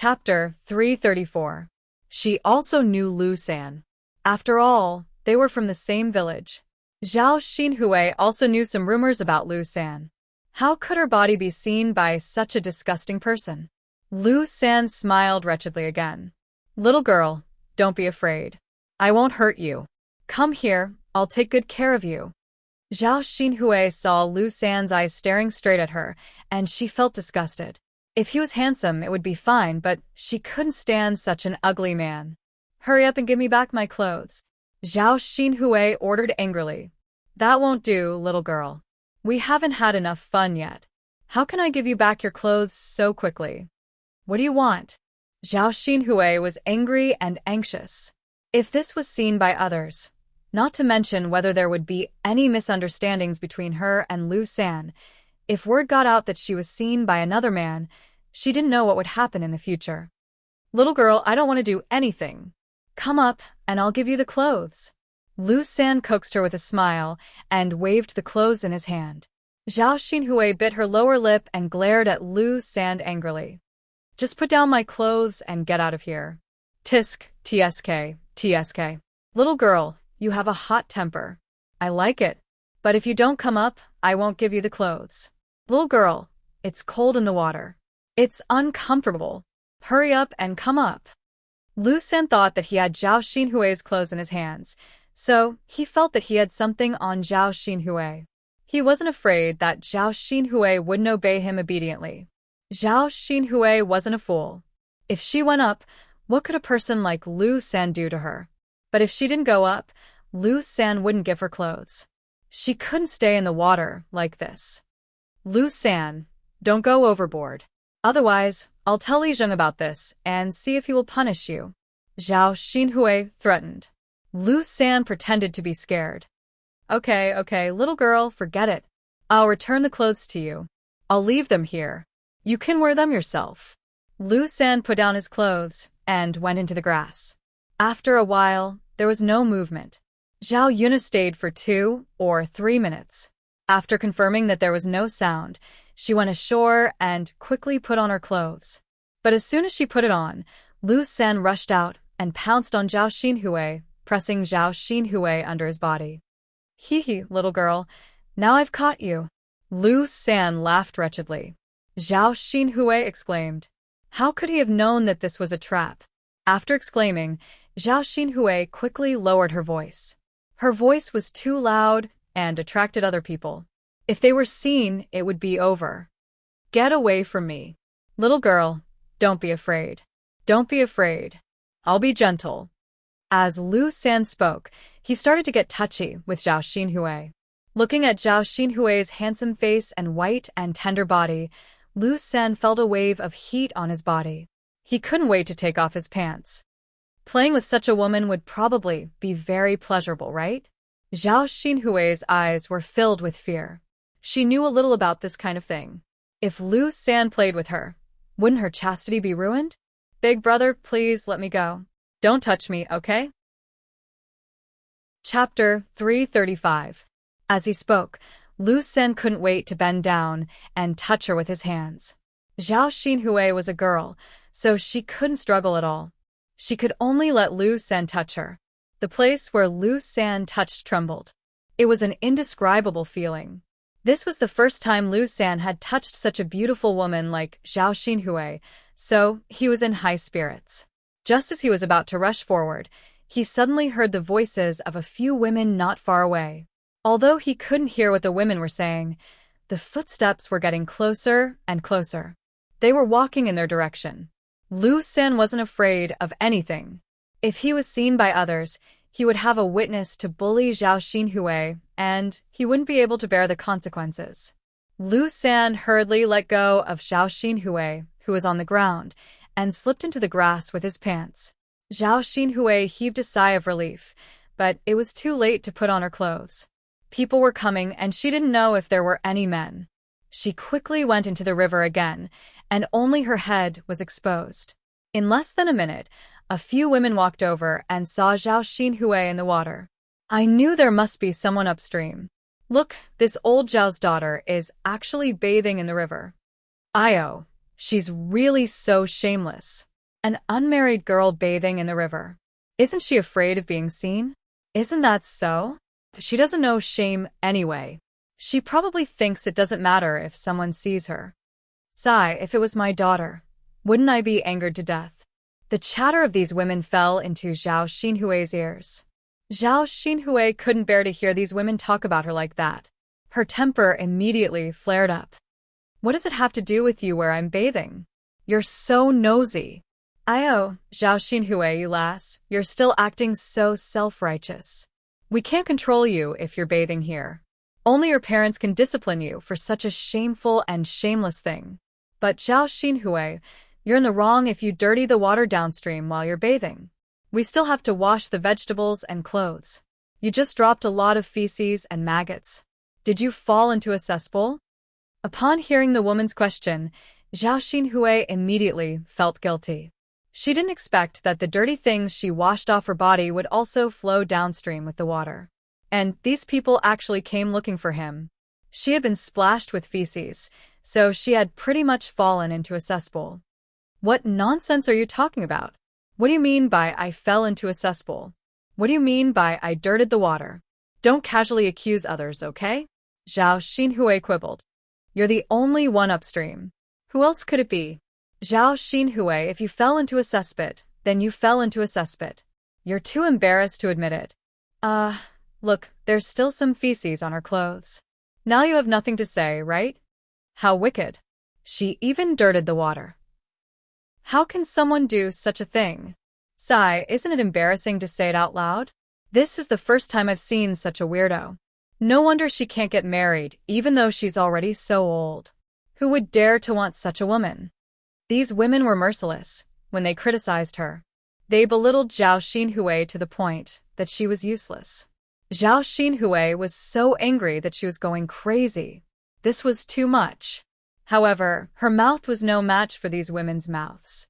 Chapter 334. She also knew Lu San. After all, they were from the same village. Zhao Xinhui also knew some rumors about Lu San. How could her body be seen by such a disgusting person? Lu San smiled wretchedly again. Little girl, don't be afraid. I won't hurt you. Come here, I'll take good care of you. Zhao Xinhui saw Lu San's eyes staring straight at her, and she felt disgusted. If he was handsome, it would be fine, but she couldn't stand such an ugly man. Hurry up and give me back my clothes, Zhao Xinhui ordered angrily. That won't do, little girl. We haven't had enough fun yet. How can I give you back your clothes so quickly? What do you want? Zhao Xinhui was angry and anxious. If this was seen by others, not to mention whether there would be any misunderstandings between her and Lu San, if word got out that she was seen by another man, she didn't know what would happen in the future. Little girl, I don't want to do anything. Come up, and I'll give you the clothes. Lu San coaxed her with a smile and waved the clothes in his hand. Zhao Xinhui bit her lower lip and glared at Lu San angrily. Just put down my clothes and get out of here. Tisk, tsk, tsk. Little girl, you have a hot temper. I like it. But if you don't come up, I won't give you the clothes. Little girl, it's cold in the water. It's uncomfortable. Hurry up and come up. Lu San thought that he had Zhao Xinhui's clothes in his hands, so he felt that he had something on Zhao Xinhui. He wasn't afraid that Zhao Xinhui wouldn't obey him obediently. Zhao Xinhui wasn't a fool. If she went up, what could a person like Lu San do to her? But if she didn't go up, Lu San wouldn't give her clothes. She couldn't stay in the water like this. Lu San, don't go overboard. Otherwise, I'll tell Li Zheng about this and see if he will punish you. Zhao Xinhui threatened. Lu San pretended to be scared. Okay, little girl, forget it. I'll return the clothes to you. I'll leave them here. You can wear them yourself. Lu San put down his clothes and went into the grass. After a while, there was no movement. Zhao Yuna stayed for 2 or 3 minutes. After confirming that there was no sound, she went ashore and quickly put on her clothes. But as soon as she put it on, Lu San rushed out and pounced on Zhao Xinhui, pressing Zhao Xinhui under his body. Hee, little girl, now I've caught you. Lu San laughed wretchedly. Zhao Xinhui exclaimed. How could he have known that this was a trap? After exclaiming, Zhao Xinhui quickly lowered her voice. Her voice was too loud and attracted other people. If they were seen, it would be over. Get away from me. Little girl, don't be afraid. Don't be afraid. I'll be gentle. As Lu San spoke, he started to get touchy with Zhao Xinhui. Looking at Zhao Xinhui's handsome face and white and tender body, Lu San felt a wave of heat on his body. He couldn't wait to take off his pants. Playing with such a woman would probably be very pleasurable, right? Zhao Xinhui's eyes were filled with fear. She knew a little about this kind of thing. If Lu San played with her, wouldn't her chastity be ruined? Big brother, please let me go. Don't touch me, okay? Chapter 335. As he spoke, Lu San couldn't wait to bend down and touch her with his hands. Zhao Xinhui was a girl, so she couldn't struggle at all. She could only let Lu San touch her. The place where Lu San touched trembled. It was an indescribable feeling. This was the first time Lu San had touched such a beautiful woman like Zhao Xinhui, so he was in high spirits. Just as he was about to rush forward, he suddenly heard the voices of a few women not far away. Although he couldn't hear what the women were saying, the footsteps were getting closer and closer. They were walking in their direction. Lu San wasn't afraid of anything. If he was seen by others, he would have a witness to bully Zhao Xinhui, and he wouldn't be able to bear the consequences. Lu San hurriedly let go of Zhao Xinhui, who was on the ground, and slipped into the grass with his pants. Zhao Xinhui heaved a sigh of relief, but it was too late to put on her clothes. People were coming, and she didn't know if there were any men. She quickly went into the river again, and only her head was exposed. In less than a minute, a few women walked over and saw Zhao Xinhui in the water. I knew there must be someone upstream. Look, this old Zhao's daughter is actually bathing in the river. Io, She's really so shameless. An unmarried girl bathing in the river. Isn't she afraid of being seen? Isn't that so? She doesn't know shame anyway. She probably thinks it doesn't matter if someone sees her. Sigh, if it was my daughter, wouldn't I be angered to death? The chatter of these women fell into Zhao Xinhui's ears. Zhao Xinhui couldn't bear to hear these women talk about her like that. Her temper immediately flared up. What does it have to do with you where I'm bathing? You're so nosy. Zhao Xinhui, you lass, you're still acting so self-righteous. We can't control you if you're bathing here. Only your parents can discipline you for such a shameful and shameless thing. But Zhao Xinhui, you're in the wrong if you dirty the water downstream while you're bathing. We still have to wash the vegetables and clothes. You just dropped a lot of feces and maggots. Did you fall into a cesspool? Upon hearing the woman's question, Zhao Xinhui immediately felt guilty. She didn't expect that the dirty things she washed off her body would also flow downstream with the water. And these people actually came looking for him. She had been splashed with feces, so she had pretty much fallen into a cesspool. What nonsense are you talking about? What do you mean by I fell into a cesspool? What do you mean by I dirted the water? Don't casually accuse others, okay? Zhao Xinhui quibbled. You're the only one upstream. Who else could it be? Zhao Xinhui, if you fell into a cesspit, then you fell into a cesspit. You're too embarrassed to admit it. Look, there's still some feces on her clothes. Now you have nothing to say, right? How wicked. She even dirted the water. How can someone do such a thing? Sigh, isn't it embarrassing to say it out loud? This is the first time I've seen such a weirdo. No wonder she can't get married, even though she's already so old. Who would dare to want such a woman? These women were merciless when they criticized her. They belittled Zhao Xinhui to the point that she was useless. Zhao Xinhui was so angry that she was going crazy. This was too much. However, her mouth was no match for these women's mouths.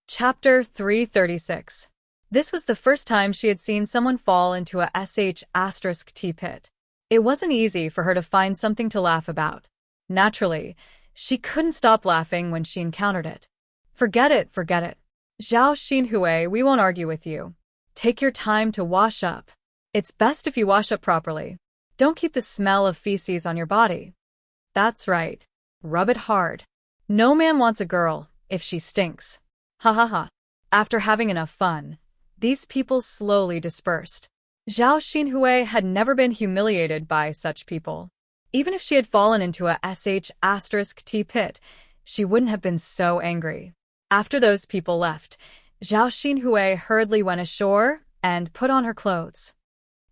Chapter 336. This was the first time she had seen someone fall into a **T pit. It wasn't easy for her to find something to laugh about. Naturally, she couldn't stop laughing when she encountered it. Forget it. Zhao Xinhui, we won't argue with you. Take your time to wash up. It's best if you wash up properly. Don't keep the smell of feces on your body. That's right. Rub it hard. No man wants a girl if she stinks. Ha ha ha. After having enough fun, these people slowly dispersed. Zhao Xinhui had never been humiliated by such people. Even if she had fallen into a **T pit, she wouldn't have been so angry. After those people left, Zhao Xinhui hurriedly went ashore and put on her clothes.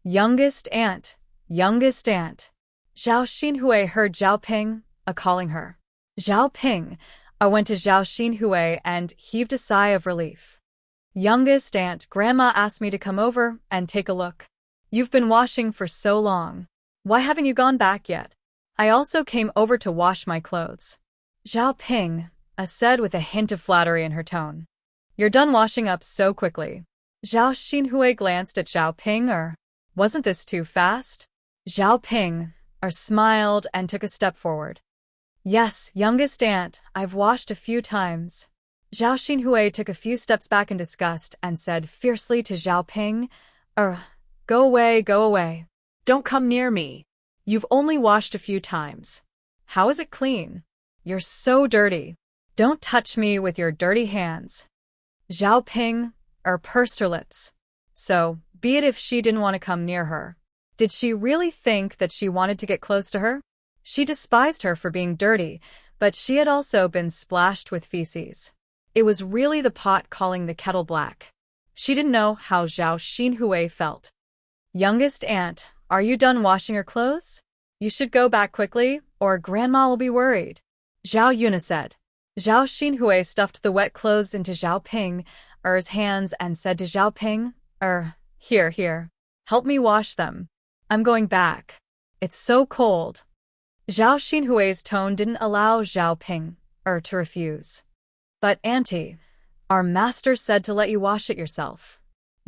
Youngest aunt. Zhao Xinhui heard Zhao Ping calling her. Zhao Ping went to Zhao Xinhui and heaved a sigh of relief. Youngest aunt, Grandma asked me to come over and take a look. You've been washing for so long. Why haven't you gone back yet? I also came over to wash my clothes. Zhao Ping said with a hint of flattery in her tone. You're done washing up so quickly. Zhao Xinhui glanced at Zhao Ping. Wasn't this too fast? Zhao Ping smiled and took a step forward. Yes, youngest aunt, I've washed a few times. Zhao Xinhui took a few steps back in disgust and said fiercely to Zhao Ping, go away. Don't come near me. You've only washed a few times. How is it clean? You're so dirty. Don't touch me with your dirty hands. Zhao Ping pursed her lips. So, be it if she didn't want to come near her. Did she really think that she wanted to get close to her? She despised her for being dirty, but she had also been splashed with feces. It was really the pot calling the kettle black. She didn't know how Zhao Xinhui felt. Youngest aunt, are you done washing your clothes? You should go back quickly, or Grandma will be worried. Zhao Yuna said. Zhao Xinhui stuffed the wet clothes into Zhao Ping's hands and said to Zhao Ping, here, help me wash them. I'm going back. It's so cold. Zhao Xinhui's tone didn't allow Zhao Ping to refuse. But auntie, our master said to let you wash it yourself.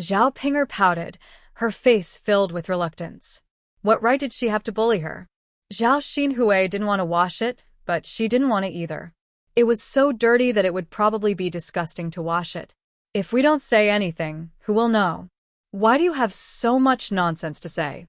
Zhao Ping pouted, her face filled with reluctance. What right did she have to bully her? Zhao Xinhui didn't want to wash it, but she didn't want it either. It was so dirty that it would probably be disgusting to wash it. If we don't say anything, who will know? Why do you have so much nonsense to say?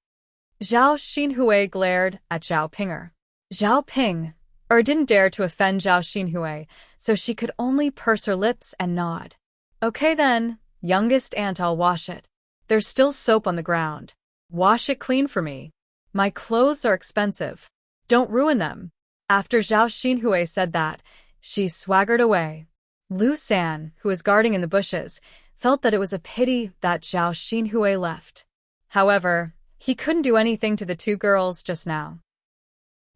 Zhao Xinhui glared at Zhao Pinger. Zhao Ping didn't dare to offend Zhao Xinhui, so she could only purse her lips and nod. Okay then, youngest aunt, I'll wash it. There's still soap on the ground. Wash it clean for me. My clothes are expensive. Don't ruin them. After Zhao Xinhui said that, she swaggered away. Lu San, who was guarding in the bushes, felt that it was a pity that Zhao Xinhui left. However, he couldn't do anything to the two girls just now.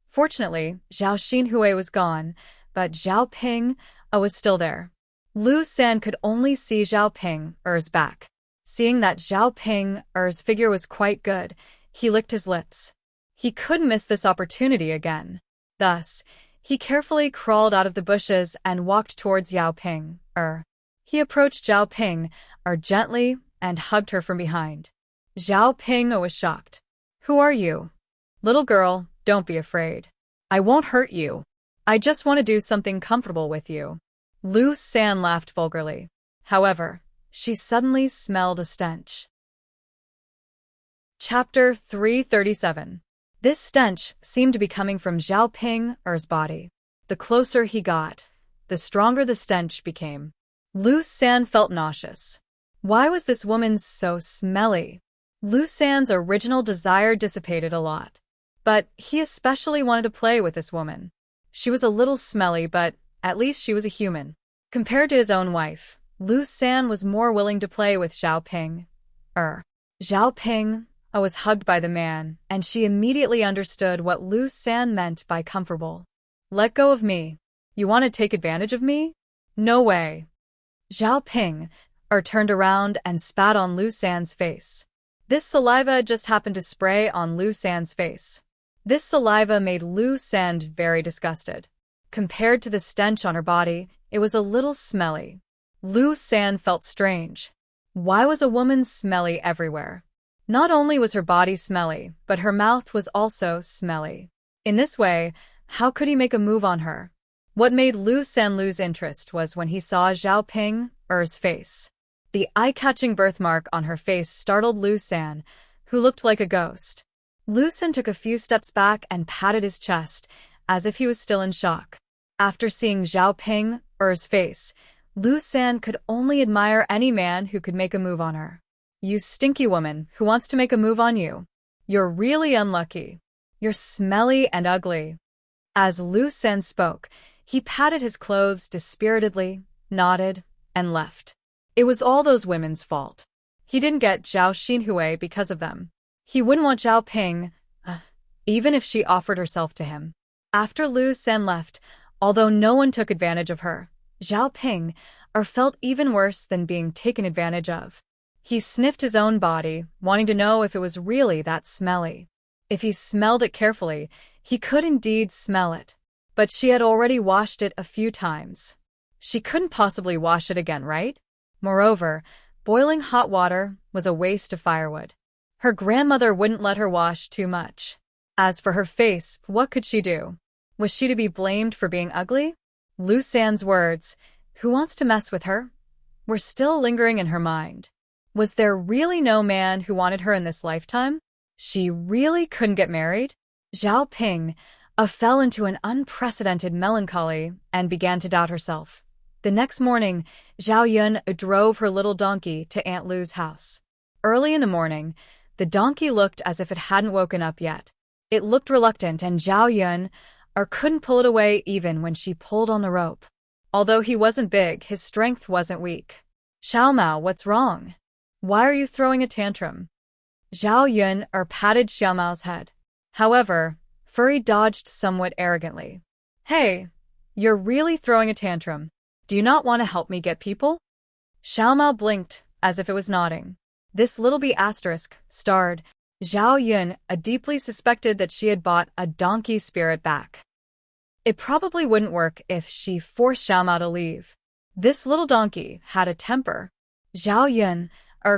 Fortunately, Zhao Xinhui was gone, but Zhao Ping was still there. Lu San could only see Zhao Ping's back. Seeing that Zhao Ping's figure was quite good, he licked his lips. He couldn't miss this opportunity again. Thus, he carefully crawled out of the bushes and walked towards Zhao Ping. He approached Zhao Ping gently and hugged her from behind. Zhao Ping was shocked. Who are you? Little girl, don't be afraid. I won't hurt you. I just want to do something comfortable with you. Lu San laughed vulgarly. However, she suddenly smelled a stench. Chapter 337. This stench seemed to be coming from Zhao Ping's body. The closer he got, the stronger the stench became. Lu San felt nauseous. Why was this woman so smelly? Lu San's original desire dissipated a lot. But he especially wanted to play with this woman. She was a little smelly, but at least she was a human. Compared to his own wife, Lu San was more willing to play with Zhao Ping. Zhao Ping was hugged by the man, and she immediately understood what Lu San meant by comfortable. Let go of me. You want to take advantage of me? No way. Zhao Ping turned around and spat on Lu San's face. This saliva just happened to spray on Lu San's face. This saliva made Lu San very disgusted. Compared to the stench on her body, it was a little smelly. Lu San felt strange. Why was a woman smelly everywhere? Not only was her body smelly, but her mouth was also smelly. In this way, how could he make a move on her? What made Lu San lose interest was when he saw Zhao Ping's face. The eye-catching birthmark on her face startled Lu San, who looked like a ghost. Lu San took a few steps back and patted his chest, as if he was still in shock. After seeing Zhao Ping's face, Lu San could only admire any man who could make a move on her. You stinky woman who wants to make a move on you. You're really unlucky. You're smelly and ugly. As Lu San spoke, he patted his clothes dispiritedly, nodded, and left. It was all those women's fault. He didn't get Zhao Xinhui because of them. He wouldn't want Zhao Ping, even if she offered herself to him. After Lu San left, although no one took advantage of her, Zhao Ping felt even worse than being taken advantage of. He sniffed his own body, wanting to know if it was really that smelly. If he smelled it carefully, he could indeed smell it. But she had already washed it a few times. She couldn't possibly wash it again, right? Moreover, boiling hot water was a waste of firewood. Her grandmother wouldn't let her wash too much. As for her face, what could she do? Was she to be blamed for being ugly? Lu San's words, "Who wants to mess with her?" were still lingering in her mind. Was there really no man who wanted her in this lifetime? She really couldn't get married? Zhao Ping fell into an unprecedented melancholy and began to doubt herself. The next morning, Zhao Yun drove her little donkey to Aunt Lu's house. Early in the morning, the donkey looked as if it hadn't woken up yet. It looked reluctant, and Zhao Yun couldn't pull it away even when she pulled on the rope. Although he wasn't big, his strength wasn't weak. "Xiao Mao, what's wrong? Why are you throwing a tantrum?" Zhao Yun patted Xiao Mao's head. However, Furry dodged somewhat arrogantly. "Hey, you're really throwing a tantrum. Do you not want to help me get people?" Xiao Mao blinked, as if it was nodding. This little bee asterisk starred. Zhao Yun deeply suspected that she had bought a donkey spirit back. It probably wouldn't work if she forced Xiao Mao to leave. This little donkey had a temper. Zhao Yun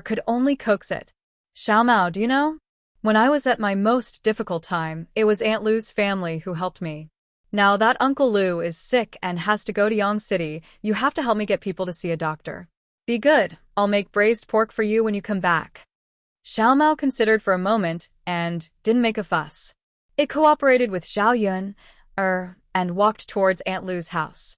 could only coax it. "Xiao Mao, do you know? When I was at my most difficult time, it was Aunt Lu's family who helped me. Now that Uncle Lu is sick and has to go to Yang City, you have to help me get people to see a doctor. Be good, I'll make braised pork for you when you come back. Xiao Mao considered for a moment and didn't make a fuss. It cooperated with Xiao Yun, and walked towards Aunt Lu's house.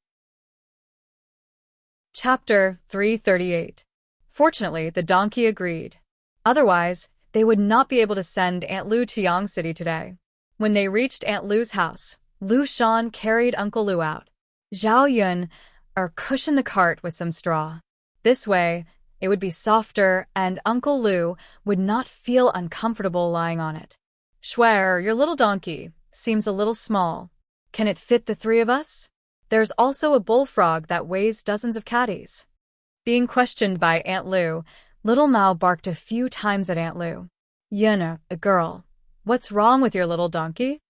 Chapter 338. Fortunately, the donkey agreed. Otherwise, they would not be able to send Aunt Lu to Yang City today. When they reached Aunt Lu's house, Lu Shan carried Uncle Lu out. Xiao Yun cushioned the cart with some straw. This way, it would be softer and Uncle Lu would not feel uncomfortable lying on it. Schwer, your little donkey seems a little small. Can it fit the three of us? There's also a bullfrog that weighs dozens of catties. Being questioned by Aunt Lu, little Mao barked a few times at Aunt Lu. Yun, a girl. What's wrong with your little donkey?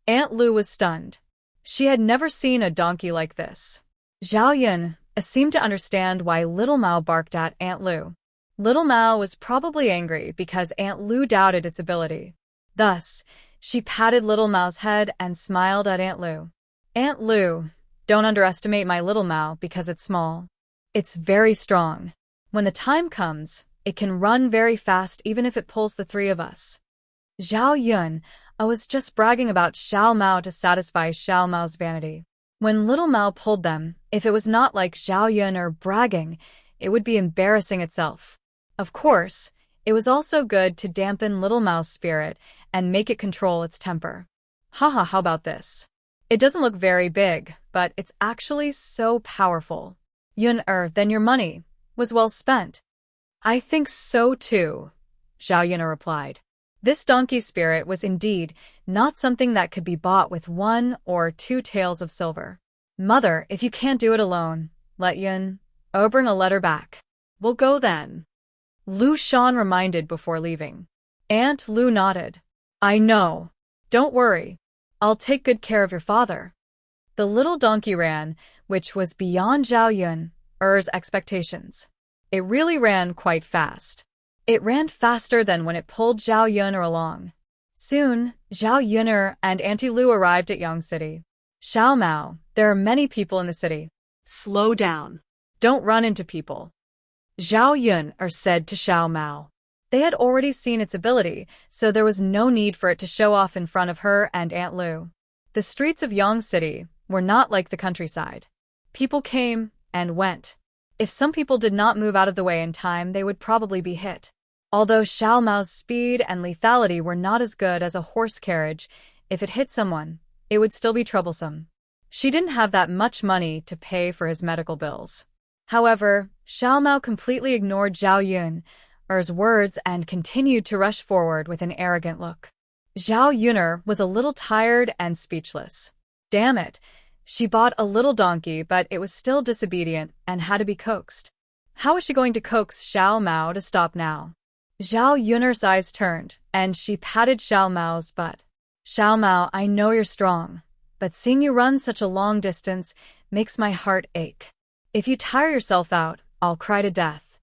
Aunt Lu was stunned. She had never seen a donkey like this. Xiao Yun seemed to understand why little Mao barked at Aunt Lu. Little Mao was probably angry because Aunt Lu doubted its ability. Thus, she patted little Mao's head and smiled at Aunt Lu. Aunt Lu, don't underestimate my little Mao because it's small. It's very strong. When the time comes, it can run very fast even if it pulls the three of us. Xiao Yun was just bragging about Xiao Mao to satisfy Xiao Mao's vanity. When little Mao pulled them, if it was not like Xiao Yun or bragging, it would be embarrassing itself. Of course, it was also good to dampen little Mao's spirit and make it control its temper. Haha, how about this? It doesn't look very big, but it's actually so powerful. Yun, then your money was well spent. I think so too, Xiao Yun replied. This donkey spirit was indeed not something that could be bought with 1 or 2 taels of silver. Mother, if you can't do it alone, let Yun bring a letter back. We'll go then. Lu Shan reminded before leaving. Aunt Lu nodded. I know. Don't worry. I'll take good care of your father. The little donkey ran, which was beyond Xiao Yun's expectations. It really ran quite fast. It ran faster than when it pulled Xiao Yun along. Soon, Xiao Yun and Auntie Lu arrived at Yang City. Xiao Mao, there are many people in the city. Slow down. Don't run into people. Xiao Yun said to Xiao Mao. They had already seen its ability, so there was no need for it to show off in front of her and Aunt Lu. The streets of Yang City were not like the countryside. People came and went. If some people did not move out of the way in time, they would probably be hit. Although Xiao Mao's speed and lethality were not as good as a horse carriage, if it hit someone, it would still be troublesome. She didn't have that much money to pay for his medical bills. However, Xiao Mao completely ignored Xiao Yun's words and continued to rush forward with an arrogant look. Xiao Yun was a little tired and speechless. Damn it! She bought a little donkey, but it was still disobedient and had to be coaxed. How was she going to coax Xiao Mao to stop now? Xiao Yun's eyes turned, and she patted Xiao Mao's butt. Xiao Mao, I know you're strong, but seeing you run such a long distance makes my heart ache. If you tire yourself out, I'll cry to death.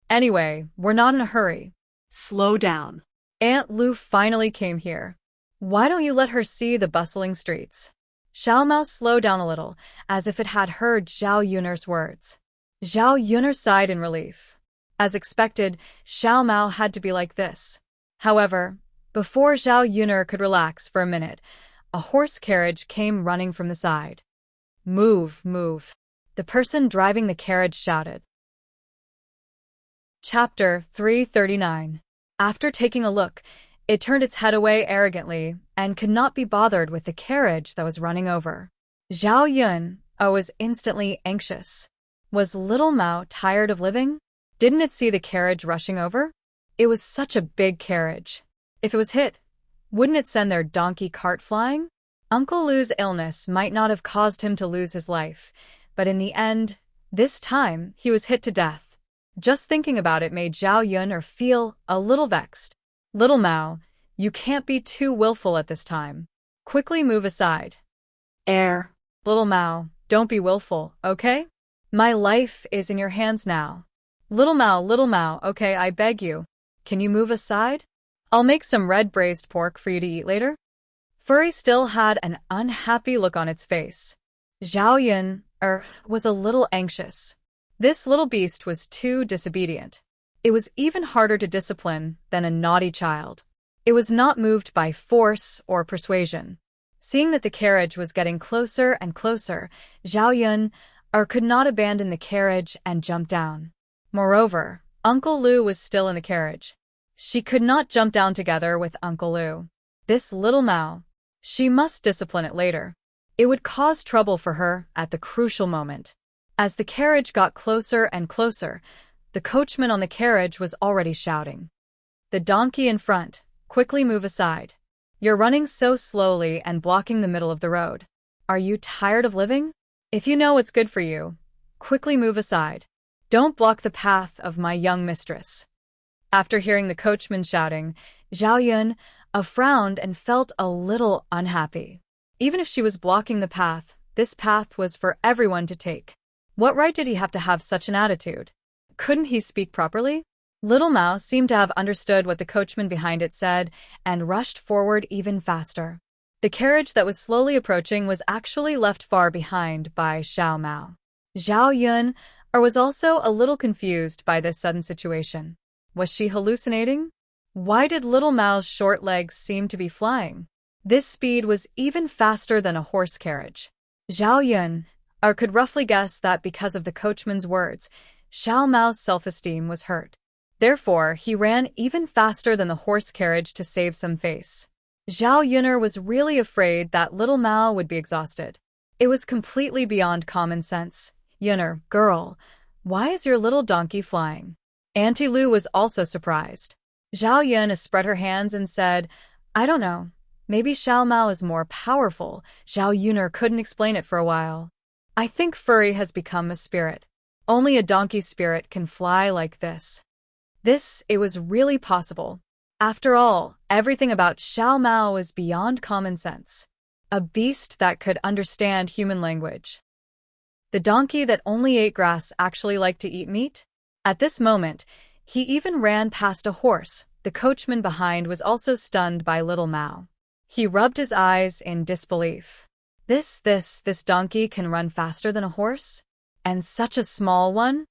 Anyway, we're not in a hurry. Slow down. Aunt Lu finally came here. Why don't you let her see the bustling streets? Xiao Mao slowed down a little, as if it had heard Xiao Yun's words. Xiao Yun sighed in relief. As expected, Xiao Mao had to be like this. However, before Xiao Yun could relax for a minute, a horse carriage came running from the side. Move, move. The person driving the carriage shouted. Chapter 339. After taking a look, it turned its head away arrogantly and could not be bothered with the carriage that was running over. Xiao Yun was instantly anxious. Was little Mao tired of living? Didn't it see the carriage rushing over? It was such a big carriage. If it was hit, wouldn't it send their donkey cart flying? Uncle Lu's illness might not have caused him to lose his life, but in the end, this time, he was hit to death. Just thinking about it made Xiao Yun feel a little vexed. Little Mao, you can't be too willful at this time. Quickly move aside. Little Mao, don't be willful, okay? My life is in your hands now. Little Mao, okay, I beg you. Can you move aside? I'll make some red braised pork for you to eat later. Furry still had an unhappy look on its face. Zhao Yun was a little anxious. This little beast was too disobedient. It was even harder to discipline than a naughty child. It was not moved by force or persuasion. Seeing that the carriage was getting closer and closer, Zhao Yun could not abandon the carriage and jump down. Moreover, Uncle Lu was still in the carriage. She could not jump down together with Uncle Lu. This little Mao. She must discipline it later. It would cause trouble for her at the crucial moment. As the carriage got closer and closer, the coachman on the carriage was already shouting. "The donkey in front, quickly move aside. You're running so slowly and blocking the middle of the road. Are you tired of living? If you know what's good for you, quickly move aside. Don't block the path of my young mistress." After hearing the coachman shouting, Zhao Yun frowned and felt a little unhappy. Even if she was blocking the path, this path was for everyone to take. What right did he have to have such an attitude? Couldn't he speak properly? Little Mao seemed to have understood what the coachman behind it said and rushed forward even faster. The carriage that was slowly approaching was actually left far behind by Xiao Mao. Zhao Yun was also a little confused by this sudden situation. Was she hallucinating? Why did little Mao's short legs seem to be flying? This speed was even faster than a horse carriage. Zhao Yun could roughly guess that because of the coachman's words, Xiao Mao's self-esteem was hurt. Therefore, he ran even faster than the horse carriage to save some face. Zhao Yun'er was really afraid that little Mao would be exhausted. It was completely beyond common sense. "Yun'er, girl, why is your little donkey flying?" Auntie Lu was also surprised. Zhao Yun spread her hands and said, "I don't know. Maybe Xiao Mao is more powerful." Zhao Yun'er couldn't explain it for a while. "I think Furry has become a spirit. Only a donkey spirit can fly like this." It was really possible. After all, everything about Xiao Mao was beyond common sense. A beast that could understand human language. The donkey that only ate grass actually liked to eat meat? At this moment, he even ran past a horse. The coachman behind was also stunned by little Mao. He rubbed his eyes in disbelief. This donkey can run faster than a horse? And such a small one?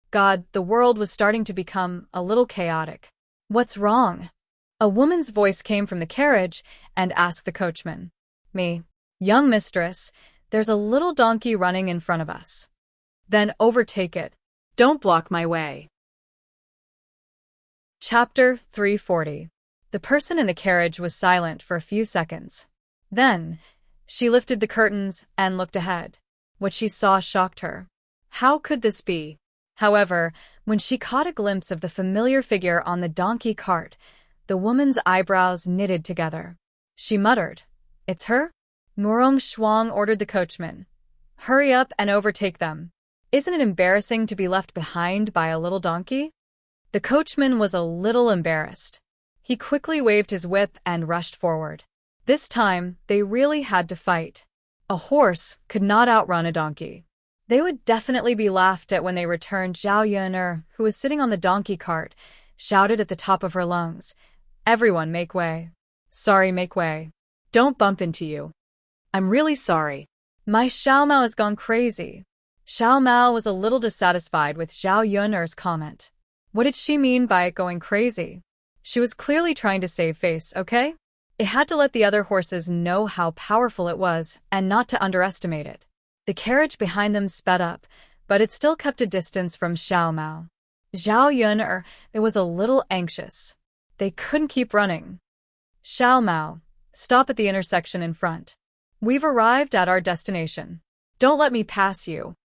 God, the world was starting to become a little chaotic. "What's wrong?" A woman's voice came from the carriage and asked the coachman. "Me, young mistress, there's a little donkey running in front of us." "Then overtake it. Don't block my way." Chapter 340. The person in the carriage was silent for a few seconds. Then, she lifted the curtains and looked ahead. What she saw shocked her. How could this be? However, when she caught a glimpse of the familiar figure on the donkey cart, the woman's eyebrows knitted together. She muttered, "It's her?" Murong Shuang ordered the coachman. "Hurry up and overtake them. Isn't it embarrassing to be left behind by a little donkey?" The coachman was a little embarrassed. He quickly waved his whip and rushed forward. This time, they really had to fight. A horse could not outrun a donkey. They would definitely be laughed at when they returned. Zhao Yun'er, who was sitting on the donkey cart, shouted at the top of her lungs, "Everyone make way. Sorry, make way. Don't bump into you. I'm really sorry. My Xiao Mao has gone crazy." Xiao Mao was a little dissatisfied with Zhao Yun'er's comment. What did she mean by going crazy? She was clearly trying to save face, okay? It had to let the other horses know how powerful it was and not to underestimate it. The carriage behind them sped up, but it still kept a distance from Xiao Mao. Zhao Yun'er was a little anxious. They couldn't keep running. "Xiao Mao, stop at the intersection in front. We've arrived at our destination. Don't let me pass you."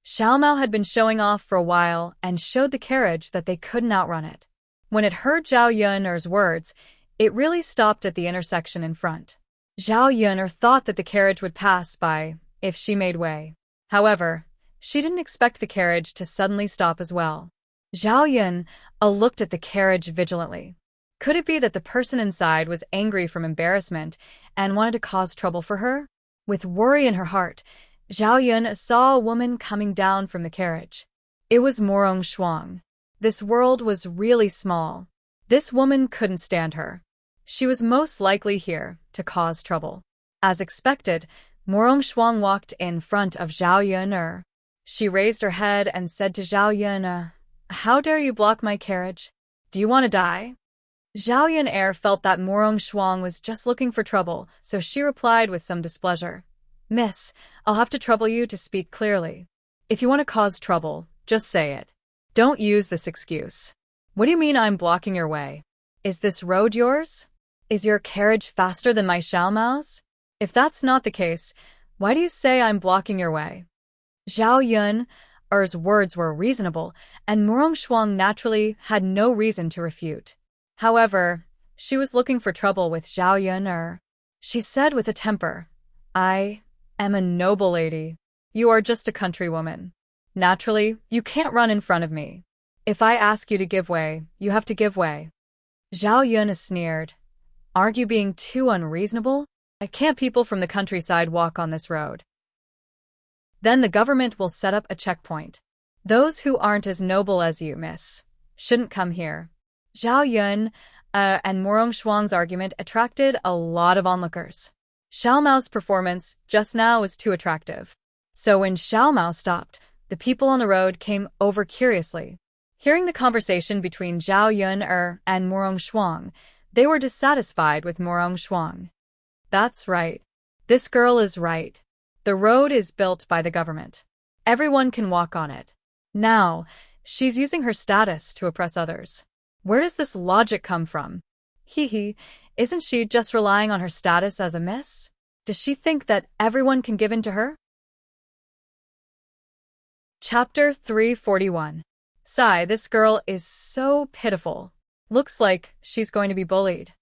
Xiao Mao had been showing off for a while and showed the carriage that they couldn't outrun it. When it heard Zhao Yun'er's words, it really stopped at the intersection in front. Zhao Yun'er thought that the carriage would pass by if she made way. However, she didn't expect the carriage to suddenly stop as well. Zhao Yun looked at the carriage vigilantly. Could it be that the person inside was angry from embarrassment and wanted to cause trouble for her? With worry in her heart, Zhao Yun saw a woman coming down from the carriage. It was Murong Shuang. This world was really small. This woman couldn't stand her. She was most likely here to cause trouble. As expected, Morong Shuang walked in front of Zhao Yun'er. She raised her head and said to Zhao Yun'er, "How dare you block my carriage? Do you want to die?" Zhao Yun'er felt that Morong Shuang was just looking for trouble, so she replied with some displeasure. "Miss, I'll have to trouble you to speak clearly. If you want to cause trouble, just say it. Don't use this excuse. What do you mean I'm blocking your way? Is this road yours? Is your carriage faster than my Xiaomao's? If that's not the case, why do you say I'm blocking your way?" Zhao Yun'er's words were reasonable, and Morong Shuang naturally had no reason to refute. However, she was looking for trouble with Zhao Yun'er. She said with a temper, "I am a noble lady. You are just a countrywoman. Naturally, you can't run in front of me. If I ask you to give way, you have to give way." Zhao Yun sneered. "Aren't you being too unreasonable? Can't people from the countryside walk on this road? Then the government will set up a checkpoint. Those who aren't as noble as you, miss, shouldn't come here." Zhao Yun and Morong Shuang's argument attracted a lot of onlookers. Xiao Mao's performance just now was too attractive. So when Xiao Mao stopped, the people on the road came over curiously. Hearing the conversation between Zhao Yun'er and Morong Shuang, they were dissatisfied with Morong Shuang. "That's right. This girl is right. The road is built by the government. Everyone can walk on it. Now, she's using her status to oppress others. Where does this logic come from? Isn't she just relying on her status as a miss? Does she think that everyone can give in to her?" Chapter 341. Sigh, this girl is so pitiful. Looks like she's going to be bullied.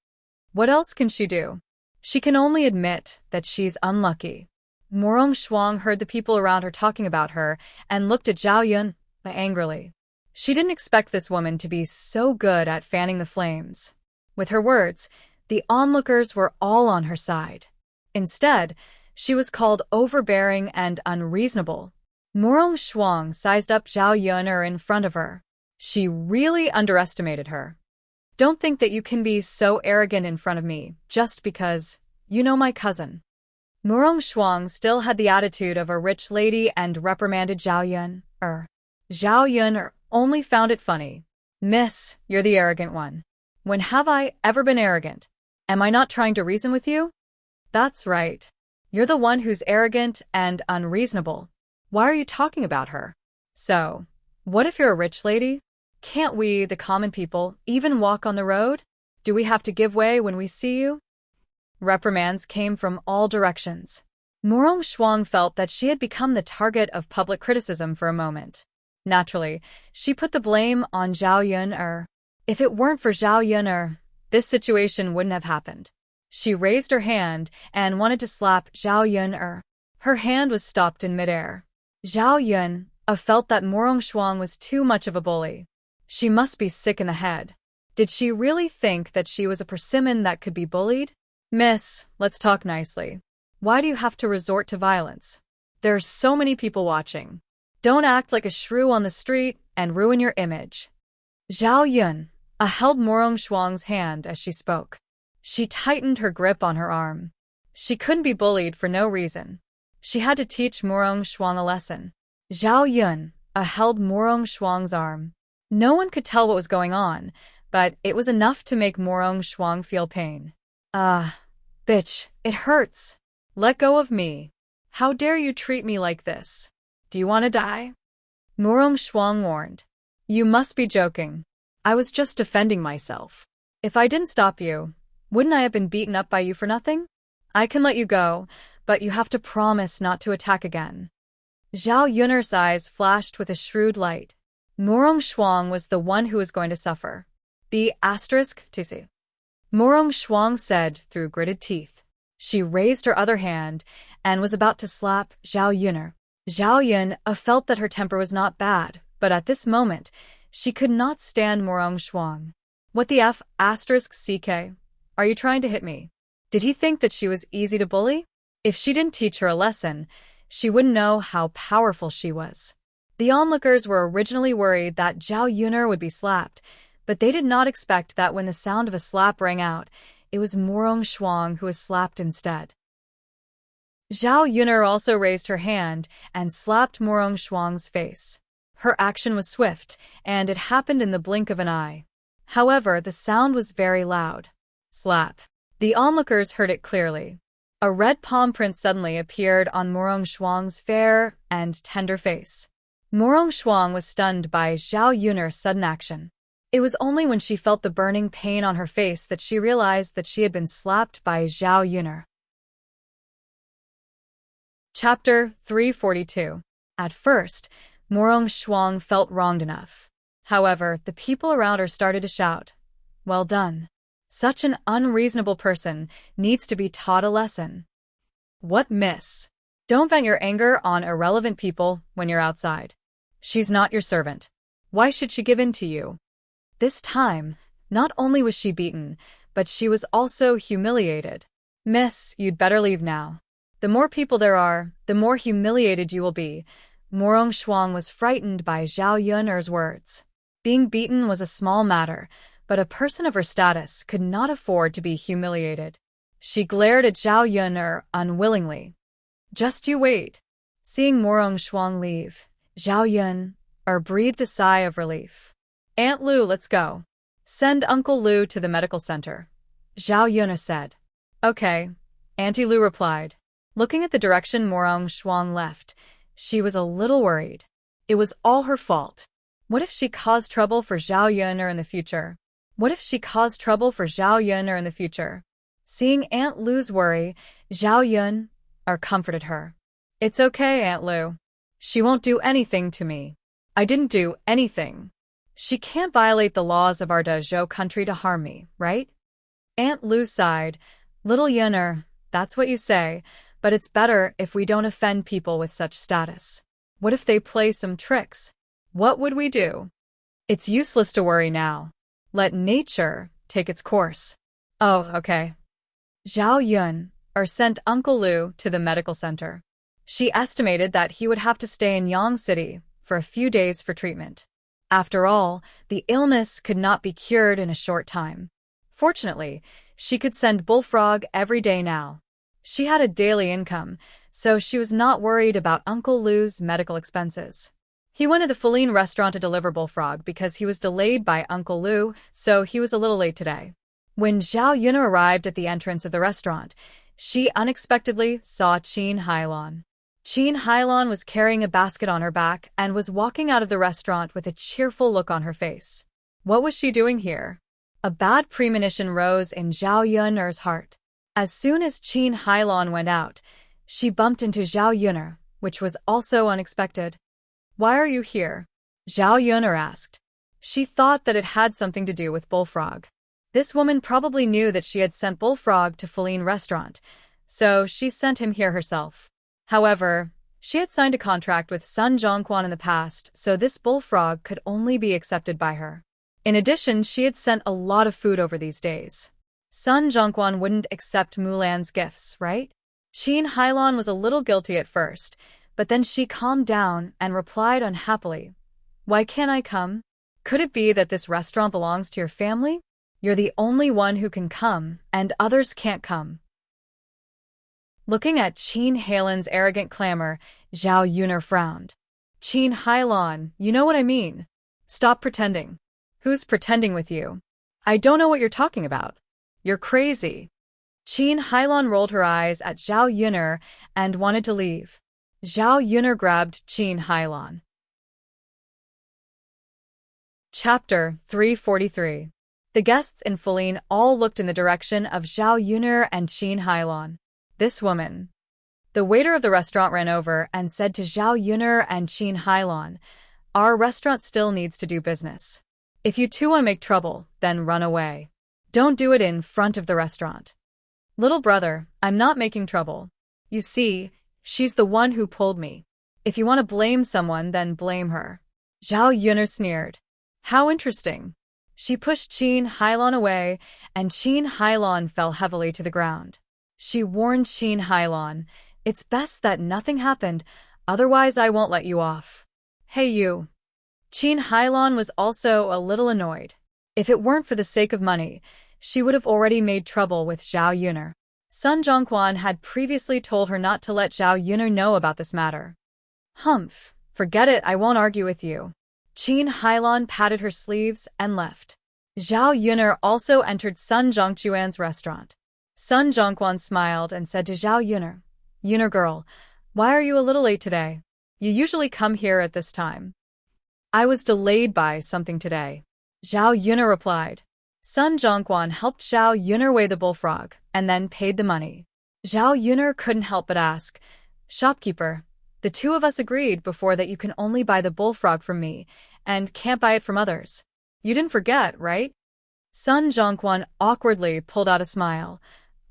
What else can she do? She can only admit that she's unlucky. Morong Shuang heard the people around her talking about her and looked at Zhao Yun angrily. She didn't expect this woman to be so good at fanning the flames. With her words, the onlookers were all on her side. Instead, she was called overbearing and unreasonable. Morong Shuang sized up Zhao Yun'er in front of her. She really underestimated her. "Don't think that you can be so arrogant in front of me just because you know my cousin." Morong Shuang still had the attitude of a rich lady and reprimanded Zhao Yun'er. Zhao Yun'er only found it funny. "Miss, you're the arrogant one. When have I ever been arrogant? Am I not trying to reason with you?" "That's right. You're the one who's arrogant and unreasonable. Why are you talking about her?" "So, what if you're a rich lady? Can't we, the common people, even walk on the road? Do we have to give way when we see you?" Reprimands came from all directions. Morong Shuang felt that she had become the target of public criticism for a moment. Naturally, she put the blame on Zhao Yun'er. If it weren't for Zhao Yun'er, this situation wouldn't have happened. She raised her hand and wanted to slap Zhao Yun'er. Her hand was stopped in midair. Zhao Yun felt that Morong Shuang was too much of a bully. She must be sick in the head. Did she really think that she was a persimmon that could be bullied? "Miss, let's talk nicely. Why do you have to resort to violence? There are so many people watching. Don't act like a shrew on the street and ruin your image." Zhao Yun held Morong Shuang's hand as she spoke. She tightened her grip on her arm. She couldn't be bullied for no reason. She had to teach Morong Shuang a lesson. Zhao Yun held Morong Shuang's arm. No one could tell what was going on, but it was enough to make Morong Shuang feel pain. Bitch, it hurts. Let go of me. How dare you treat me like this? Do you want to die?" Morong Shuang warned. "You must be joking. I was just defending myself. If I didn't stop you, wouldn't I have been beaten up by you for nothing? I can let you go, but you have to promise not to attack again." Zhao Yun'er's eyes flashed with a shrewd light. Morong Shuang was the one who was going to suffer. *TC. Morong Shuang said through gritted teeth. She raised her other hand and was about to slap Zhao Yun'er. Zhao Yun felt that her temper was not bad, but at this moment, she could not stand Morong Shuang. "What the F***, CK? Are you trying to hit me? Did he think that she was easy to bully? If she didn't teach her a lesson, she wouldn't know how powerful she was." The onlookers were originally worried that Zhao Yun'er would be slapped, but they did not expect that when the sound of a slap rang out, it was Morong Shuang who was slapped instead. Zhao Yuner also raised her hand and slapped Morong Shuang's face. Her action was swift, and it happened in the blink of an eye. However, the sound was very loud. Slap. The onlookers heard it clearly. A red palm print suddenly appeared on Morong Shuang's fair and tender face. Morong Shuang was stunned by Zhao Yuner's sudden action. It was only when she felt the burning pain on her face that she realized that she had been slapped by Zhao Yuner. Chapter 342. At first, Morong Shuang felt wronged enough. However, the people around her started to shout, "Well done. Such an unreasonable person needs to be taught a lesson." What, miss? Don't vent your anger on irrelevant people when you're outside. She's not your servant. Why should she give in to you? This time, not only was she beaten, but she was also humiliated. Miss, you'd better leave now. The more people there are, the more humiliated you will be. Morong Shuang was frightened by Zhao Yuner's words. Being beaten was a small matter, but a person of her status could not afford to be humiliated. She glared at Zhao Yuner unwillingly. Just you wait. Seeing Morong Shuang leave, Zhao Yuner breathed a sigh of relief. Aunt Lu, let's go. Send Uncle Lu to the medical center, Zhao Yuner said. Okay, Auntie Lu replied. Looking at the direction Morong Shuang left, she was a little worried. It was all her fault. What if she caused trouble for Zhao Yuner in the future? Seeing Aunt Lu's worry, Zhao Yuner comforted her. It's okay, Aunt Lu. She won't do anything to me. I didn't do anything. She can't violate the laws of our Dezhou country to harm me, right? Aunt Lu sighed. Little Yuner, that's what you say, but it's better if we don't offend people with such status. What if they play some tricks? What would we do? It's useless to worry now. Let nature take its course. Oh, okay. Zhao Yuner sent Uncle Lu to the medical center. She estimated that he would have to stay in Yang City for a few days for treatment. After all, the illness could not be cured in a short time. Fortunately, she could send Bullfrog every day now. She had a daily income, so she was not worried about Uncle Lu's medical expenses. He went to the Feline restaurant to deliver Bullfrog because he was delayed by Uncle Lu, so he was a little late today. When Zhao Yuner arrived at the entrance of the restaurant, she unexpectedly saw Qin Hailon. Qin Hailon was carrying a basket on her back and was walking out of the restaurant with a cheerful look on her face. What was she doing here? A bad premonition rose in Zhao Yuner's heart. As soon as Qin Hailon went out, she bumped into Zhao Yuner, which was also unexpected. Why are you here? Zhao Yuner asked. She thought that it had something to do with Bullfrog. This woman probably knew that she had sent Bullfrog to Feline restaurant, so she sent him here herself. However, she had signed a contract with Sun Zhongquan in the past, so this Bullfrog could only be accepted by her. In addition, she had sent a lot of food over these days. Sun Zhongquan wouldn't accept Mulan's gifts, right? Qin Hailon was a little guilty at first, but then she calmed down and replied unhappily. Why can't I come? Could it be that this restaurant belongs to your family? You're the only one who can come, and others can't come. Looking at Qin Hailon's arrogant clamor, Zhao Yuner frowned. Qin Hailon, you know what I mean. Stop pretending. Who's pretending with you? I don't know what you're talking about. You're crazy. Qin Hailon rolled her eyes at Zhao Yuner and wanted to leave. Zhao Yuner grabbed Qin Hailon. Chapter 343. The guests in Feline all looked in the direction of Zhao Yuner and Qin Hailon. This woman. The waiter of the restaurant ran over and said to Zhao Yuner and Qin Hailon, our restaurant still needs to do business. If you two want to make trouble, then run away. Don't do it in front of the restaurant. Little brother, I'm not making trouble. You see, she's the one who pulled me. If you want to blame someone, then blame her. Zhao Yuner sneered. How interesting. She pushed Qin Hailon away, and Qin Hailon fell heavily to the ground. She warned Qin Hailon, it's best that nothing happened, otherwise I won't let you off. Hey you. Qin Hailon was also a little annoyed. If it weren't for the sake of money, she would have already made trouble with Zhao Yuner. Sun Zhongquan had previously told her not to let Zhao Yuner know about this matter. Humph, forget it, I won't argue with you. Qin Hailon patted her sleeves and left. Zhao Yuner also entered Sun Zhongquan's restaurant. Sun Zhongquan smiled and said to Zhao Yuner, "Yuner girl, why are you a little late today? You usually come here at this time." "I was delayed by something today," Zhao Yuner replied. Sun Zhongquan helped Zhao Yuner weigh the bullfrog and then paid the money. Zhao Yuner couldn't help but ask, "Shopkeeper, the two of us agreed before that you can only buy the bullfrog from me and can't buy it from others. You didn't forget, right?" Sun Zhongquan awkwardly pulled out a smile.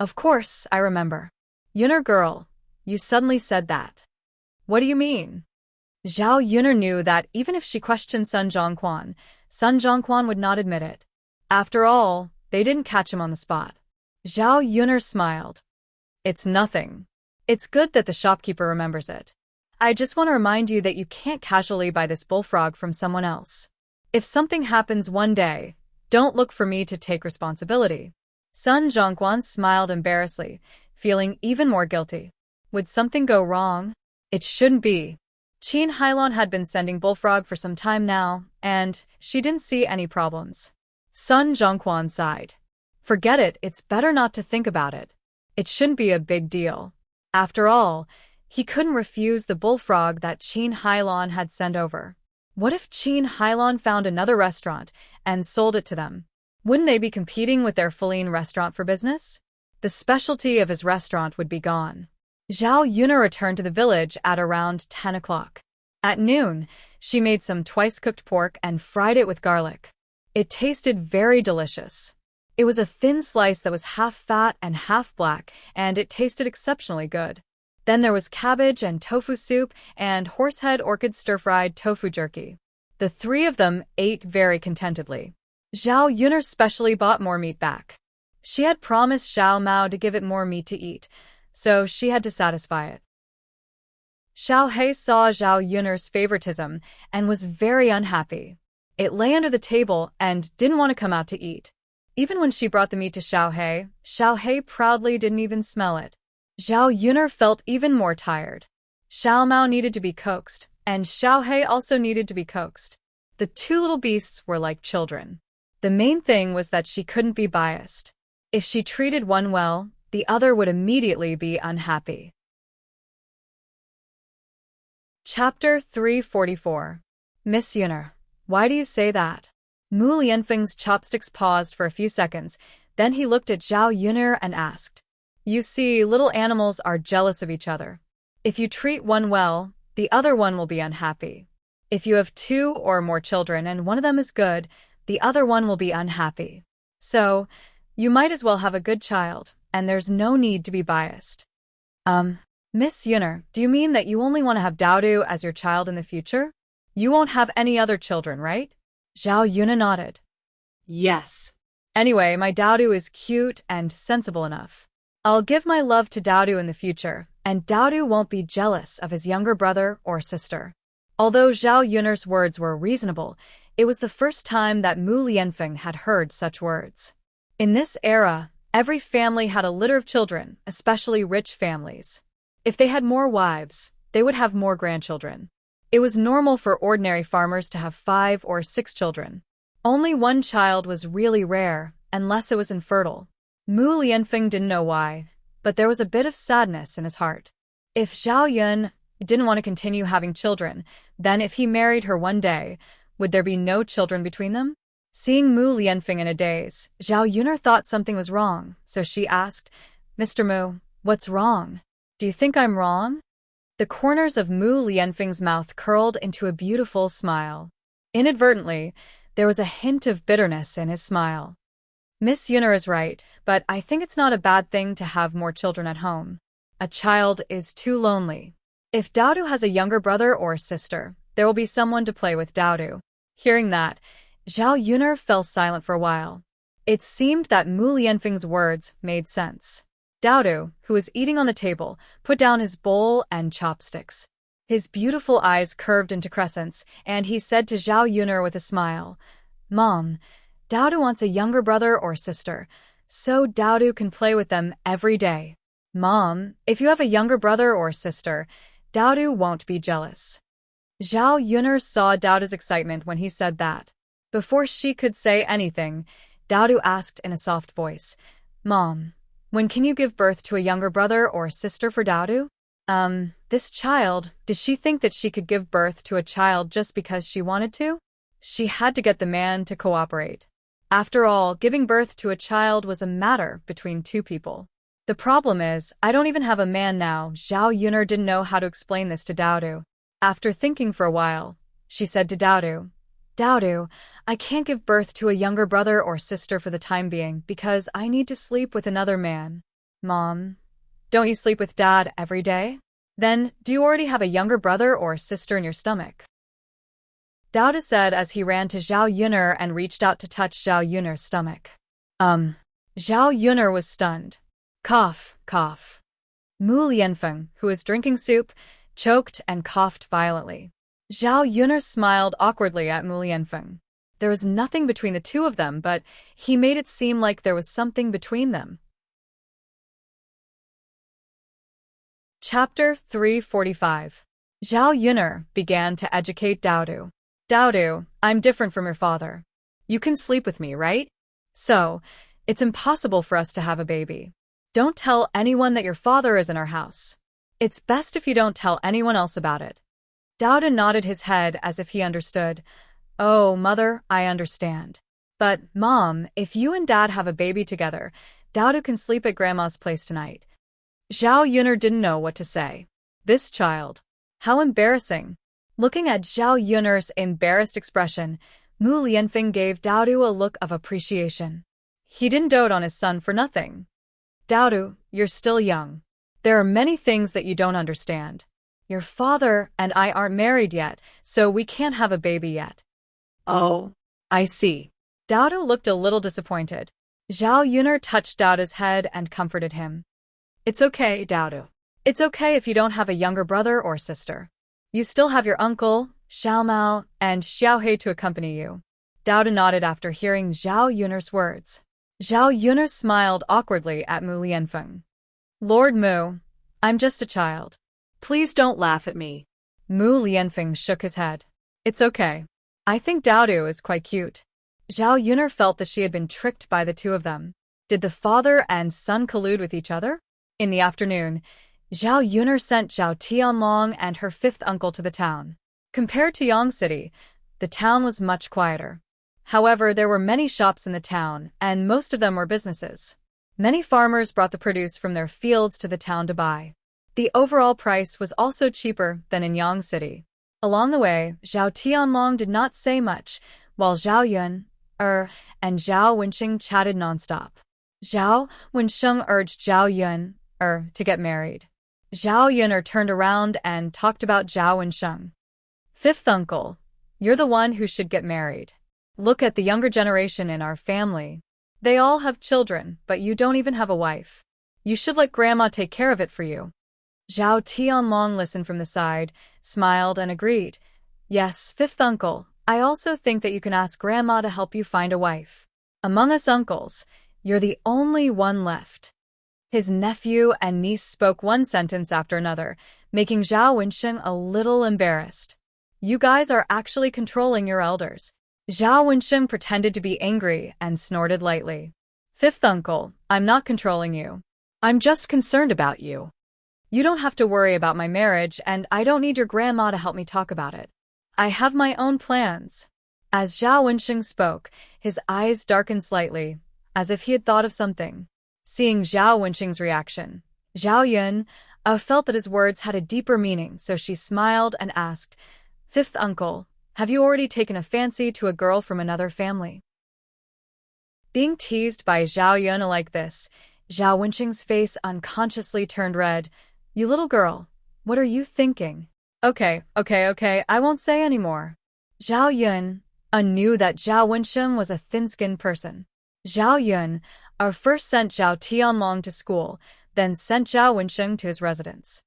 "Of course, I remember." "Yuner girl, you suddenly said that. What do you mean?" Zhao Yuner knew that even if she questioned Sun Zhongquan would not admit it. After all, they didn't catch him on the spot. Zhao Yuner smiled. "It's nothing. It's good that the shopkeeper remembers it. I just want to remind you that you can't casually buy this bullfrog from someone else. If something happens one day, don't look for me to take responsibility." Sun Zhongquan smiled embarrassedly, feeling even more guilty. Would something go wrong? It shouldn't be. Qin Hailon had been sending bullfrog for some time now, and she didn't see any problems. Sun Zhongquan sighed. "Forget it, it's better not to think about it. It shouldn't be a big deal." After all, he couldn't refuse the bullfrog that Qin Hailon had sent over. What if Qin Hailon found another restaurant and sold it to them? Wouldn't they be competing with their Feline restaurant for business? The specialty of his restaurant would be gone. Zhao Yuner returned to the village at around 10 o'clock. At noon, she made some twice-cooked pork and fried it with garlic. It tasted very delicious. It was a thin slice that was half fat and half black, and it tasted exceptionally good. Then there was cabbage and tofu soup and horsehead orchid stir-fried tofu jerky. The three of them ate very contentedly. Zhao Yuner specially bought more meat back. She had promised Xiao Mao to give it more meat to eat, so she had to satisfy it. Xiao He saw Zhao Yuner's favoritism and was very unhappy. It lay under the table and didn't want to come out to eat. Even when she brought the meat to Xiao He proudly didn't even smell it. Zhao Yuner felt even more tired. Xiao Mao needed to be coaxed, and Xiao He also needed to be coaxed. The two little beasts were like children. The main thing was that she couldn't be biased. If she treated one well, the other would immediately be unhappy. Chapter 344. Miss Yuner, why do you say that? Mu Lianfeng's chopsticks paused for a few seconds, then he looked at Zhao Yuner and asked, "You see, little animals are jealous of each other. If you treat one well, the other one will be unhappy. If you have two or more children and one of them is good, the other one will be unhappy. So, you might as well have a good child, and there's no need to be biased." Miss Yuner, do you mean that you only want to have Daodu as your child in the future? You won't have any other children, right? Zhao Yuner nodded. Yes. Anyway, my Daodu is cute and sensible enough. I'll give my love to Daodu in the future, and Daodu won't be jealous of his younger brother or sister. Although Zhao Yuner's words were reasonable, it was the first time that Mu Lianfeng had heard such words. In this era, every family had a litter of children, especially rich families. If they had more wives, they would have more grandchildren. It was normal for ordinary farmers to have 5 or 6 children. Only one child was really rare, unless it was infertile. Mu Lianfeng didn't know why, but there was a bit of sadness in his heart. If Zhao Yun didn't want to continue having children, then if he married her one day, would there be no children between them? Seeing Mu Lianfeng in a daze, Zhao Yuner thought something was wrong, so she asked, "Mr. Mu, what's wrong? Do you think I'm wrong?" The corners of Mu Lianfeng's mouth curled into a beautiful smile. Inadvertently, there was a hint of bitterness in his smile. "Miss Yuner is right, but I think it's not a bad thing to have more children at home. A child is too lonely. If Daodu has a younger brother or sister, there will be someone to play with Daodu." Hearing that, Zhao Yuner fell silent for a while. It seemed that Mu Lianfeng's words made sense. Daodu, who was eating on the table, put down his bowl and chopsticks. His beautiful eyes curved into crescents, and he said to Zhao Yuner with a smile, "Mom, Daodu wants a younger brother or sister, so Daodu can play with them every day. Mom, if you have a younger brother or sister, Daodu won't be jealous. Zhao Yun'er saw Daodu's excitement when he said that. Before she could say anything, Daodu asked in a soft voice, Mom, when can you give birth to a younger brother or sister for Daodu? This child, did she think that she could give birth to a child just because she wanted to? She had to get the man to cooperate. After all, giving birth to a child was a matter between two people. The problem is, I don't even have a man now. Zhao Yun'er didn't know how to explain this to Daodu. After thinking for a while, she said to Daodu, Daodu, I can't give birth to a younger brother or sister for the time being because I need to sleep with another man. Mom, don't you sleep with Dad every day? Then, do you already have a younger brother or sister in your stomach? Daodu said as he ran to Zhao Yun'er and reached out to touch Zhao Yun'er's stomach. Zhao Yun'er was stunned. Cough, cough. Mu Lianfeng, who was drinking soup, choked and coughed violently. Zhao Yun'er smiled awkwardly at Mu Lianfeng. There was nothing between the two of them, but he made it seem like there was something between them. Chapter 345. Zhao Yun'er began to educate Daodu. Daodu, I'm different from your father. You can sleep with me, right? So, it's impossible for us to have a baby. Don't tell anyone that your father is in our house. It's best if you don't tell anyone else about it. Daodu nodded his head as if he understood. Oh, Mother, I understand. But, Mom, if you and Dad have a baby together, Daodu can sleep at Grandma's place tonight. Zhao Yun'er didn't know what to say. This child. How embarrassing. Looking at Zhao Yun'er's embarrassed expression, Mu Lianfeng gave Daodu a look of appreciation. He didn't dote on his son for nothing. Daodu, you're still young. There are many things that you don't understand. Your father and I aren't married yet, so we can't have a baby yet. Oh, I see. Daodu looked a little disappointed. Zhao Yun'er touched Daodu's head and comforted him. It's okay, Daodu. It's okay if you don't have a younger brother or sister. You still have your uncle, Xiaomao, and Xiaohe to accompany you. Daodu nodded after hearing Zhao Yun'er's words. Zhao Yun'er smiled awkwardly at Mu Lianfeng. Lord Mu, I'm just a child. Please don't laugh at me. Mu Lianfeng shook his head. It's okay. I think Daodu is quite cute. Zhao Yun'er felt that she had been tricked by the two of them. Did the father and son collude with each other? In the afternoon, Zhao Yun'er sent Zhao Tianlong and her fifth uncle to the town. Compared to Yang City, the town was much quieter. However, there were many shops in the town, and most of them were businesses. Many farmers brought the produce from their fields to the town to buy. The overall price was also cheaper than in Yang City. Along the way, Zhao Tianlong did not say much, while Zhao Yun'er and Zhao Wensheng chatted nonstop. Zhao Wensheng urged Zhao Yun'er to get married. Zhao Yun'er turned around and talked about Zhao Wensheng. Fifth uncle, you're the one who should get married. Look at the younger generation in our family. They all have children, but you don't even have a wife. You should let Grandma take care of it for you. Zhao Tianlong listened from the side, smiled and agreed. Yes, fifth uncle, I also think that you can ask Grandma to help you find a wife. Among us uncles, you're the only one left. His nephew and niece spoke one sentence after another, making Zhao Wensheng a little embarrassed. You guys are actually controlling your elders. Zhao Wensheng pretended to be angry and snorted lightly. Fifth uncle, I'm not controlling you. I'm just concerned about you. You don't have to worry about my marriage, and I don't need your grandma to help me talk about it. I have my own plans. As Zhao Wensheng spoke, his eyes darkened slightly, as if he had thought of something. Seeing Zhao Wensheng's reaction, Zhao Yun felt that his words had a deeper meaning, so she smiled and asked, Fifth uncle, have you already taken a fancy to a girl from another family? Being teased by Zhao Yun like this, Zhao Wensheng's face unconsciously turned red. You little girl, what are you thinking? Okay, I won't say anymore. Zhao Yun knew that Zhao Wensheng was a thin-skinned person. Zhao Yun first sent Zhao Tianlong to school, then sent Zhao Wensheng to his residence.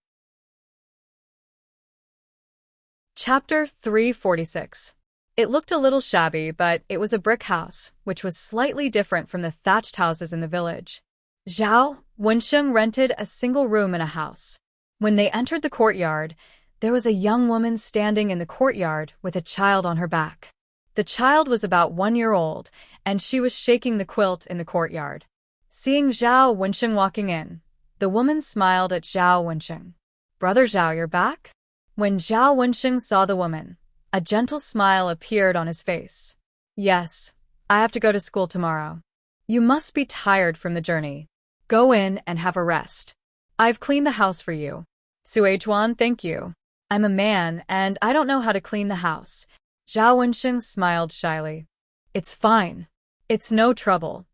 Chapter 346. It looked a little shabby, but it was a brick house, which was slightly different from the thatched houses in the village. Zhao Wensheng rented a single room in a house. When they entered the courtyard, there was a young woman standing in the courtyard with a child on her back. The child was about 1 year old, and she was shaking the quilt in the courtyard. Seeing Zhao Wensheng walking in, the woman smiled at Zhao Wensheng. "Brother Zhao, you're back?" When Zhao Wensheng saw the woman, a gentle smile appeared on his face. "Yes, I have to go to school tomorrow. You must be tired from the journey. Go in and have a rest. I've cleaned the house for you." "Suizhuan, thank you. I'm a man, and I don't know how to clean the house." Zhao Wensheng smiled shyly. "It's fine. It's no trouble."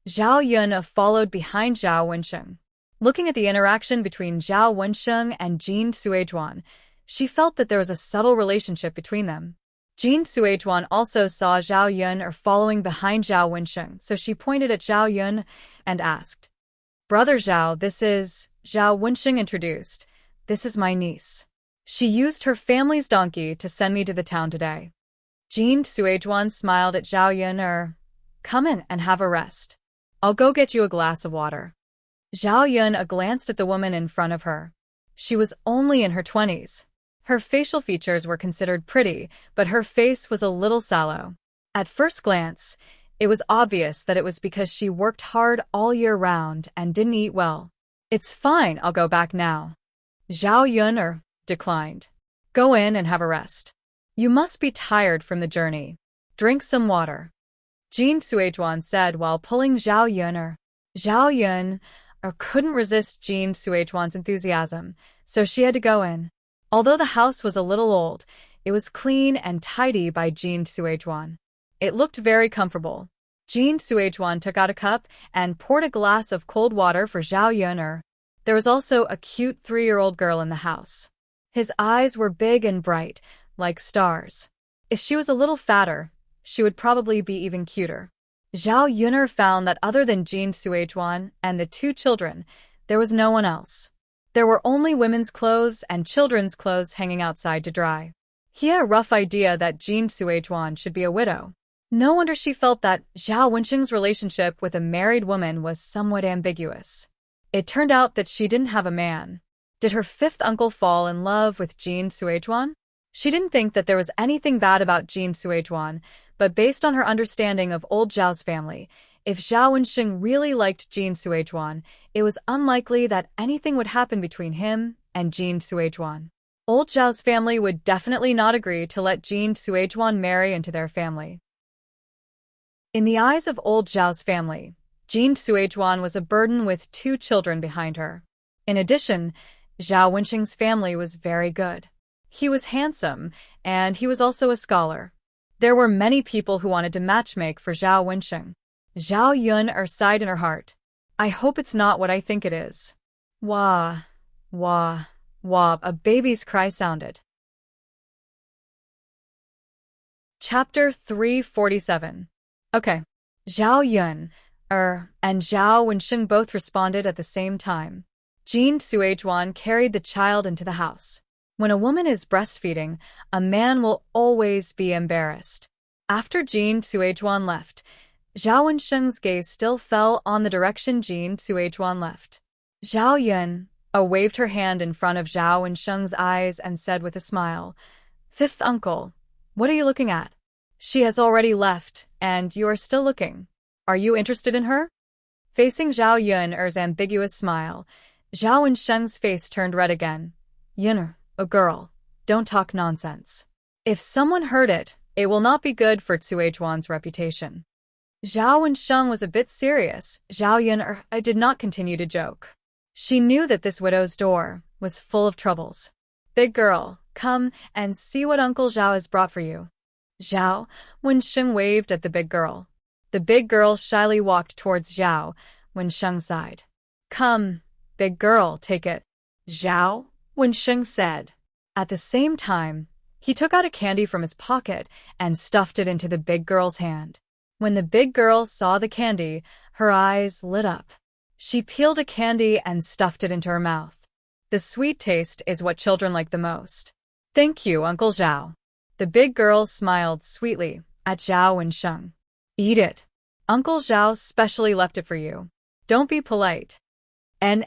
Zhao Yun followed behind Zhao Wensheng. Looking at the interaction between Zhao Wensheng and Jin Suizhuan, she felt that there was a subtle relationship between them. Jin Suizhuan also saw Zhao Yun following behind Zhao Wensheng, so she pointed at Zhao Yun and asked, "Brother Zhao, this is..." Zhao Wensheng introduced, "This is my niece. She used her family's donkey to send me to the town today." Jin Suizhuan smiled at Zhao Yun. "Come in and have a rest. I'll go get you a glass of water." Zhao Yun glanced at the woman in front of her. She was only in her 20s. Her facial features were considered pretty, but her face was a little sallow. At first glance, it was obvious that it was because she worked hard all year round and didn't eat well. "It's fine, I'll go back now." Zhao Yun declined. "Go in and have a rest. You must be tired from the journey. Drink some water." Jin Suizhuan said while pulling Zhao Yun. Zhao Yun couldn't resist Jin Suizhuan's enthusiasm, so she had to go in. Although the house was a little old, it was clean and tidy by Jin Suizhuan. It looked very comfortable. Jin Suizhuan took out a cup and poured a glass of cold water for Zhao Yun. There was also a cute 3-year-old girl in the house. His eyes were big and bright, like stars. If she was a little fatter, she would probably be even cuter. Zhao Yun found that other than Jin Suizhuan and the 2 children, there was no one else. There were only women's clothes and children's clothes hanging outside to dry. He had a rough idea that Jin Suizhuan should be a widow. No wonder she felt that Zhao Wensheng's relationship with a married woman was somewhat ambiguous. It turned out that she didn't have a man. Did her 5th uncle fall in love with Jin Suizhuan? She didn't think that there was anything bad about Jin Suizhuan, but based on her understanding of old Zhao's family, if Zhao Wensheng really liked Jin Suizhuan, it was unlikely that anything would happen between him and Jin Suizhuan. Old Zhao's family would definitely not agree to let Jin Suizhuan marry into their family. In the eyes of old Zhao's family, Jin Suizhuan was a burden with 2 children behind her. In addition, Zhao Wensheng's family was very good. He was handsome, and he was also a scholar. There were many people who wanted to matchmake for Zhao Wensheng. Zhao Yun sighed in her heart. "I hope it's not what I think it is." Wah, wah, wah, a baby's cry sounded. Chapter 347. Okay. Zhao Yun and Zhao Wensheng both responded at the same time. Jin Suizhuan carried the child into the house. When a woman is breastfeeding, a man will always be embarrassed. After Jin Suizhuan left, Zhao Wensheng's gaze still fell on the direction Jin Suizhuan left. Zhao Yun waved her hand in front of Zhao Wensheng's eyes and said with a smile, "5th uncle, what are you looking at? She has already left, and you are still looking. Are you interested in her?" Facing Zhao Yun's ambiguous smile, Zhao Wensheng's face turned red again. "Yun, a girl, don't talk nonsense. If someone heard it, it will not be good for Suizhuan's reputation." Zhao Wensheng was a bit serious. Zhao Yun did not continue to joke. She knew that this widow's door was full of troubles. "Big girl, come and see what Uncle Zhao has brought for you." Zhao Wensheng waved at the big girl. The big girl shyly walked towards Zhao Wensheng's side. "Come, big girl, take it," Zhao Wensheng said. At the same time, he took out a candy from his pocket and stuffed it into the big girl's hand. When the big girl saw the candy, her eyes lit up. She peeled a candy and stuffed it into her mouth. The sweet taste is what children like the most. "Thank you, Uncle Zhao." The big girl smiled sweetly at Zhao and Sheng. Eat it. Uncle Zhao specially left it for you. Don't be polite. N.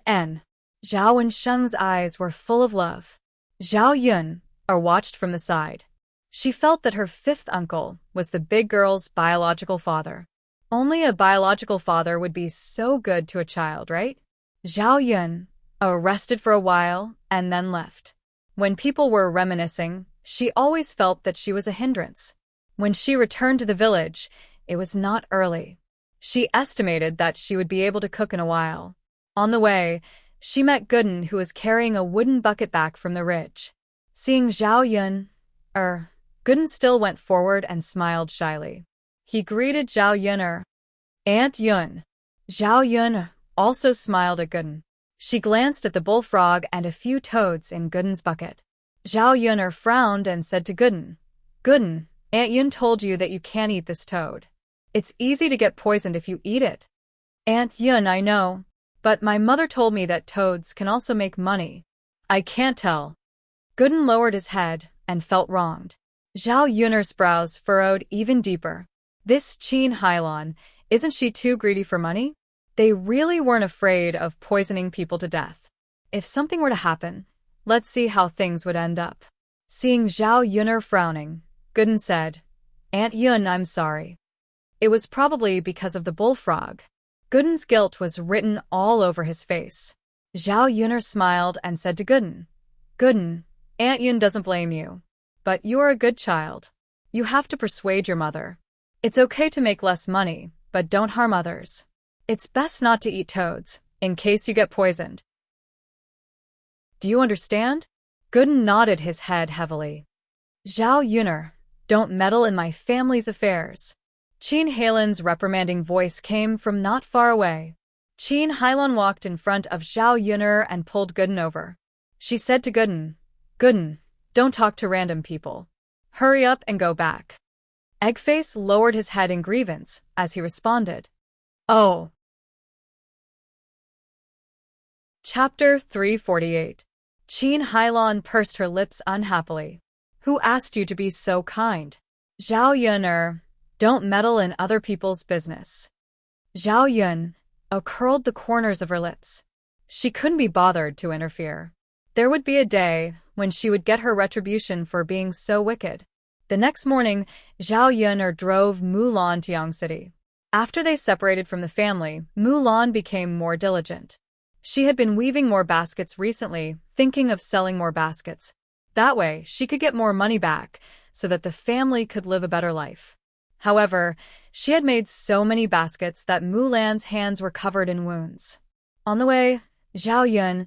Zhao and Sheng's eyes were full of love. Zhao Yun watched from the side. She felt that her fifth uncle was the big girl's biological father. Only a biological father would be so good to a child, right? Zhao Yun rested for a while and then left. When people were reminiscing, she always felt that she was a hindrance. When she returned to the village, it was not early. She estimated that she would be able to cook in a while. On the way, she met Gooden, who was carrying a wooden bucket back from the ridge. Seeing Zhao Yun, Gooden still went forward and smiled shyly. He greeted Zhao Yun, Aunt Yun. Zhao Yun also smiled at Gooden. She glanced at the bullfrog and a few toads in Gooden's bucket. Zhao Yun frowned and said to Gooden, Gooden, Aunt Yun told you that you can't eat this toad. It's easy to get poisoned if you eat it. Aunt Yun, I know, but my mother told me that toads can also make money. I can't tell. Gooden lowered his head and felt wronged. Zhao Yun's brows furrowed even deeper. This Qin Hailan, isn't she too greedy for money? They really weren't afraid of poisoning people to death. If something were to happen, let's see how things would end up. Seeing Zhao Yun frowning, Gooden said, Aunt Yun, I'm sorry. It was probably because of the bullfrog. Gooden's guilt was written all over his face. Zhao Yun smiled and said to Gooden, Gooden, Aunt Yun doesn't blame you. But you are a good child. You have to persuade your mother. It's okay to make less money, but don't harm others. It's best not to eat toads, in case you get poisoned. Do you understand? Gooden nodded his head heavily. Zhao Yun, don't meddle in my family's affairs. Qin Hailan's reprimanding voice came from not far away. Qin Hailan walked in front of Zhao Yun and pulled Gooden over. She said to Gooden, Gooden, don't talk to random people. Hurry up and go back. Eggface lowered his head in grievance as he responded. Oh. Chapter 348. Qin Hailan pursed her lips unhappily. Who asked you to be so kind? Zhao Yun, don't meddle in other people's business. Zhao Yun curled the corners of her lips. She couldn't be bothered to interfere. There would be a day when she would get her retribution for being so wicked. The next morning, Zhao Yun drove Mulan to Yang City. After they separated from the family, Mulan became more diligent. She had been weaving more baskets recently, thinking of selling more baskets. That way, she could get more money back, so that the family could live a better life. However, she had made so many baskets that Mulan's hands were covered in wounds. On the way, Zhao Yun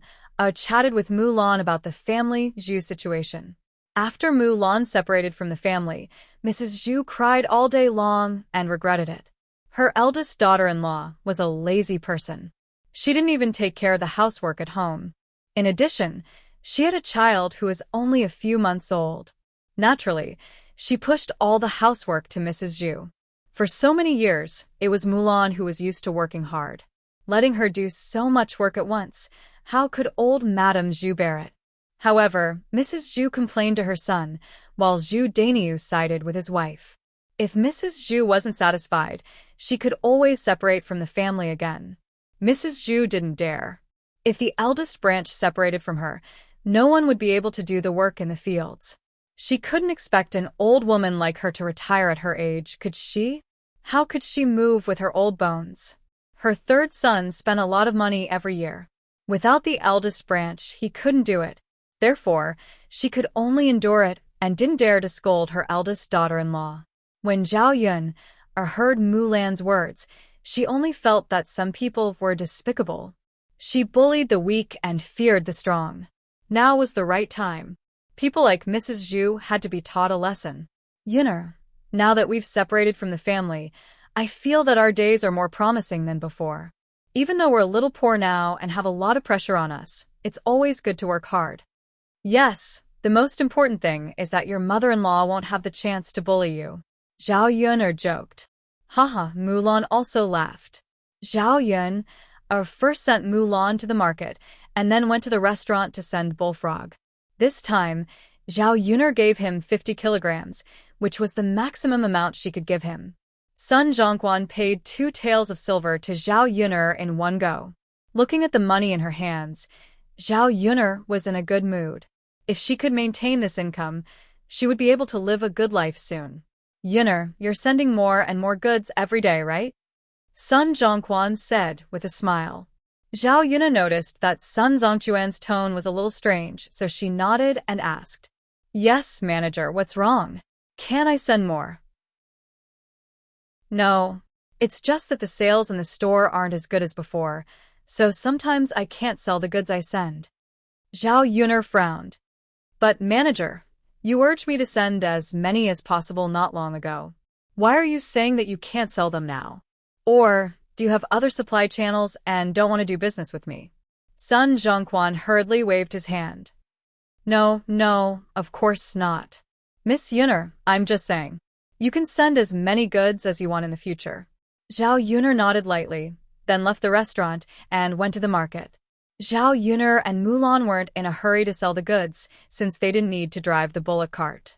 chatted with Mulan about the family Zhu situation. After Mulan separated from the family, Mrs. Zhu cried all day long and regretted it. Her eldest daughter-in-law was a lazy person. She didn't even take care of the housework at home. In addition, she had a child who was only a few months old. Naturally, she pushed all the housework to Mrs. Zhu. For so many years, it was Mulan who was used to working hard. Letting her do so much work at once, how could old Madame Zhu bear it? However, Mrs. Zhu complained to her son, while Zhu Dainiu sided with his wife. If Mrs. Zhu wasn't satisfied, she could always separate from the family again. Mrs. Zhu didn't dare. If the eldest branch separated from her, no one would be able to do the work in the fields. She couldn't expect an old woman like her to retire at her age, could she? How could she move with her old bones? Her third son spent a lot of money every year. Without the eldest branch, he couldn't do it. Therefore, she could only endure it and didn't dare to scold her eldest daughter-in-law. When Zhao Yun heard Mulan's words, she only felt that some people were despicable. She bullied the weak and feared the strong. Now was the right time. People like Mrs. Zhu had to be taught a lesson. Yun, now that we've separated from the family, I feel that our days are more promising than before. Even though we're a little poor now and have a lot of pressure on us, it's always good to work hard. Yes, the most important thing is that your mother-in-law won't have the chance to bully you. Zhao Yun joked. Haha, Mulan also laughed. Zhao Yun first sent Mulan to the market and then went to the restaurant to send Bullfrog. This time, Zhao Yuner gave him 50 kilograms, which was the maximum amount she could give him. Sun Zhongquan paid 2 taels of silver to Zhao Yuner in one go. Looking at the money in her hands, Zhao Yuner was in a good mood. If she could maintain this income, she would be able to live a good life soon. Yuner, you're sending more and more goods every day, right? Sun Zhongquan said with a smile. Zhao Yuner noticed that Sun Zhongquan's tone was a little strange, so she nodded and asked, "Yes, manager, what's wrong? Can I send more?" "No. It's just that the sales in the store aren't as good as before, so sometimes I can't sell the goods I send." Zhao Yuner frowned. "But manager, you urged me to send as many as possible not long ago. Why are you saying that you can't sell them now? Or do you have other supply channels and don't want to do business with me?" Sun Zhongquan hurriedly waved his hand. No, of course not. Miss Yuner, I'm just saying. You can send as many goods as you want in the future." Zhao Yuner nodded lightly, then left the restaurant and went to the market. Zhao Yuner and Mulan weren't in a hurry to sell the goods, since they didn't need to drive the bullock cart.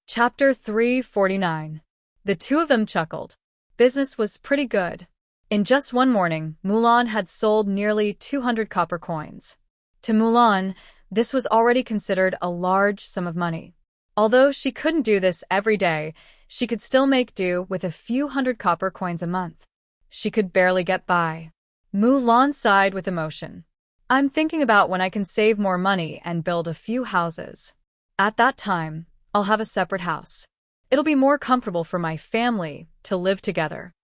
Chapter 349. The two of them chuckled. Business was pretty good. In just one morning, Mulan had sold nearly 200 copper coins. To Mulan, this was already considered a large sum of money. Although she couldn't do this every day, she could still make do with a few hundred copper coins a month. She could barely get by. Mulan sighed with emotion. "I'm thinking about when I can save more money and build a few houses. At that time, I'll have a separate house. It'll be more comfortable for my family to live together."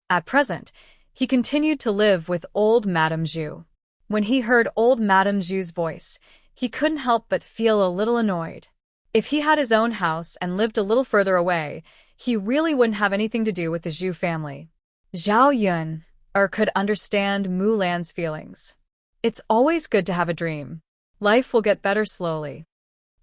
At present, he continued to live with old Madame Zhu. When he heard old Madame Zhu's voice, he couldn't help but feel a little annoyed. If he had his own house and lived a little further away, he really wouldn't have anything to do with the Zhu family. Zhao Yuner could understand Mulan's feelings. It's always good to have a dream. Life will get better slowly.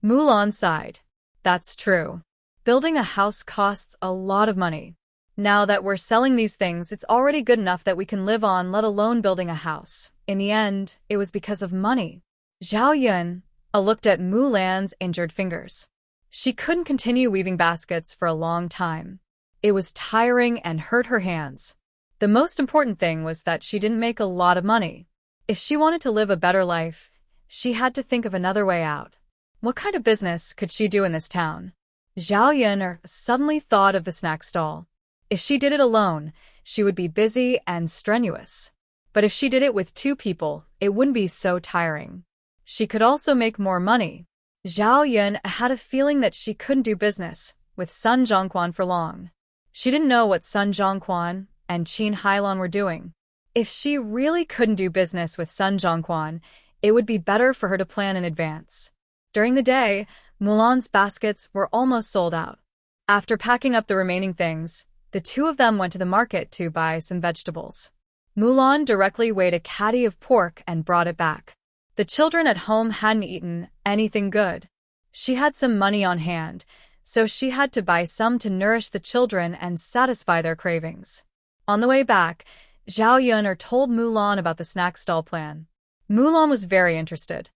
Mulan sighed. That's true. Building a house costs a lot of money. Now that we're selling these things, it's already good enough that we can live on, let alone building a house. In the end, it was because of money. Zhao Yuner looked at Mulan's injured fingers. She couldn't continue weaving baskets for a long time. It was tiring and hurt her hands. The most important thing was that she didn't make a lot of money. If she wanted to live a better life, she had to think of another way out. What kind of business could she do in this town? Zhao Yuner suddenly thought of the snack stall. If she did it alone, she would be busy and strenuous. But if she did it with 2 people, it wouldn't be so tiring. She could also make more money. Zhao Yuner had a feeling that she couldn't do business with Sun Zhongquan for long. She didn't know what Sun Zhongquan and Qin Hailan were doing. If she really couldn't do business with Sun Zhongquan, it would be better for her to plan in advance. During the day, Mulan's baskets were almost sold out. After packing up the remaining things, the two of them went to the market to buy some vegetables. Mulan directly weighed a caddy of pork and brought it back. The children at home hadn't eaten anything good. She had some money on hand, so she had to buy some to nourish the children and satisfy their cravings. On the way back, Zhao Yuner told Mulan about the snack stall plan. Mulan was very interested.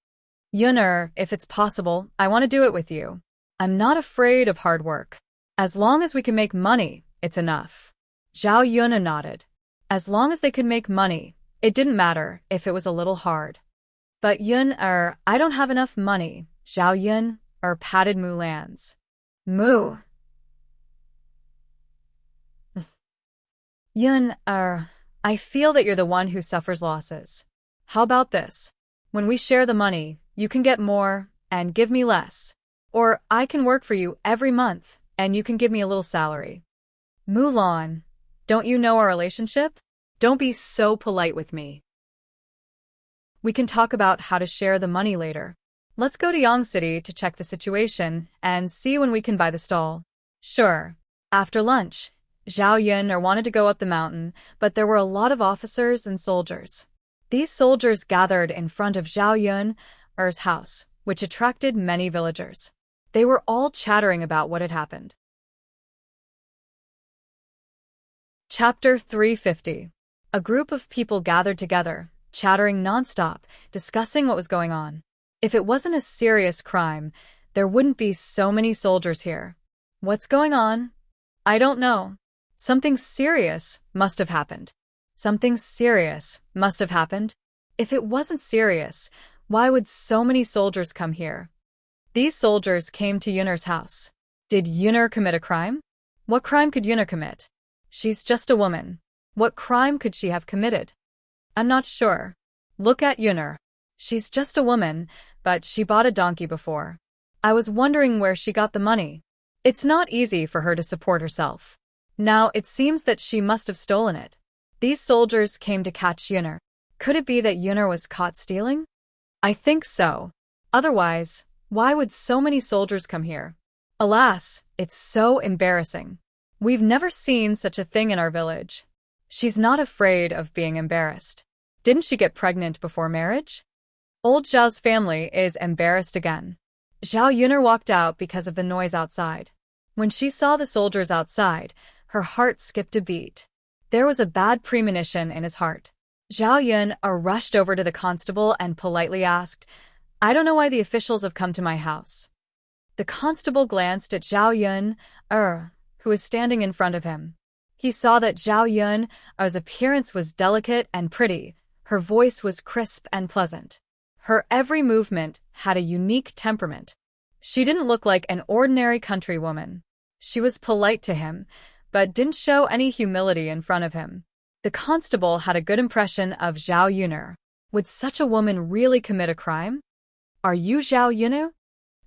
"Yuner, if it's possible, I want to do it with you. I'm not afraid of hard work. As long as we can make money, it's enough." Zhao Yuner nodded. As long as they could make money, it didn't matter if it was a little hard. "But Yuner, I don't have enough money." Zhao Yuner patted Mulan's. Yuner, I feel that you're the one who suffers losses. How about this? When we share the money, you can get more and give me less. Or I can work for you every month and you can give me a little salary. Mulan, don't you know our relationship? Don't be so polite with me. We can talk about how to share the money later. Let's go to Yang City to check the situation and see when we can buy the stall. Sure. After lunch, Zhao Yuner wanted to go up the mountain, but there were a lot of officers and soldiers. These soldiers gathered in front of Zhao Yuner's house, which attracted many villagers. They were all chattering about what had happened. Chapter 350. A group of people gathered together, chattering nonstop, discussing what was going on. If it wasn't a serious crime, there wouldn't be so many soldiers here. What's going on? I don't know. Something serious must have happened. Something serious must have happened. If it wasn't serious, why would so many soldiers come here? These soldiers came to Yunner's house. Did Yunner commit a crime? What crime could Yunner commit? She's just a woman. What crime could she have committed? I'm not sure. Look at Yunner. She's just a woman, but she bought a donkey before. I was wondering where she got the money. It's not easy for her to support herself. Now it seems that she must have stolen it. These soldiers came to catch Yunner. Could it be that Yunner was caught stealing? I think so. Otherwise, why would so many soldiers come here? Alas, it's so embarrassing. We've never seen such a thing in our village. She's not afraid of being embarrassed. Didn't she get pregnant before marriage? Old Zhao's family is embarrassed again. Zhao Yunner walked out because of the noise outside. When she saw the soldiers outside, her heart skipped a beat. There was a bad premonition in his heart. Zhao Yun rushed over to the constable and politely asked, "I don't know why the officials have come to my house." The constable glanced at Zhao Yun, who was standing in front of him. He saw that Zhao Yun's appearance was delicate and pretty. Her voice was crisp and pleasant. Her every movement had a unique temperament. She didn't look like an ordinary countrywoman. She was polite to him, but didn't show any humility in front of him. The constable had a good impression of Zhao Yunner. Would such a woman really commit a crime? "Are you Zhao Yunner?"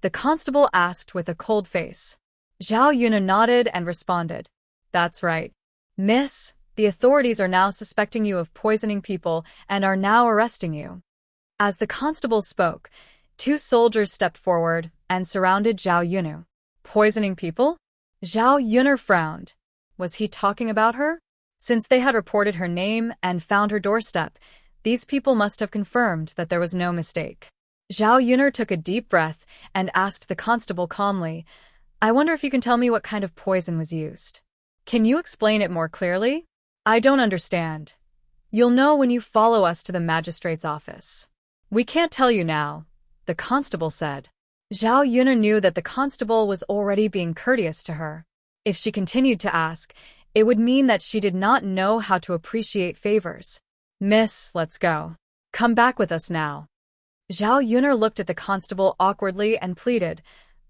the constable asked with a cold face. Zhao Yunner nodded and responded, "That's right. Miss, the authorities are now suspecting you of poisoning people and are now arresting you." As the constable spoke, two soldiers stepped forward and surrounded Zhao Yunner. Poisoning people? Zhao Yunner frowned. Was he talking about her? Since they had reported her name and found her doorstep, these people must have confirmed that there was no mistake. Zhao Yunner took a deep breath and asked the constable calmly, "I wonder if you can tell me what kind of poison was used. Can you explain it more clearly? I don't understand. You'll know when you follow us to the magistrate's office." "We can't tell you now," the constable said. Zhao Yunner knew that the constable was already being courteous to her. If she continued to ask, it would mean that she did not know how to appreciate favors. "Miss, let's go. Come back with us now." Zhao Yunner looked at the constable awkwardly and pleaded,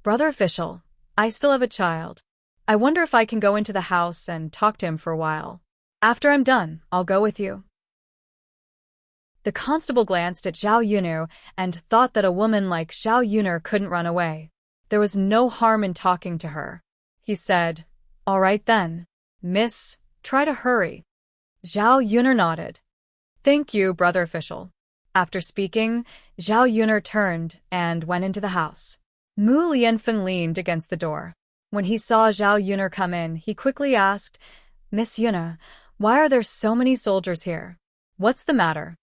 "Brother official, I still have a child. I wonder if I can go into the house and talk to him for a while. After I'm done, I'll go with you." The constable glanced at Zhao Yunner and thought that a woman like Zhao Yunner couldn't run away. There was no harm in talking to her. He said, "All right then. Miss, try to hurry." Zhao Yunner nodded. "Thank you, brother official." After speaking, Zhao Yunner turned and went into the house. Mu Lianfeng leaned against the door. When he saw Zhao Yunner come in, he quickly asked, "Miss Yunner, why are there so many soldiers here? What's the matter?"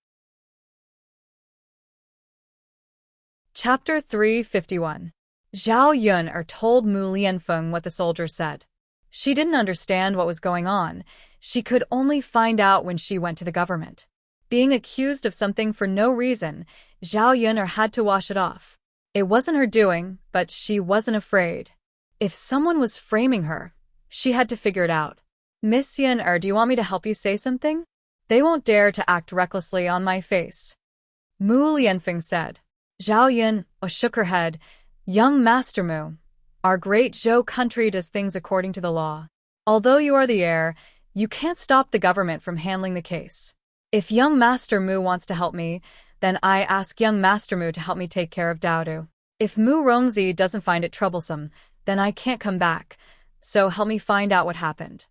Chapter 351. Zhao Yunner told Mu Lianfeng what the soldiers said. She didn't understand what was going on. She could only find out when she went to the government. Being accused of something for no reason, Zhao Yunner had to wash it off. It wasn't her doing, but she wasn't afraid. If someone was framing her, she had to figure it out. "Miss Yunner, do you want me to help you say something? They won't dare to act recklessly on my face," Mu Lianfeng said. Zhao Yun shook her head. "Young Master Mu, our great Zhou country does things according to the law. Although you are the heir, you can't stop the government from handling the case. If young Master Mu wants to help me, then I ask young Master Mu to help me take care of Daodu. If Mu Rongzi doesn't find it troublesome, then I can't come back, so help me find out what happened."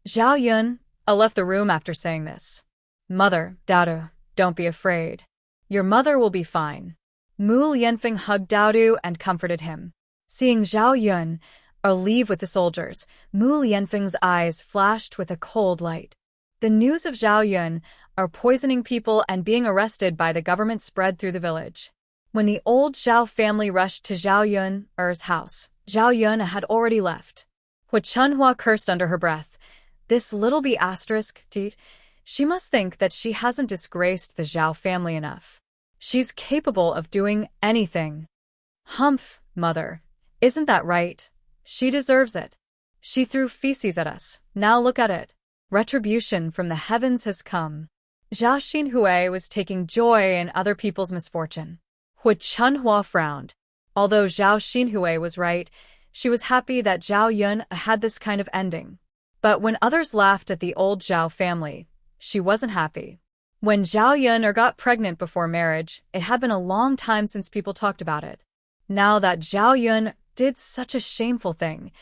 Zhao Yun left the room after saying this. "Mother, Daodu, don't be afraid. Your mother will be fine." Mu Lianfeng hugged Daodu and comforted him. Seeing Zhao Yun leave with the soldiers, Mu Lianfeng's eyes flashed with a cold light. The news of Zhao Yun poisoning people and being arrested by the government spread through the village. When the old Zhao family rushed to Zhao Yun's house, Zhao Yun had already left. Hu Chunhua cursed under her breath. This little she must think that she hasn't disgraced the Zhao family enough. She's capable of doing anything. Humph, mother. Isn't that right? She deserves it. She threw feces at us. Now look at it. Retribution from the heavens has come. Zhao Xinhui was taking joy in other people's misfortune. Hu Chunhua frowned. Although Zhao Xinhui was right, she was happy that Zhao Yun had this kind of ending. But when others laughed at the old Zhao family, she wasn't happy. When Zhao Yun got pregnant before marriage, it had been a long time since people talked about it. Now that Zhao Yun did such a shameful thing,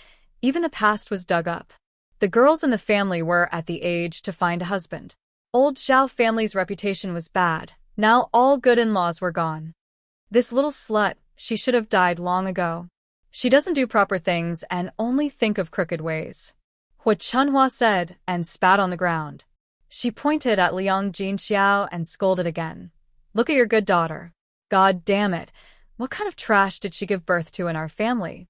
even the past was dug up. The girls in the family were at the age to find a husband. Old Zhao family's reputation was bad. Now all good in-laws were gone. This little slut, she should have died long ago. She doesn't do proper things and only think of crooked ways. Hu Chunhua said and spat on the ground. She pointed at Liang Jinxiao and scolded again. Look at your good daughter. God damn it. What kind of trash did she give birth to in our family?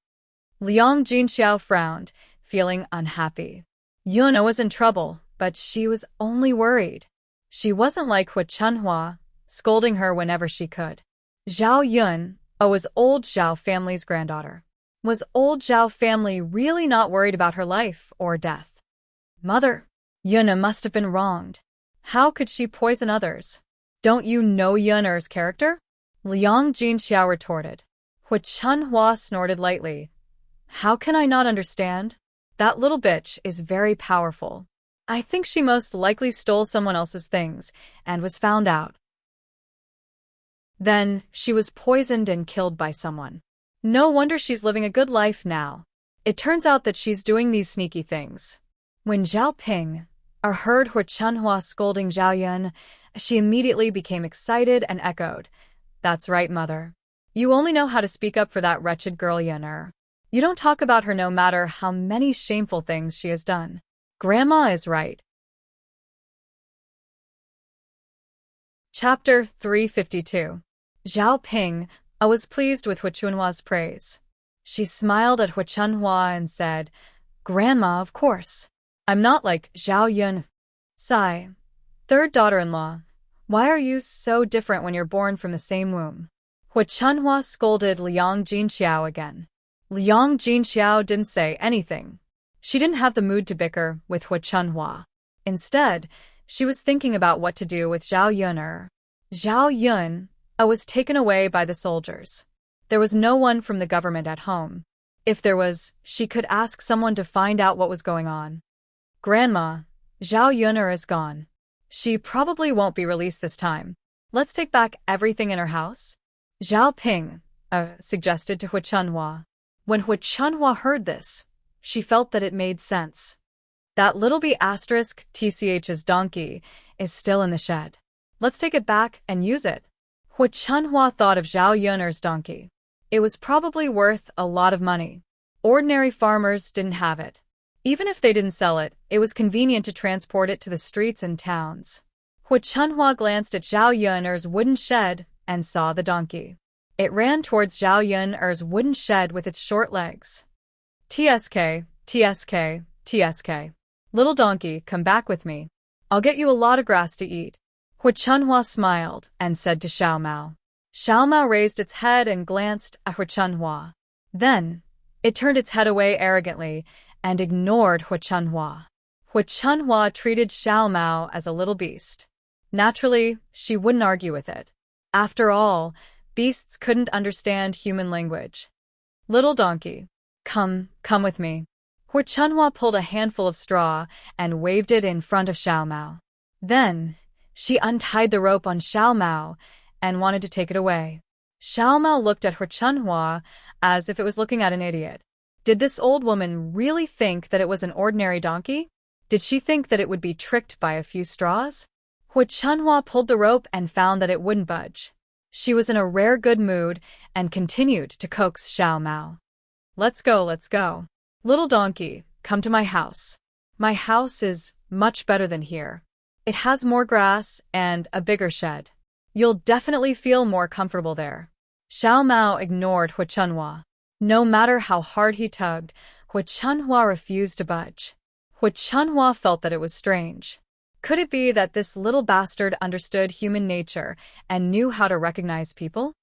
Liang Jinxiao frowned, feeling unhappy. Yuna was in trouble, but she was only worried. She wasn't like Hu Chunhua, scolding her whenever she could. Zhao Yun was old Zhao family's granddaughter. Was old Zhao family really not worried about her life or death? Mother, Yuna must have been wronged. How could she poison others? Don't you know Yun'er's character? Liang Jinxiao retorted. Hu Chunhua snorted lightly. How can I not understand? That little bitch is very powerful. I think she most likely stole someone else's things and was found out. Then she was poisoned and killed by someone. No wonder she's living a good life now. It turns out that she's doing these sneaky things. When Zhao Ping heard Hu Chunhua scolding Zhao Yun, she immediately became excited and echoed, That's right, mother. You only know how to speak up for that wretched girl Yun'er. You don't talk about her no matter how many shameful things she has done. Grandma is right. Chapter 352. Zhao Ping was pleased with Hu Chunhua's praise. She smiled at Hu Chunhua and said, Grandma, of course. I'm not like Zhao Yun. Sigh. Third daughter-in-law. Why are you so different when you're born from the same womb? Hu Chunhua scolded Liang Jinxiao again. Liang Jinxiao didn't say anything. She didn't have the mood to bicker with Hu Chunhua. Instead, she was thinking about what to do with Zhao Yun'er. Zhao Yun was taken away by the soldiers. There was no one from the government at home. If there was, she could ask someone to find out what was going on. Grandma, Zhao Yun'er is gone. She probably won't be released this time. Let's take back everything in her house. Zhao Ping suggested to Hu Chunhua. When Hu Chunhua heard this, she felt that it made sense. That little B***TCH's donkey is still in the shed. Let's take it back and use it. Hu Chunhua thought of Zhao Yun'er's donkey. It was probably worth a lot of money. Ordinary farmers didn't have it. Even if they didn't sell it, it was convenient to transport it to the streets and towns. Hu Chunhua glanced at Zhao Yun'er's wooden shed and saw the donkey. It ran towards Zhao Yun'er's wooden shed with its short legs. TSK, TSK, TSK. Little donkey, come back with me. I'll get you a lot of grass to eat. Hu Chunhua smiled and said to Xiao Mao. Xiao Mao raised its head and glanced at Hu Chunhua. Then, it turned its head away arrogantly and ignored Hu Chunhua. Hu Chunhua treated Xiao Mao as a little beast. Naturally, she wouldn't argue with it. After all, beasts couldn't understand human language. Little donkey, come with me. Hu Chunhua pulled a handful of straw and waved it in front of Xiao Mao. Then, she untied the rope on Xiao Mao and wanted to take it away. Xiao Mao looked at Hu Chunhua as if it was looking at an idiot. Did this old woman really think that it was an ordinary donkey? Did she think that it would be tricked by a few straws? Hu Chunhua pulled the rope and found that it wouldn't budge. She was in a rare good mood and continued to coax Xiao Mao. Let's go. Little donkey, come to my house. My house is much better than here. It has more grass and a bigger shed. You'll definitely feel more comfortable there. Xiao Mao ignored Hu Chunhua. No matter how hard he tugged, Hu Chunhua refused to budge. Hu Chunhua felt that it was strange. Could it be that this little bastard understood human nature and knew how to recognize people?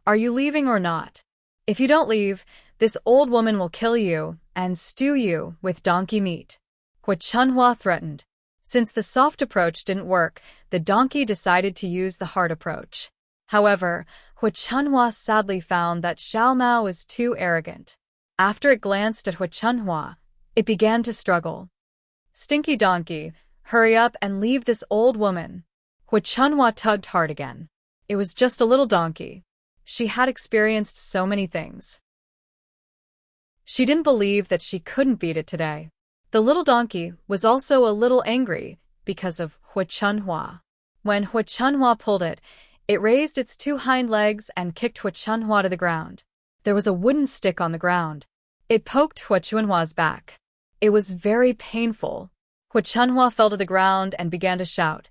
Are you leaving or not? If you don't leave, this old woman will kill you and stew you with donkey meat. Hu Chunhua threatened. Since the soft approach didn't work, the donkey decided to use the hard approach. However, Hu Chunhua sadly found that Xiao Mao was too arrogant. After it glanced at Hu Chunhua, it began to struggle. Stinky donkey, hurry up and leave this old woman. Hu Chunhua tugged hard again. It was just a little donkey. She had experienced so many things. She didn't believe that she couldn't beat it today. The little donkey was also a little angry because of Hu Chunhua. When Hu Chunhua pulled it, it raised its two hind legs and kicked Hu Chunhua to the ground. There was a wooden stick on the ground. It poked Hu Chunhua's back. It was very painful. Hu Chunhua fell to the ground and began to shout,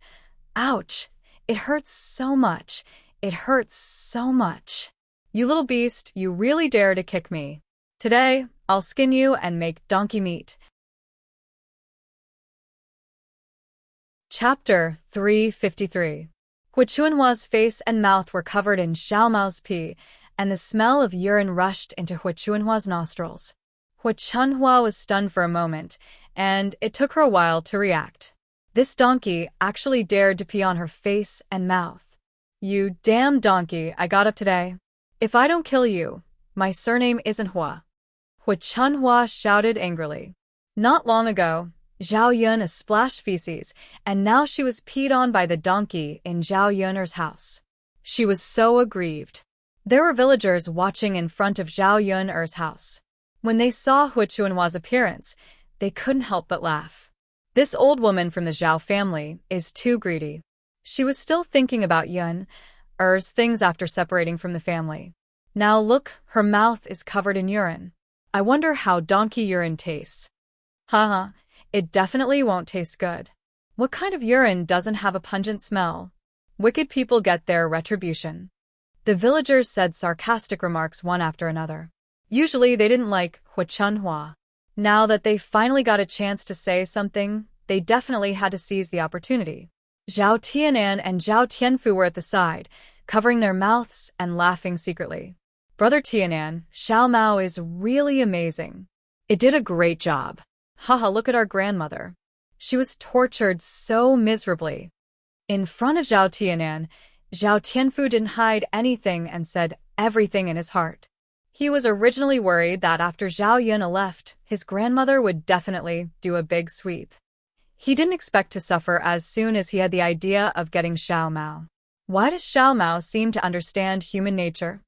"Ouch! It hurts so much! It hurts so much! You little beast, you really dare to kick me. Today, I'll skin you and make donkey meat." Chapter 353. Hu Chunhua's face and mouth were covered in Xiao Mao's pee, and the smell of urine rushed into Hu Chunhua's nostrils. Hu Chunhua was stunned for a moment, and it took her a while to react. This donkey actually dared to pee on her face and mouth. "You damn donkey, I got up today. If I don't kill you, my surname isn't Hua." Hu Chunhua shouted angrily. Not long ago, Zhao Yun splashed feces, and now she was peed on by the donkey in Zhao Yun's house. She was so aggrieved. There were villagers watching in front of Zhao Yun's house. When they saw Hu Chunhua's appearance, they couldn't help but laugh. This old woman from the Zhao family is too greedy. She was still thinking about Yun's things after separating from the family. Now look, her mouth is covered in urine. I wonder how donkey urine tastes. Haha, it definitely won't taste good. What kind of urine doesn't have a pungent smell? Wicked people get their retribution. The villagers said sarcastic remarks one after another. Usually they didn't like Hu Chunhua. Now that they finally got a chance to say something, they definitely had to seize the opportunity. Zhao Tianan and Zhao Tianfu were at the side, covering their mouths and laughing secretly. "Brother Tianan, Xiao Mao is really amazing. It did a great job. Haha, look at our grandmother. She was tortured so miserably." In front of Zhao Tianan, Zhao Tianfu didn't hide anything and said everything in his heart. He was originally worried that after Zhao Yun left, his grandmother would definitely do a big sweep. He didn't expect to suffer as soon as he had the idea of getting Xiao Mao. Why does Xiao Mao seem to understand human nature?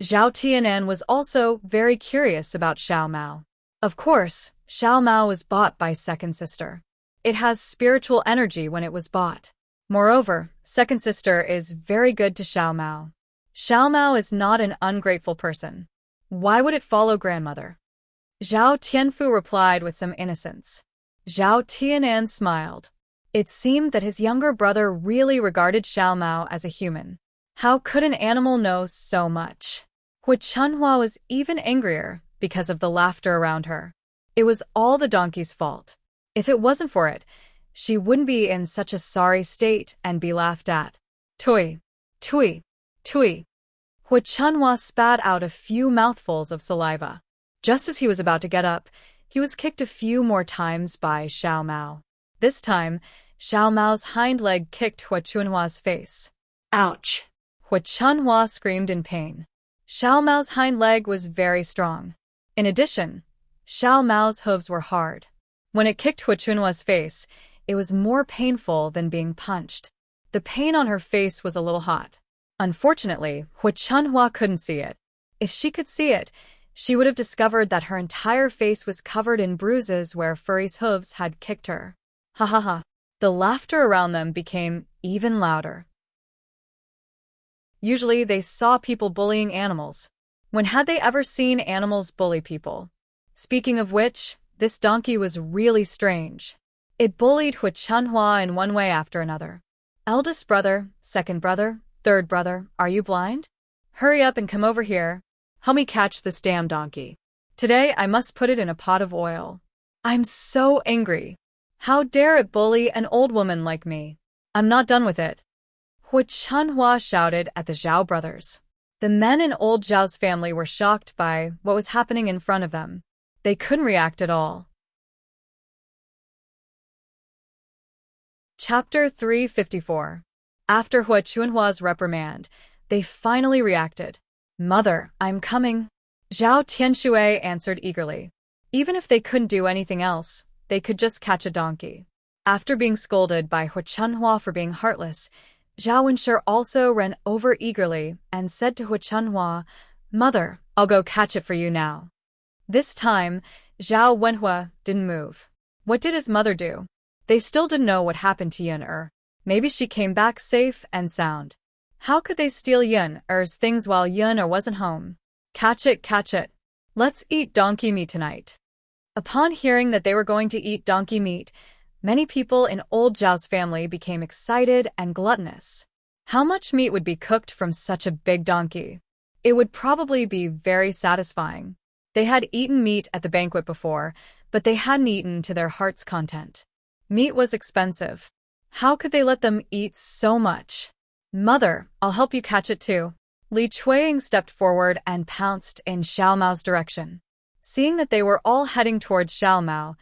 Zhao Tianan was also very curious about Xiao Mao. Of course, Xiao Mao was bought by Second Sister. It has spiritual energy when it was bought. Moreover, Second Sister is very good to Xiao Mao. Xiao Mao is not an ungrateful person. Why would it follow grandmother? Zhao Tianfu replied with some innocence. Zhao Tianan smiled. It seemed that his younger brother really regarded Xiao Mao as a human. How could an animal know so much? Hu Chunhua was even angrier because of the laughter around her. It was all the donkey's fault. If it wasn't for it, she wouldn't be in such a sorry state and be laughed at. Tui, tui, tui. Hu Chunhua spat out a few mouthfuls of saliva. Just as he was about to get up, he was kicked a few more times by Xiao Mao. This time, Xiao Mao's hind leg kicked Hu Chunhua's face. Ouch! Hu Chunhua screamed in pain. Xiao Mao's hind leg was very strong. In addition, Xiao Mao's hooves were hard. When it kicked Hu Chunhua's face, it was more painful than being punched. The pain on her face was a little hot. Unfortunately, Hu Chunhua couldn't see it. If she could see it, she would have discovered that her entire face was covered in bruises where Furry's hooves had kicked her. Ha ha ha. The laughter around them became even louder. Usually they saw people bullying animals. When had they ever seen animals bully people? Speaking of which, this donkey was really strange. It bullied Hu Chunhua in one way after another. Eldest brother, second brother, third brother, are you blind? Hurry up and come over here. Help me catch this damn donkey. Today I must put it in a pot of oil. I'm so angry. How dare it bully an old woman like me? I'm not done with it. Hu Chunhua shouted at the Zhao brothers. The men in old Zhao's family were shocked by what was happening in front of them. They couldn't react at all. Chapter 354. After Hu Chunhua's reprimand, they finally reacted. Mother, I'm coming. Zhao Tianxue answered eagerly. Even if they couldn't do anything else, they could just catch a donkey. After being scolded by Hu Chunhua for being heartless, Zhao Wenshi also ran over eagerly and said to Hu Chunhua, Mother, I'll go catch it for you now. This time, Zhao Wenhua didn't move. What did his mother do? They still didn't know what happened to Yin. Maybe she came back safe and sound. How could they steal Yin-er's things while Yin wasn't home? Catch it, catch it. Let's eat donkey meat tonight. Upon hearing that they were going to eat donkey meat, many people in old Zhao's family became excited and gluttonous. How much meat would be cooked from such a big donkey? It would probably be very satisfying. They had eaten meat at the banquet before, but they hadn't eaten to their heart's content. Meat was expensive. How could they let them eat so much? Mother, I'll help you catch it too. Li Chuiying stepped forward and pounced in Xiao Mao's direction. Seeing that they were all heading towards Xiao Mao,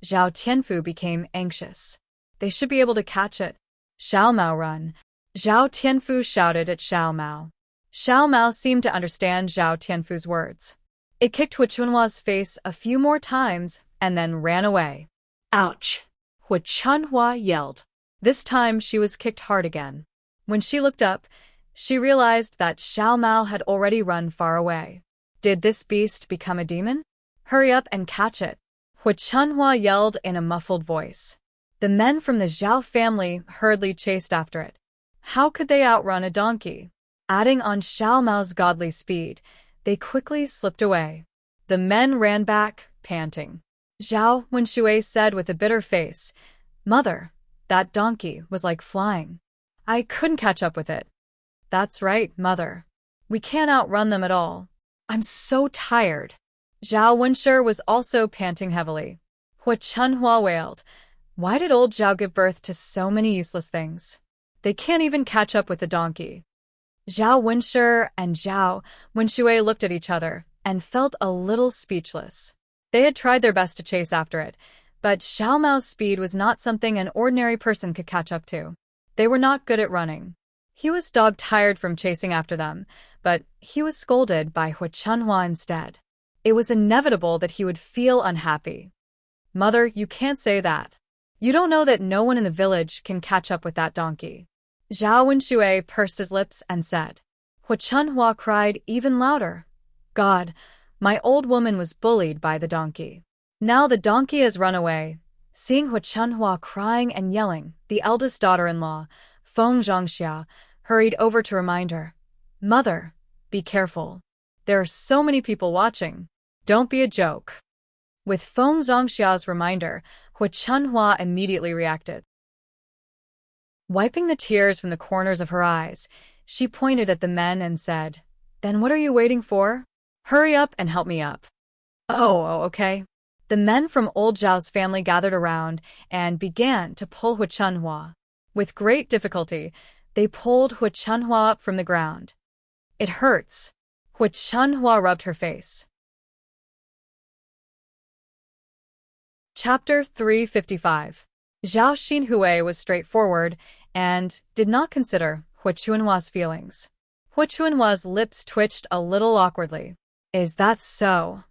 Zhao Tianfu became anxious. They should be able to catch it. Xiao Mao, run. Zhao Tianfu shouted at Xiao Mao. Xiao Mao seemed to understand Zhao Tianfu's words. It kicked Hu Chunhua's face a few more times and then ran away. Ouch! Hu Chunhua yelled. This time she was kicked hard again. When she looked up, she realized that Xiao Mao had already run far away. Did this beast become a demon? Hurry up and catch it. Hu Chunhua yelled in a muffled voice. The men from the Zhao family hurriedly chased after it. How could they outrun a donkey? Adding on Xiao Mao's godly speed, they quickly slipped away. The men ran back, panting. Zhao Wenshi said with a bitter face, Mother, that donkey was like flying. I couldn't catch up with it. That's right, Mother. We can't outrun them at all. I'm so tired. Zhao Wenshi was also panting heavily. Hu Chunhua wailed. Why did old Zhao give birth to so many useless things? They can't even catch up with the donkey. Zhao Wenshi and Zhao Wenshi looked at each other and felt a little speechless. They had tried their best to chase after it, but Xiao Mao's speed was not something an ordinary person could catch up to. They were not good at running. He was dog-tired from chasing after them, but he was scolded by Hu Chunhua instead. It was inevitable that he would feel unhappy. Mother, you can't say that. You don't know that no one in the village can catch up with that donkey. Zhao Wenshi pursed his lips and said. Hu Chunhua cried even louder. God, my old woman was bullied by the donkey. Now the donkey has run away. Seeing Hu Chunhua crying and yelling, the eldest daughter-in-law, Feng Zhangxia, hurried over to remind her. Mother, be careful. There are so many people watching. Don't be a joke. With Feng Zhangxia's reminder, Hu Chunhua immediately reacted. Wiping the tears from the corners of her eyes, she pointed at the men and said, Then what are you waiting for? Hurry up and help me up. Oh, okay. The men from old Zhao's family gathered around and began to pull Hu Chunhua. With great difficulty, they pulled Hu Chunhua up from the ground. It hurts. Hu Chunhua rubbed her face. Chapter 355. Zhao Xinhui was straightforward and did not consider Hu Chunhua's feelings. Hu Chunhua's lips twitched a little awkwardly. Is that so?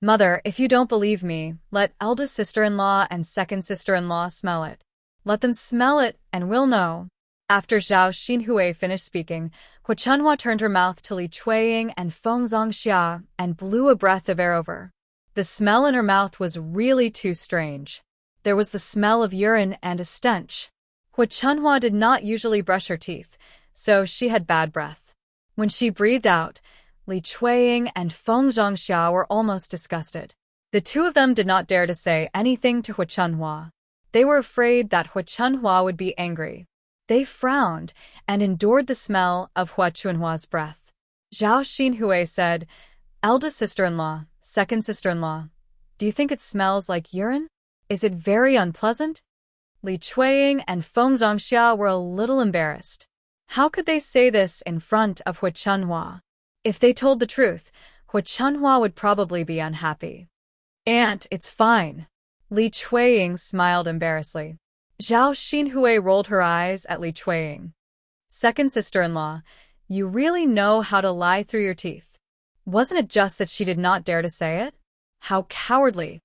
Mother, if you don't believe me, let eldest sister-in-law and second sister-in-law smell it. Let them smell it and we'll know. After Zhao Xinhui finished speaking, Hu Chunhua turned her mouth to Li Chuiying and Feng Zhangxia and blew a breath of air over. The smell in her mouth was really too strange. There was the smell of urine and a stench. Hu Chunhua did not usually brush her teeth, so she had bad breath. When she breathed out, Li Chuiying and Feng Zhangxia were almost disgusted. The two of them did not dare to say anything to Hu Chunhua. They were afraid that Hu Chunhua would be angry. They frowned and endured the smell of Hu Chunhua's breath. Zhao Xinhui said, Eldest sister-in-law, second sister-in-law, do you think it smells like urine? Is it very unpleasant? Li Chuiying and Feng Zhongxia were a little embarrassed. How could they say this in front of Hu Chunhua? If they told the truth, Hu Chunhua would probably be unhappy. Aunt, it's fine. Li Chuiying smiled embarrassedly. Zhao Xinhui rolled her eyes at Li Chuiying. Second sister-in-law, you really know how to lie through your teeth. Wasn't it just that she did not dare to say it? How cowardly.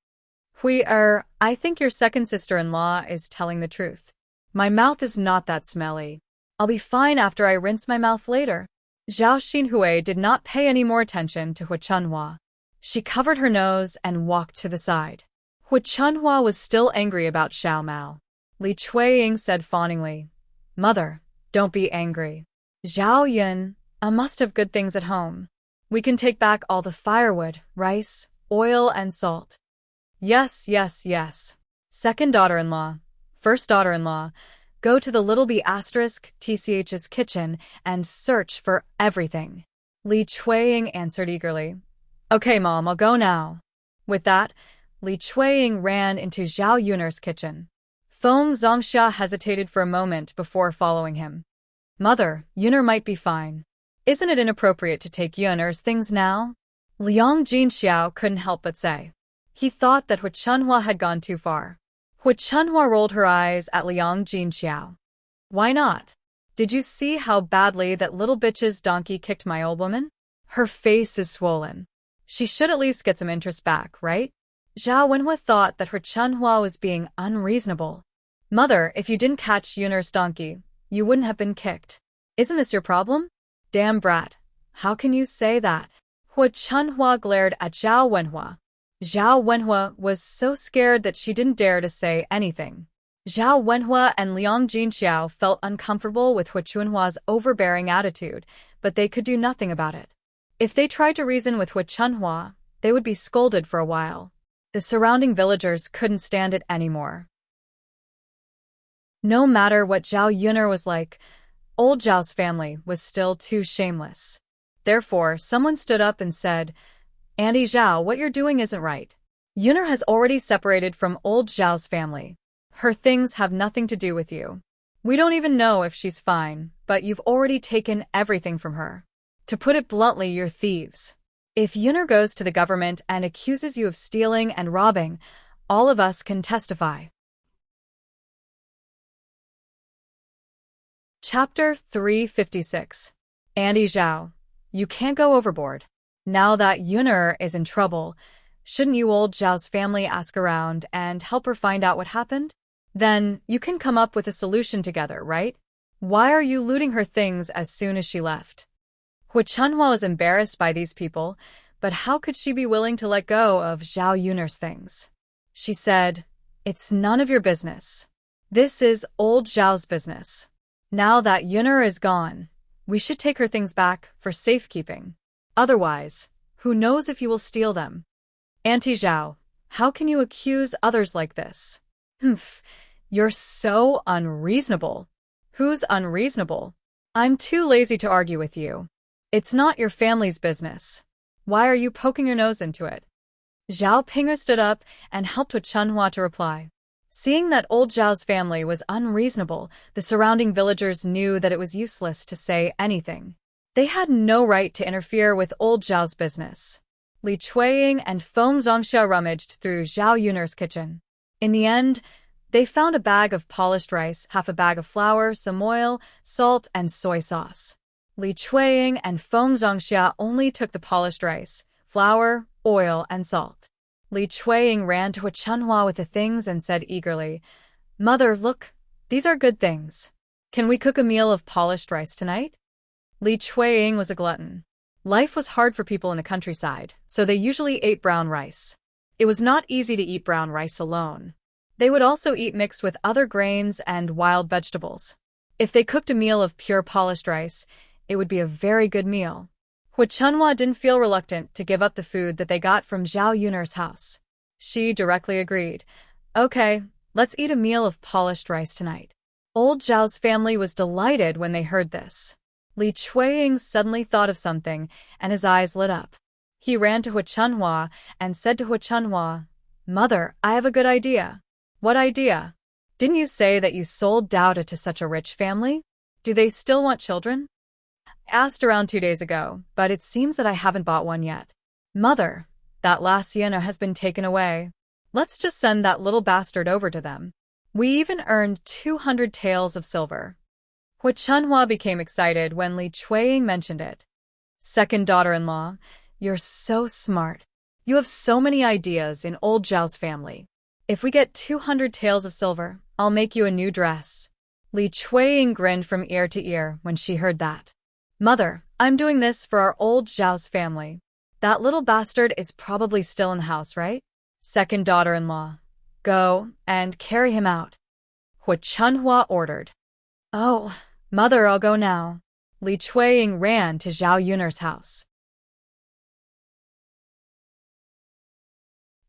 I think your second sister-in-law is telling the truth. My mouth is not that smelly. I'll be fine after I rinse my mouth later. Zhao Xinhui did not pay any more attention to Hu Chunhua. She covered her nose and walked to the side. Hu Chunhua was still angry about Xiao Mao. Li Chuiying said fawningly, Mother, don't be angry. Zhao Yun, I must have good things at home. We can take back all the firewood, rice, oil, and salt. Yes. Second daughter-in-law, first daughter-in-law, go to the little B***TCH's kitchen and search for everything. Li Chuiying answered eagerly. Okay, Mom, I'll go now. With that, Li Chuiying ran into Zhao Yun'er's kitchen. Feng Zhongxia hesitated for a moment before following him. Mother, Yun'er might be fine. Isn't it inappropriate to take Yun'er's things now? Liang Jinxiao couldn't help but say. He thought that Hu Chunhua had gone too far. Hu Chunhua rolled her eyes at Liang Jinxiao. Why not? Did you see how badly that little bitch's donkey kicked my old woman? Her face is swollen. She should at least get some interest back, right? Zhao Wenhua thought that Hu Chunhua was being unreasonable. Mother, if you didn't catch Yun'er's donkey, you wouldn't have been kicked. Isn't this your problem? Damn brat. How can you say that? Hu Chunhua glared at Zhao Wenhua. Zhao Wenhua was so scared that she didn't dare to say anything. Zhao Wenhua and Liang Jinxiao felt uncomfortable with Hu Chunhua's overbearing attitude, but they could do nothing about it. If they tried to reason with Hu Chunhua, they would be scolded for a while. The surrounding villagers couldn't stand it anymore. No matter what Zhao Yun'er was like, old Zhao's family was still too shameless. Therefore, someone stood up and said, Auntie Zhao, what you're doing isn't right. Yun'er has already separated from old Zhao's family. Her things have nothing to do with you. We don't even know if she's fine, but you've already taken everything from her. To put it bluntly, you're thieves. If Yun'er goes to the government and accuses you of stealing and robbing, all of us can testify. Chapter 356. Auntie Zhao, you can't go overboard. Now that Yun'er is in trouble, shouldn't you old Zhao's family ask around and help her find out what happened? Then you can come up with a solution together, right? Why are you looting her things as soon as she left? Hu Chunhua was embarrassed by these people, but how could she be willing to let go of Zhao Yun'er's things? She said, It's none of your business. This is old Zhao's business. Now that Yun'er is gone, we should take her things back for safekeeping. Otherwise, who knows if you will steal them? Auntie Zhao, how can you accuse others like this? You're so unreasonable. Who's unreasonable? I'm too lazy to argue with you. It's not your family's business. Why are you poking your nose into it? Zhao Ping'er stood up and helped Hu Chunhua to reply. Seeing that old Zhao's family was unreasonable, the surrounding villagers knew that it was useless to say anything. They had no right to interfere with old Zhao's business. Li Chuiying and Feng Zhongxia rummaged through Zhao Yun'er's kitchen. In the end, they found a bag of polished rice, half a bag of flour, some oil, salt, and soy sauce. Li Chuiying and Feng Zhongxia only took the polished rice, flour, oil, and salt. Li Chuiying ran to Hu Chunhua with the things and said eagerly, Mother, look, these are good things. Can we cook a meal of polished rice tonight? Li Chuiying was a glutton. Life was hard for people in the countryside, so they usually ate brown rice. It was not easy to eat brown rice alone. They would also eat mixed with other grains and wild vegetables. If they cooked a meal of pure polished rice, it would be a very good meal. Hu Chunhua didn't feel reluctant to give up the food that they got from Zhao Yun'er's house. She directly agreed. Okay, let's eat a meal of polished rice tonight. Old Zhao's family was delighted when they heard this. Li Chuiying suddenly thought of something, and his eyes lit up. He ran to Hu Chunhua and said to Hu Chunhua, Mother, I have a good idea. What idea? Didn't you say that you sold Dauda to such a rich family? Do they still want children? I asked around 2 days ago, but it seems that I haven't bought one yet. Mother, that last hyena has been taken away. Let's just send that little bastard over to them. We even earned 200 taels of silver. Hu Chunhua became excited when Li Chueying mentioned it. Second daughter-in-law, you're so smart. You have so many ideas in old Zhao's family. If we get 200 taels of silver, I'll make you a new dress. Li Chueying grinned from ear to ear when she heard that. Mother, I'm doing this for our old Zhao's family. That little bastard is probably still in the house, right? Second daughter-in-law, go and carry him out. Hu Chunhua ordered. Oh, Mother, I'll go now. Li Chueying ran to Zhao Yun'er's house.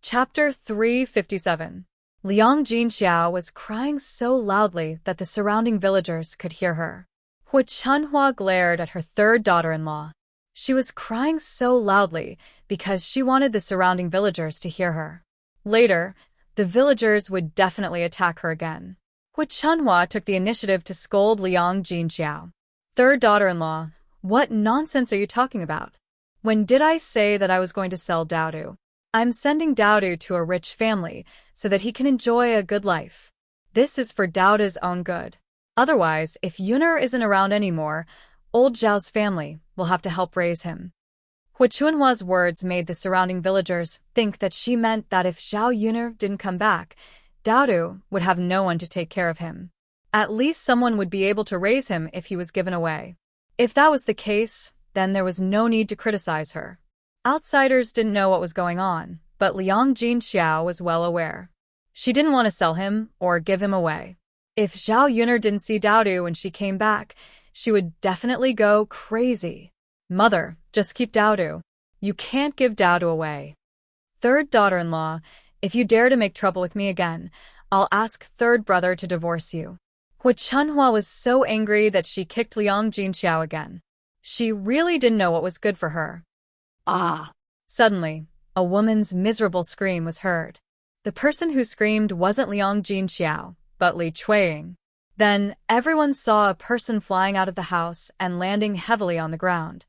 Chapter 357. Liang Jinxiao was crying so loudly that the surrounding villagers could hear her. Hu Chunhua glared at her third daughter-in-law. She was crying so loudly because she wanted the surrounding villagers to hear her. Later, the villagers would definitely attack her again. Hu Chunhua took the initiative to scold Liang Jinxiao. Third daughter-in-law, what nonsense are you talking about? When did I say that I was going to sell Daudu? I'm sending Daudu to a rich family so that he can enjoy a good life. This is for Daudu's own good. Otherwise, if Yun'er isn't around anymore, old Zhao's family will have to help raise him. Hu Chunhua's words made the surrounding villagers think that she meant that if Zhao Yun'er didn't come back, Daudu would have no one to take care of him. At least someone would be able to raise him if he was given away. If that was the case, then there was no need to criticize her. Outsiders didn't know what was going on, but Liang Jinxiao was well aware. She didn't want to sell him or give him away. If Zhao Yun'er didn't see Daudu when she came back, she would definitely go crazy. Mother, just keep Daudu. You can't give Daudu away. Third daughter-in-law, if you dare to make trouble with me again, I'll ask third brother to divorce you. Hu Chunhua was so angry that she kicked Liang Jinxiao again. She really didn't know what was good for her. Ah! Suddenly, a woman's miserable scream was heard. The person who screamed wasn't Liang Jinxiao, but Li Chueying. Then, everyone saw a person flying out of the house and landing heavily on the ground.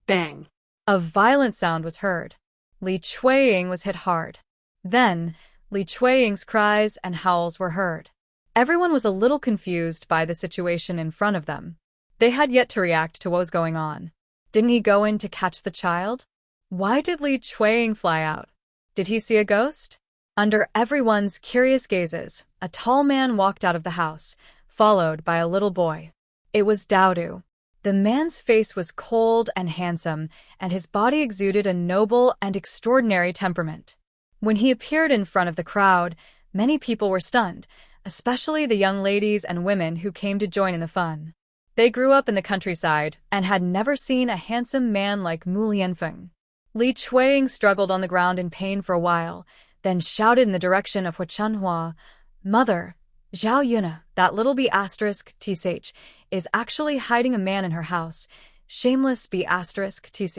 Bang! A violent sound was heard. Li Chueying was hit hard. Then, Li Chueying's cries and howls were heard. Everyone was a little confused by the situation in front of them. They had yet to react to what was going on. Didn't he go in to catch the child? Why did Li Chueying fly out? Did he see a ghost? Under everyone's curious gazes, a tall man walked out of the house, followed by a little boy. It was Daudu. The man's face was cold and handsome, and his body exuded a noble and extraordinary temperament. When he appeared in front of the crowd, many people were stunned, especially the young ladies and women who came to join in the fun. They grew up in the countryside and had never seen a handsome man like Mu Lianfeng. Li Chueying struggled on the ground in pain for a while, then shouted in the direction of Hu Chunhua, Mother, Zhao Yun'er, that little B***tsh, is actually hiding a man in her house. Shameless B***tsh.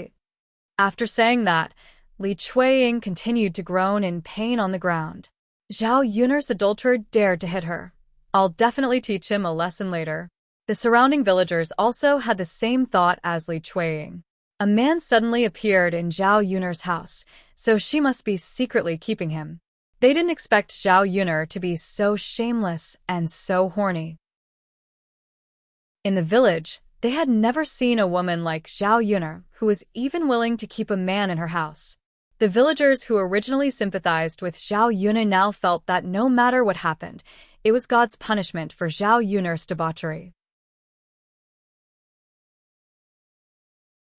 After saying that, Li Chueying continued to groan in pain on the ground. Zhao Yun'er's adulterer dared to hit her. I'll definitely teach him a lesson later. The surrounding villagers also had the same thought as Li Chueying. A man suddenly appeared in Zhao Yun'er's house, so she must be secretly keeping him. They didn't expect Zhao Yun'er to be so shameless and so horny. In the village, they had never seen a woman like Zhao Yun'er who was even willing to keep a man in her house. The villagers who originally sympathized with Zhao Yun'er now felt that no matter what happened, it was God's punishment for Zhao Yun'er's debauchery.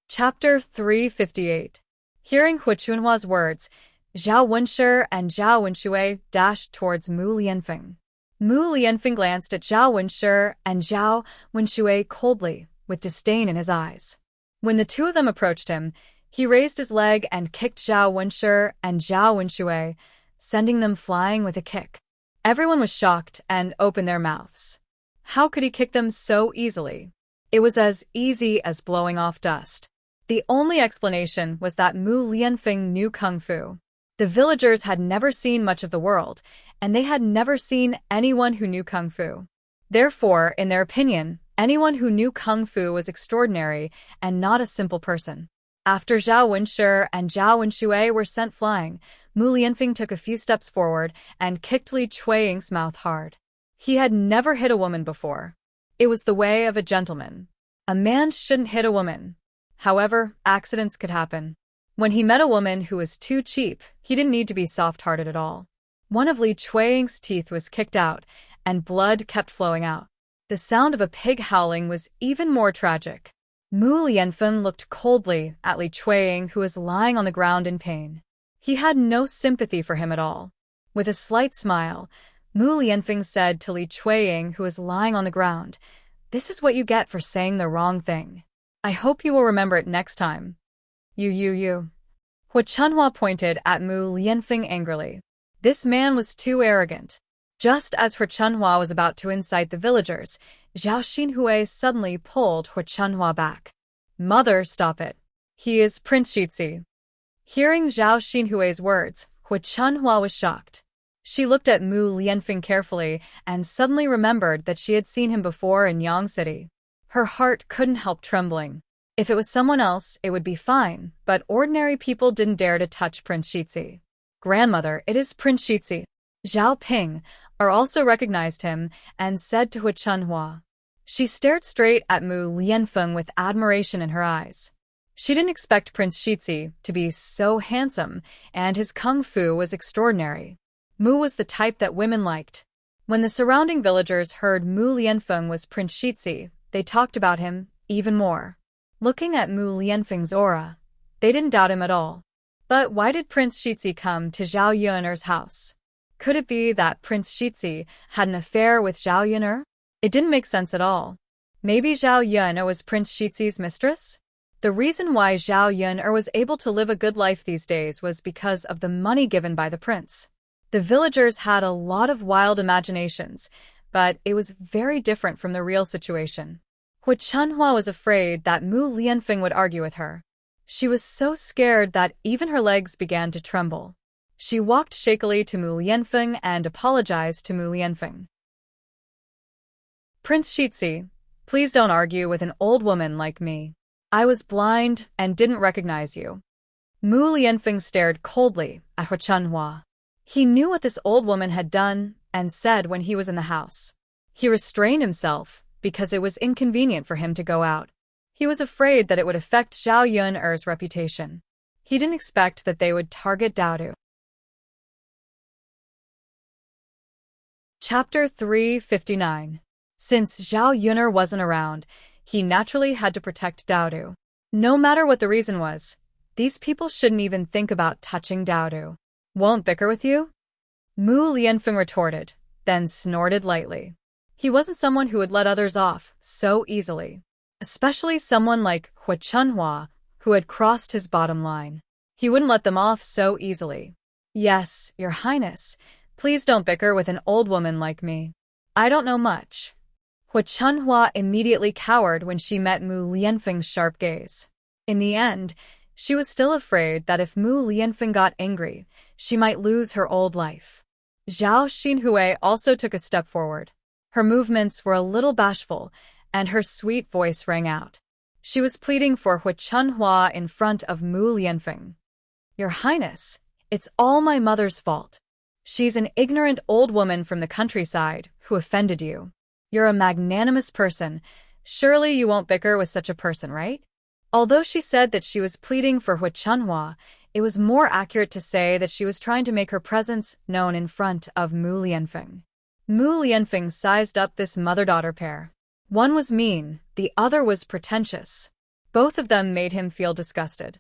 Chapter 358. Hearing Hu Chunhua's words, Zhao Wenshi and Zhao Wenshui dashed towards Mu Lianfeng. Mu Lianfeng glanced at Zhao Wenshi and Zhao Wenshui coldly, with disdain in his eyes. When the two of them approached him, he raised his leg and kicked Zhao Wenshi and Zhao Wenshui, sending them flying with a kick. Everyone was shocked and opened their mouths. How could he kick them so easily? It was as easy as blowing off dust. The only explanation was that Mu Lianfeng knew Kung Fu. The villagers had never seen much of the world, and they had never seen anyone who knew Kung Fu. Therefore, in their opinion, anyone who knew Kung Fu was extraordinary and not a simple person. After Zhao Wenshi and Zhao Wenshui were sent flying, Mu Lianfeng took a few steps forward and kicked Li Chueying's mouth hard. He had never hit a woman before. It was the way of a gentleman. A man shouldn't hit a woman. However, accidents could happen. When he met a woman who was too cheap, he didn't need to be soft-hearted at all. One of Li Chueying's teeth was kicked out, and blood kept flowing out. The sound of a pig howling was even more tragic. Mu Lianfeng looked coldly at Li Chueying, who was lying on the ground in pain. He had no sympathy for him at all. With a slight smile, Mu Lianfeng said to Li Chueying, who was lying on the ground, "This is what you get for saying the wrong thing. I hope you will remember it next time." You. Hua Chunhua pointed at Mu Lianfeng angrily. This man was too arrogant. Just as Hua Chunhua was about to incite the villagers, Zhao Xinhui suddenly pulled Hua Chunhua back. "Mother, stop it. He is Prince Shizhi." Hearing Zhao Xinhui's words, Hua Chunhua was shocked. She looked at Mu Lianfeng carefully and suddenly remembered that she had seen him before in Yang City. Her heart couldn't help trembling. If it was someone else, it would be fine, but ordinary people didn't dare to touch Prince Shizhi. "Grandmother, it is Prince Shizhi." Zhao Ping also recognized him and said to Hua Chunhua. She stared straight at Mu Lianfeng with admiration in her eyes. She didn't expect Prince Shizhi to be so handsome, and his kung fu was extraordinary. Mu was the type that women liked. When the surrounding villagers heard Mu Lianfeng was Prince Shizhi, they talked about him even more. Looking at Mu Lianfeng's aura, they didn't doubt him at all. But why did Prince Shizhi come to Zhao Yuner's house? Could it be that Prince Shizhi had an affair with Zhao Yuner? It didn't make sense at all. Maybe Zhao Yuner was Prince Shizhi's mistress? The reason why Zhao Yuner was able to live a good life these days was because of the money given by the prince. The villagers had a lot of wild imaginations, but it was very different from the real situation. Hua Chunhua was afraid that Mu Lianfeng would argue with her. She was so scared that even her legs began to tremble. She walked shakily to Mu Lianfeng and apologized to Mu Lianfeng. "Prince Shizhi, please don't argue with an old woman like me. I was blind and didn't recognize you." Mu Lianfeng stared coldly at Hua Chunhua. He knew what this old woman had done and said when he was in the house. He restrained himself because it was inconvenient for him to go out. He was afraid that it would affect Zhao Yuner's reputation. He didn't expect that they would target Daodu. Chapter 359. Since Zhao Yuner wasn't around, he naturally had to protect Daodu. No matter what the reason was, these people shouldn't even think about touching Daodu. "Won't bicker with you?" Mu Lianfeng retorted, then snorted lightly. He wasn't someone who would let others off so easily, especially someone like Hua Chunhua, who had crossed his bottom line. He wouldn't let them off so easily. "Yes, Your Highness, please don't bicker with an old woman like me. I don't know much." Hua Chunhua immediately cowered when she met Mu Lianfeng's sharp gaze. In the end, she was still afraid that if Mu Lianfeng got angry, she might lose her old life. Zhao Xinhui also took a step forward. Her movements were a little bashful, and her sweet voice rang out. She was pleading for Hua Chunhua in front of Mu Lianfeng. "Your Highness, it's all my mother's fault. She's an ignorant old woman from the countryside who offended you. You're a magnanimous person. Surely you won't bicker with such a person, right?" Although she said that she was pleading for Hua Chunhua, it was more accurate to say that she was trying to make her presence known in front of Mu Lianfeng. Mu Lianfeng sized up this mother-daughter pair. One was mean, the other was pretentious. Both of them made him feel disgusted.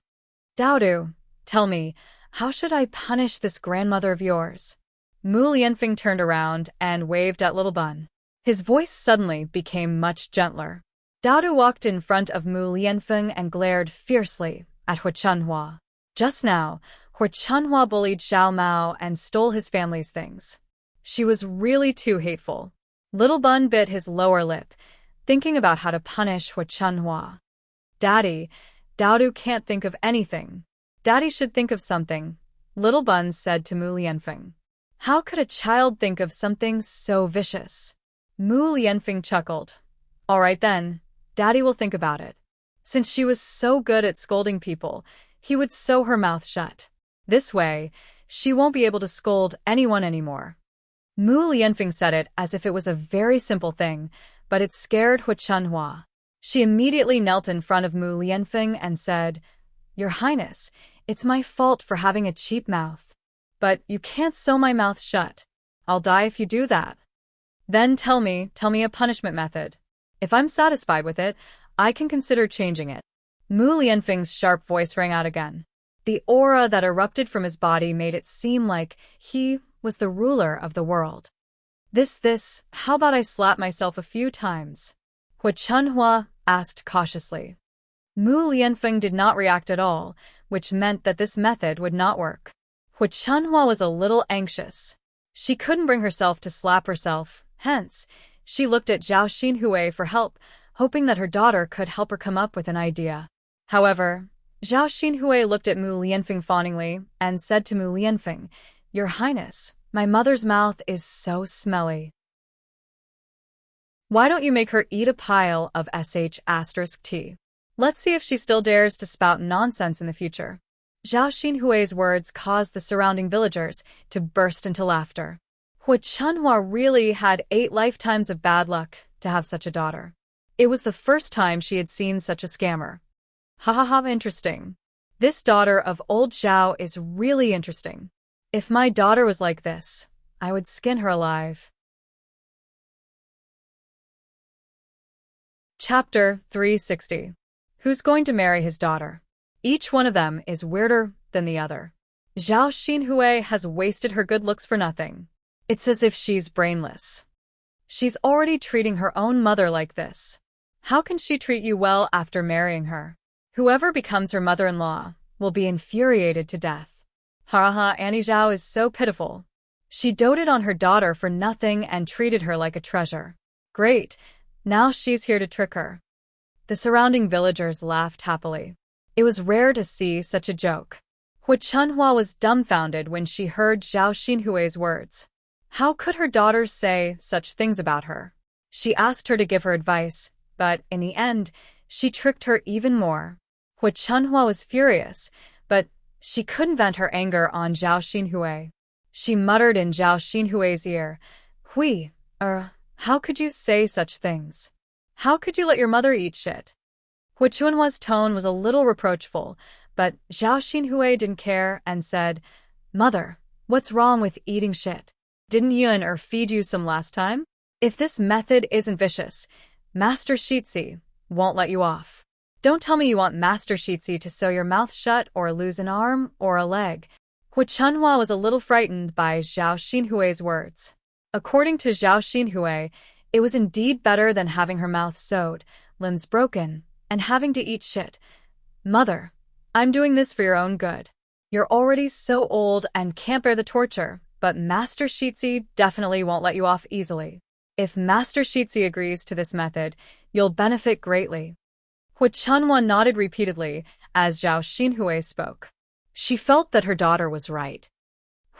"Daodu, tell me, how should I punish this grandmother of yours?" Mu Lianfeng turned around and waved at Little Bun. His voice suddenly became much gentler. Daodu walked in front of Mu Lianfeng and glared fiercely at Hua Chunhua. Just now, Hua Chunhua bullied Xiao Mao and stole his family's things. She was really too hateful. Little Bun bit his lower lip, thinking about how to punish Hua Chunhua. "Daddy, Daodu can't think of anything. Daddy should think of something. Little Buns said to Mu Lianfeng. How could a child think of something so vicious? Mu Lianfeng chuckled. All right then, Daddy will think about it. Since she was so good at scolding people, he would sew her mouth shut. This way, she won't be able to scold anyone anymore. Mu Lianfeng said it as if it was a very simple thing, but it scared Hu Chunhua. She immediately knelt in front of Mu Lianfeng and said, Your Highness, it's my fault for having a cheap mouth. But you can't sew my mouth shut. I'll die if you do that. Then tell me a punishment method. If I'm satisfied with it, I can consider changing it. Mu Lianfeng's sharp voice rang out again. The aura that erupted from his body made it seem like he was the ruler of the world. How about I slap myself a few times? Hu Chunhua asked cautiously. Mu Lianfeng did not react at all, which meant that this method would not work. Hu Chunhua was a little anxious. She couldn't bring herself to slap herself, hence, she looked at Zhao Xinhui for help, hoping that her daughter could help her come up with an idea. However, Zhao Xinhui looked at Mu Lianfeng fawningly and said to Mu Lianfeng, Your Highness, my mother's mouth is so smelly. Why don't you make her eat a pile of sh*t? Let's see if she still dares to spout nonsense in the future. Zhao Xinhui's words caused the surrounding villagers to burst into laughter. Hu Chunhua really had 8 lifetimes of bad luck to have such a daughter. It was the first time she had seen such a scammer. Ha ha ha, interesting. This daughter of old Zhao is really interesting. If my daughter was like this, I would skin her alive. Chapter 360. Who's going to marry his daughter? Each one of them is weirder than the other. Zhao Xinhui has wasted her good looks for nothing. It's as if she's brainless. She's already treating her own mother like this. How can she treat you well after marrying her? Whoever becomes her mother-in-law will be infuriated to death. Ha, Annie Zhao is so pitiful. She doted on her daughter for nothing and treated her like a treasure. Great, now she's here to trick her. The surrounding villagers laughed happily. It was rare to see such a joke. Hu Chunhua was dumbfounded when she heard Zhao Xinhui's words. How could her daughters say such things about her? She asked her to give her advice, but in the end, she tricked her even more. Hu Chunhua was furious, but she couldn't vent her anger on Zhao Xinhui. She muttered in Zhao Xinhui's ear, how could you say such things? How could you let your mother eat shit? Hu Chunhua's tone was a little reproachful, but Zhao Xinhui didn't care and said, Mother, what's wrong with eating shit? Didn't Yun feed you some last time? If this method isn't vicious, Master Shitzi won't let you off. Don't tell me you want Master Shitzi to sew your mouth shut or lose an arm or a leg. Hu Chunhua was a little frightened by Zhao Xinhui's words. According to Zhao Xinhui, it was indeed better than having her mouth sewed, limbs broken, and having to eat shit. Mother, I'm doing this for your own good. You're already so old and can't bear the torture, but Master Shitzi definitely won't let you off easily. If Master Shitzi agrees to this method, you'll benefit greatly. Hu Chunhua nodded repeatedly as Zhao Xinhui spoke. She felt that her daughter was right.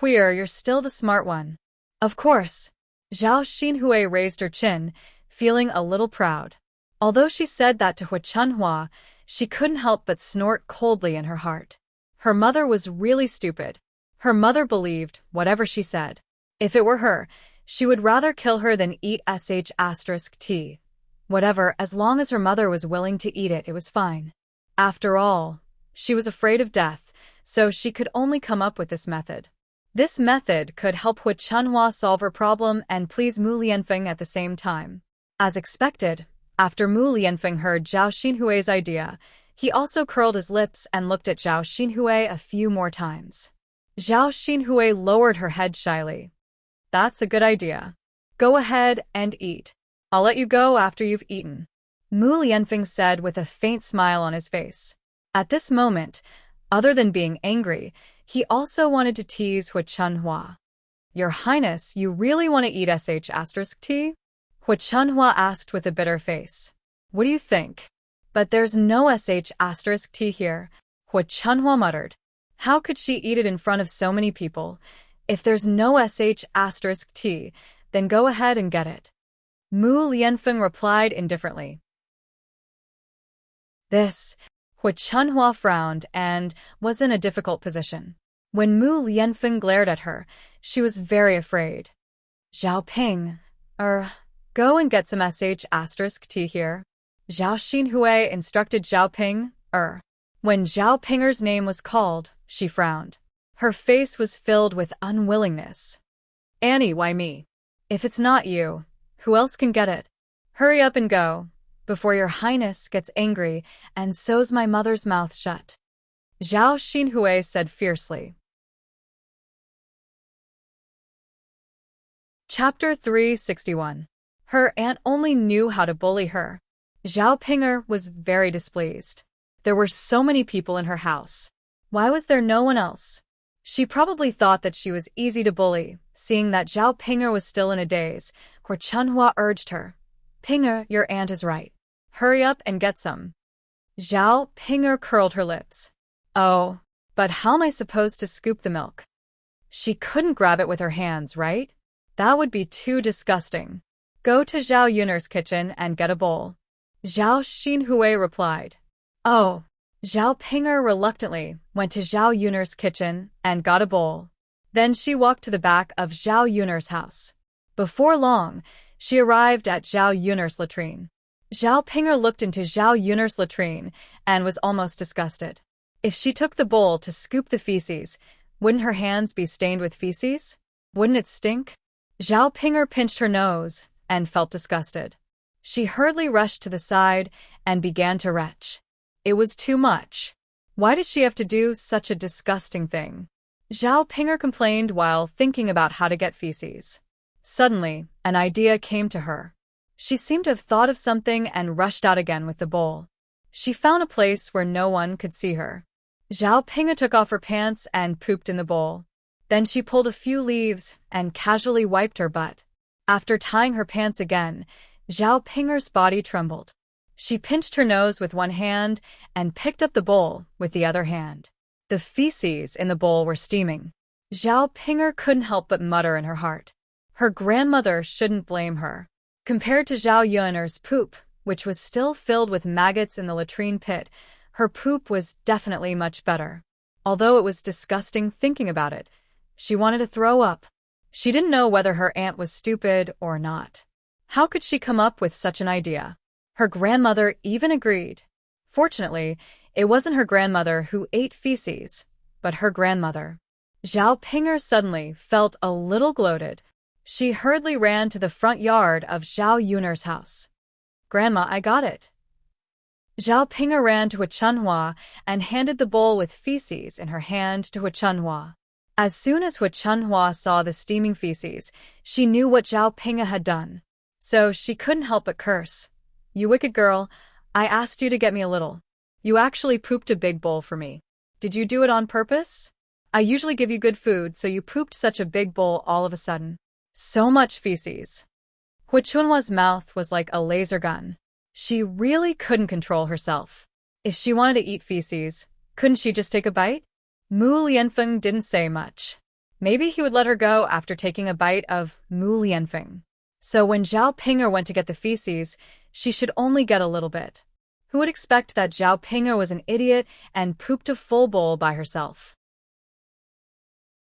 You're still the smart one. Of course. Zhao Xinhui raised her chin, feeling a little proud. Although she said that to Hu Chunhua, she couldn't help but snort coldly in her heart. Her mother was really stupid. Her mother believed whatever she said. If it were her, she would rather kill her than eat sh*t. Whatever, as long as her mother was willing to eat it, it was fine. After all, she was afraid of death, so she could only come up with this method. This method could help Hu Chunhua solve her problem and please Mu Lianfeng at the same time. As expected, after Mu Lianfeng heard Zhao Xinhui's idea, he also curled his lips and looked at Zhao Xinhui a few more times. Zhao Xinhui lowered her head shyly. That's a good idea. Go ahead and eat. I'll let you go after you've eaten. Mu Lianfeng said with a faint smile on his face. At this moment, other than being angry, he also wanted to tease Hu Chunhua. Your Highness, you really want to eat sh*t? Hu Chunhua asked with a bitter face. What do you think? But there's no sh*t here, Hu Chunhua muttered. How could she eat it in front of so many people? If there's no sh*t, then go ahead and get it. Mu Lianfeng replied indifferently. This, Hu Chunhua frowned and was in a difficult position. When Mu Lianfeng glared at her, she was very afraid. Zhao Ping, go and get some sh*t here. Zhao Xinhui instructed Zhao Ping, When Zhao Pinger's name was called, she frowned. Her face was filled with unwillingness. Annie, why me? If it's not you, who else can get it? Hurry up and go, before your highness gets angry and sews my mother's mouth shut. Zhao Xinhui said fiercely. Chapter 361. Her aunt only knew how to bully her. Zhao Pinger was very displeased. There were so many people in her house. Why was there no one else? She probably thought that she was easy to bully, seeing that Zhao Pinger was still in a daze. Hu Chunhua urged her. Pinger, your aunt is right. Hurry up and get some. Zhao Pinger curled her lips. Oh, but how am I supposed to scoop the milk? She couldn't grab it with her hands, right? That would be too disgusting. Go to Zhao Yun'er's kitchen and get a bowl. Zhao Xinhui replied. Oh. Zhao Pinger reluctantly went to Zhao Yun'er's kitchen and got a bowl. Then she walked to the back of Zhao Yun'er's house. Before long, she arrived at Zhao Yun'er's latrine. Zhao Pinger looked into Zhao Yun'er's latrine and was almost disgusted. If she took the bowl to scoop the feces, wouldn't her hands be stained with feces? Wouldn't it stink? Zhao Pinger pinched her nose and felt disgusted. She hurriedly rushed to the side and began to retch. It was too much. Why did she have to do such a disgusting thing? Zhao Pinger complained while thinking about how to get feces. Suddenly, an idea came to her. She seemed to have thought of something and rushed out again with the bowl. She found a place where no one could see her. Zhao Pinger took off her pants and pooped in the bowl. Then she pulled a few leaves and casually wiped her butt. After tying her pants again, Zhao Pinger's body trembled. She pinched her nose with one hand and picked up the bowl with the other hand. The feces in the bowl were steaming. Zhao Pinger couldn't help but mutter in her heart. Her grandmother shouldn't blame her. Compared to Zhao Yun'er's poop, which was still filled with maggots in the latrine pit, her poop was definitely much better. Although it was disgusting thinking about it, she wanted to throw up. She didn't know whether her aunt was stupid or not. How could she come up with such an idea? Her grandmother even agreed. Fortunately, it wasn't her grandmother who ate feces, but her grandmother. Zhao Pinger suddenly felt a little bloated. She hurriedly ran to the front yard of Zhao Yun'er's house. Grandma, I got it. Zhao Pinger ran to Hu Chunhua and handed the bowl with feces in her hand to Hu Chunhua. As soon as Hu Chunhua saw the steaming feces, she knew what Zhao Pinger had done. So she couldn't help but curse. You wicked girl, I asked you to get me a little. You actually pooped a big bowl for me. Did you do it on purpose? I usually give you good food, so you pooped such a big bowl all of a sudden. So much feces. Hu Chunhua's mouth was like a laser gun. She really couldn't control herself. If she wanted to eat feces, couldn't she just take a bite? Mu Lianfeng didn't say much. Maybe he would let her go after taking a bite of Mu Lianfeng. So when Zhao Pinger went to get the feces, she should only get a little bit. Who would expect that Zhao Pinger was an idiot and pooped a full bowl by herself?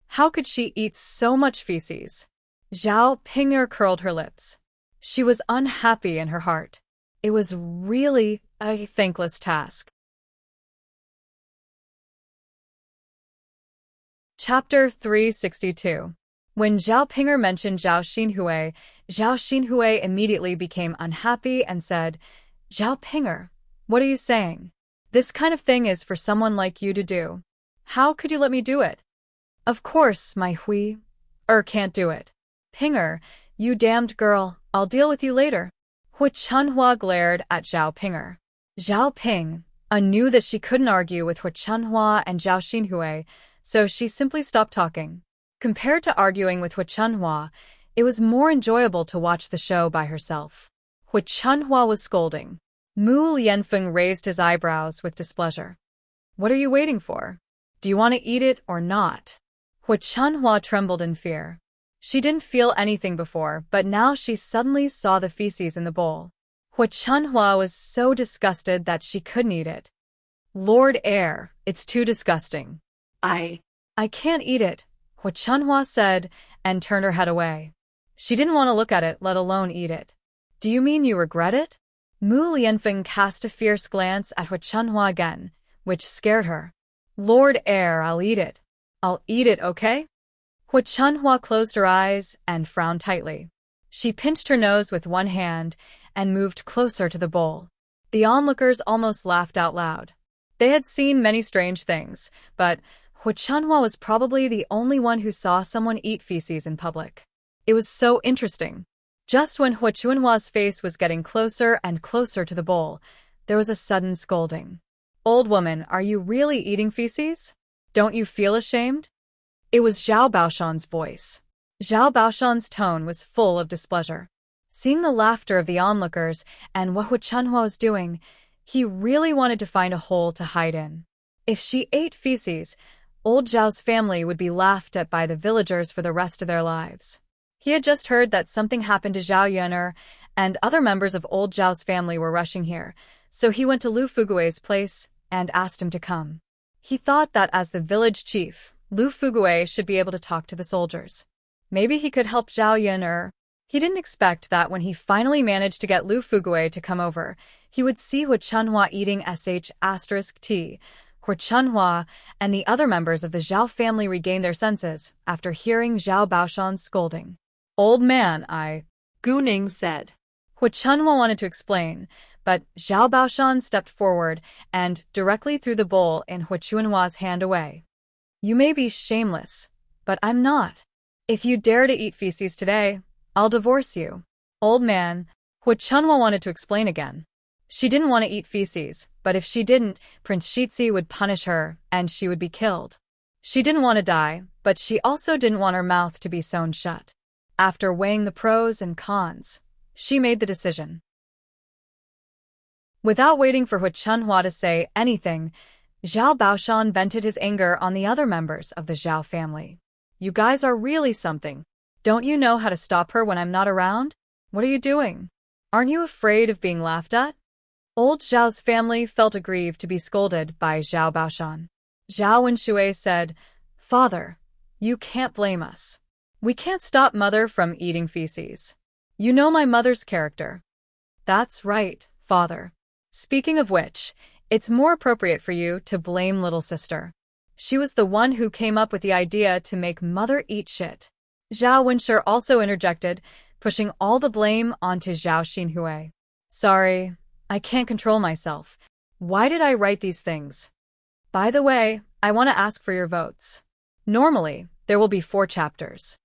How could she eat so much feces? Zhao Pinger curled her lips. She was unhappy in her heart. It was really a thankless task. Chapter 362. When Zhao Pinger mentioned Zhao Xinhui immediately became unhappy and said, Zhao Pinger, what are you saying? This kind of thing is for someone like you to do. How could you let me do it? Of course, my Hui. Can't do it. Pinger, you damned girl, I'll deal with you later. Hu Chunhua glared at Zhao Pinger. Zhao Ping knew that she couldn't argue with Hu Chunhua and Zhao Xinhui, so she simply stopped talking. Compared to arguing with Hu Chunhua, it was more enjoyable to watch the show by herself. Hu Chunhua was scolding. Mu Lianfeng raised his eyebrows with displeasure. What are you waiting for? Do you want to eat it or not? Hu Chunhua trembled in fear. She didn't feel anything before, but now she suddenly saw the feces in the bowl. Hu Chunhua was so disgusted that she couldn't eat it. Lord Air, it's too disgusting. I can't eat it, Hu Chunhua said, and turned her head away. She didn't want to look at it, let alone eat it. Do you mean you regret it? Mu Lianfeng cast a fierce glance at Hu Chunhua again, which scared her. Lord Air, I'll eat it. I'll eat it, okay? Hu Chunhua closed her eyes and frowned tightly. She pinched her nose with one hand and moved closer to the bowl. The onlookers almost laughed out loud. They had seen many strange things, but Hu Chunhua was probably the only one who saw someone eat feces in public. It was so interesting. Just when Hu Chunhua's face was getting closer and closer to the bowl, there was a sudden scolding. Old woman, are you really eating feces? Don't you feel ashamed? It was Zhao Baoshan's voice. Zhao Baoshan's tone was full of displeasure. Seeing the laughter of the onlookers and what Hu Chunhua was doing, he really wanted to find a hole to hide in. If she ate feces, old Zhao's family would be laughed at by the villagers for the rest of their lives. He had just heard that something happened to Zhao Yuner, and other members of old Zhao's family were rushing here, so he went to Lu Fugue's place and asked him to come. He thought that as the village chief, Lu Fugue should be able to talk to the soldiers. Maybe he could help Zhao Yuner. He didn't expect that when he finally managed to get Lu Fugue to come over, he would see Hu Chunhua eating sh*t. Hu Chunhua and the other members of the Zhao family regained their senses after hearing Zhao Baoshan's scolding. Old man, Gu Ning said. Hu Chunhua wanted to explain, but Zhao Baoshan stepped forward and directly threw the bowl in Hu Chunhua's hand away. You may be shameless, but I'm not. If you dare to eat feces today, I'll divorce you. Old man, Hu Chunhua wanted to explain again. She didn't want to eat feces, but if she didn't, Prince Shitzi would punish her and she would be killed. She didn't want to die, but she also didn't want her mouth to be sewn shut. After weighing the pros and cons, she made the decision. Without waiting for Hu Chunhua to say anything, Zhao Baoshan vented his anger on the other members of the Zhao family. You guys are really something. Don't you know how to stop her when I'm not around? What are you doing? Aren't you afraid of being laughed at? Old Zhao's family felt aggrieved to be scolded by Zhao Baoshan. Zhao Wenxue said, Father, you can't blame us. We can't stop mother from eating feces. You know my mother's character. That's right, father. Speaking of which, it's more appropriate for you to blame little sister. She was the one who came up with the idea to make mother eat shit. Zhao Wenxue also interjected, pushing all the blame onto Zhao Xinhui. Sorry, I can't control myself. Why did I write these things? By the way, I want to ask for your votes. Normally, there will be 4 chapters.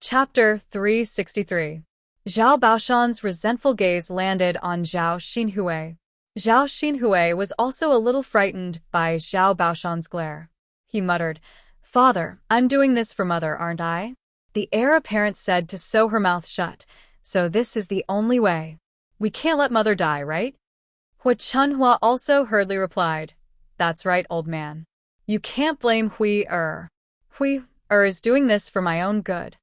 Chapter 363. Zhao Baoshan's resentful gaze landed on Zhao Xinhui. Zhao Xinhui was also a little frightened by Zhao Baoshan's glare. He muttered, Father, I'm doing this for mother, aren't I? The heir apparent said to sew her mouth shut, so this is the only way. We can't let mother die, right? Hu Chunhua also hurriedly replied, That's right, old man. You can't blame Hui-er. Hui-er is doing this for my own good.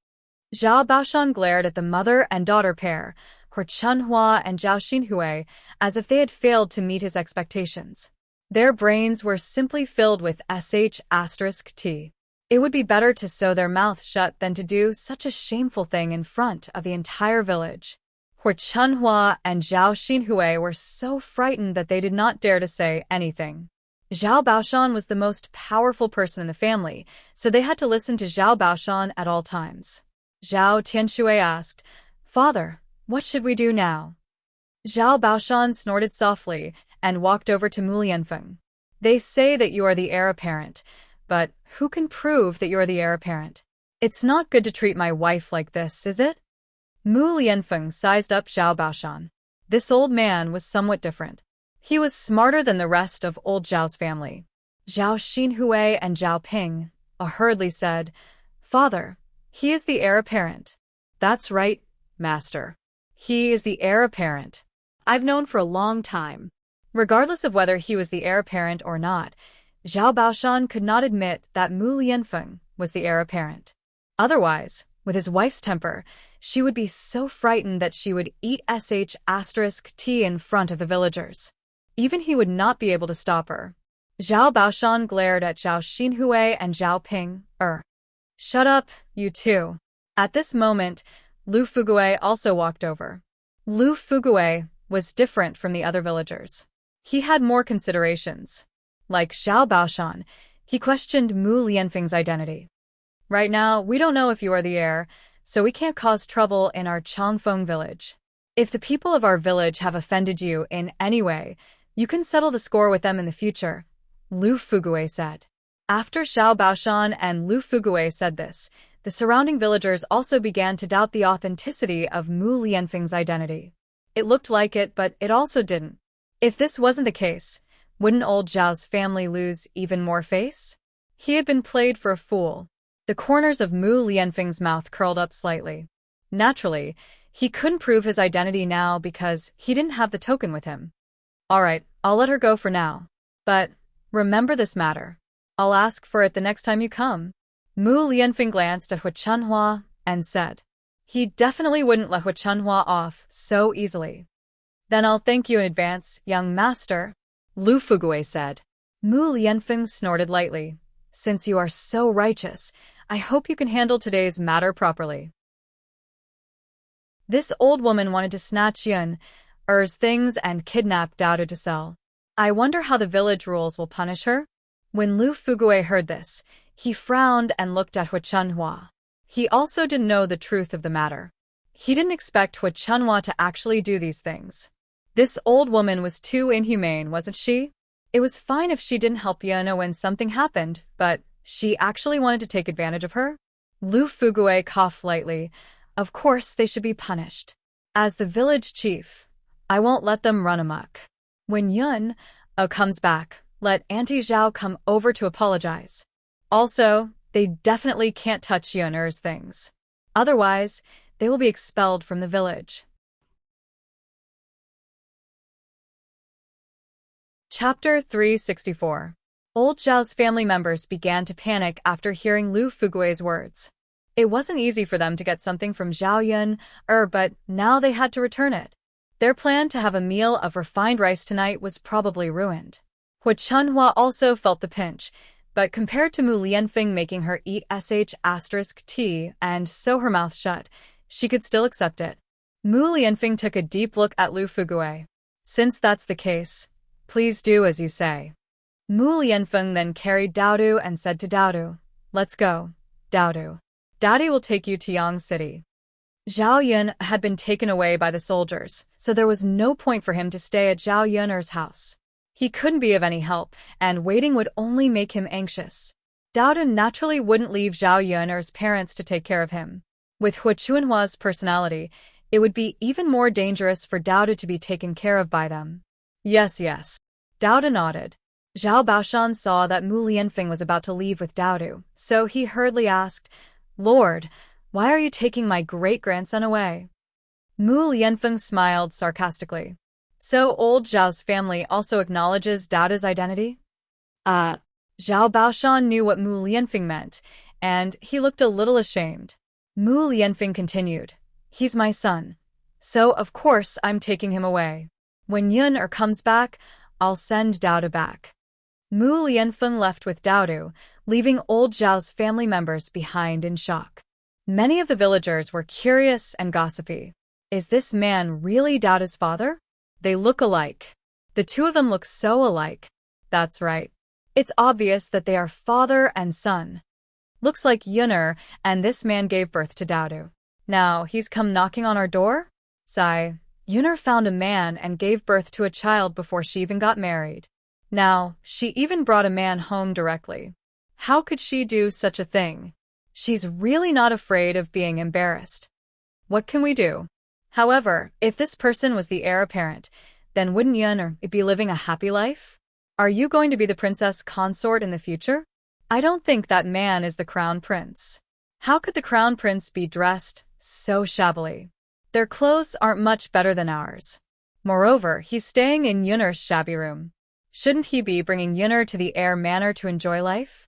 Zhao Baoshan glared at the mother and daughter pair, Hu Chunhua and Zhao Xinhui, as if they had failed to meet his expectations. Their brains were simply filled with sh*t. It would be better to sew their mouths shut than to do such a shameful thing in front of the entire village. Hu Chunhua and Zhao Xinhui were so frightened that they did not dare to say anything. Zhao Baoshan was the most powerful person in the family, so they had to listen to Zhao Baoshan at all times. Zhao Tianxue asked, Father, what should we do now? Zhao Baoshan snorted softly and walked over to Mu Lianfeng. They say that you are the heir apparent, but who can prove that you are the heir apparent? It's not good to treat my wife like this, is it? Mu Lianfeng sized up Zhao Baoshan. This old man was somewhat different. He was smarter than the rest of old Zhao's family. Zhao Xinhui and Zhao Ping hurriedly said, Father, he is the heir apparent. That's right, master. He is the heir apparent. I've known for a long time. Regardless of whether he was the heir apparent or not, Zhao Baoshan could not admit that Mu Lianfeng was the heir apparent. Otherwise, with his wife's temper, she would be so frightened that she would eat *T in front of the villagers. Even he would not be able to stop her. Zhao Baoshan glared at Zhao Xinhui and Zhao Ping. Shut up, you two. At this moment, Lu Fugui also walked over. Lu Fugui was different from the other villagers. He had more considerations. Like Zhao Baoshan, he questioned Mu Lianfeng's identity. Right now, we don't know if you are the heir, so we can't cause trouble in our Changfeng village. If the people of our village have offended you in any way, you can settle the score with them in the future, Lu Fugui said. After Zhao Baoshan and Lu Fugui said this, the surrounding villagers also began to doubt the authenticity of Mu Lianfeng's identity. It looked like it, but it also didn't. If this wasn't the case, wouldn't old Zhao's family lose even more face? He had been played for a fool. The corners of Mu Lianfeng's mouth curled up slightly. Naturally, he couldn't prove his identity now because he didn't have the token with him. All right, I'll let her go for now. But remember this matter. I'll ask for it the next time you come. Mu Lianfeng glanced at Hu Chunhua and said, he definitely wouldn't let Hu Chunhua off so easily. Then I'll thank you in advance, young master, Lu Fugui said. Mu Lianfeng snorted lightly. Since you are so righteous, I hope you can handle today's matter properly. This old woman wanted to snatch Er's things and kidnap Dao to sell. I wonder how the village rules will punish her? When Lu Fugui heard this, he frowned and looked at Hu Chunhua. He also didn't know the truth of the matter. He didn't expect Hu Chunhua to actually do these things. This old woman was too inhumane, wasn't she? It was fine if she didn't help Yana when something happened, but she actually wanted to take advantage of her? Lu Fugui coughed lightly. Of course they should be punished. As the village chief, I won't let them run amok. When Yun comes back, let Auntie Zhao come over to apologize. Also, they definitely can't touch Er's things. Otherwise, they will be expelled from the village. Chapter 364. Old Zhao's family members began to panic after hearing Lu Fugui's words. It wasn't easy for them to get something from Zhao Yun, but now they had to return it. Their plan to have a meal of refined rice tonight was probably ruined. Hu Chunhua also felt the pinch, but compared to Mu Lianfeng making her eat *T and sew her mouth shut, she could still accept it. Mu Lianfeng took a deep look at Lu Fugui. Since that's the case, please do as you say. Mu Lianfeng then carried Daodu and said to Daodu, let's go, Daodu. Daddy will take you to Yang City. Zhao Yun had been taken away by the soldiers, so there was no point for him to stay at Zhao Yun'er's house. He couldn't be of any help, and waiting would only make him anxious. Daodu naturally wouldn't leave Zhao Yun'er's parents to take care of him. With Hu Chunhua's personality, it would be even more dangerous for Daodu to be taken care of by them. Yes. Daodu nodded. Zhao Baoshan saw that Mu Lianfeng was about to leave with Daodu, so he hurriedly asked, Lord, why are you taking my great-grandson away? Mu Lianfeng smiled sarcastically. So old Zhao's family also acknowledges Daodu's identity? Zhao Baoshan knew what Mu Lianfeng meant, and he looked a little ashamed. Mu Lianfeng continued, he's my son, so of course I'm taking him away. When Yun comes back, I'll send Daodu back. Mu Lianfeng left with Daodu, leaving old Zhao's family members behind in shock. Many of the villagers were curious and gossipy. Is this man really Daodu's father? They look alike. The two of them look so alike. That's right. It's obvious that they are father and son. Looks like Yun'er and this man gave birth to Daodu. Now he's come knocking on our door? Sigh. Yun'er found a man and gave birth to a child before she even got married. Now, she even brought a man home directly. How could she do such a thing? She's really not afraid of being embarrassed. What can we do? However, if this person was the heir apparent, then wouldn't Yun be living a happy life? Are you going to be the princess consort in the future? I don't think that man is the crown prince. How could the crown prince be dressed so shabbily? Their clothes aren't much better than ours. Moreover, he's staying in Yunner's shabby room. Shouldn't he be bringing Yunner to the Air Manor to enjoy life?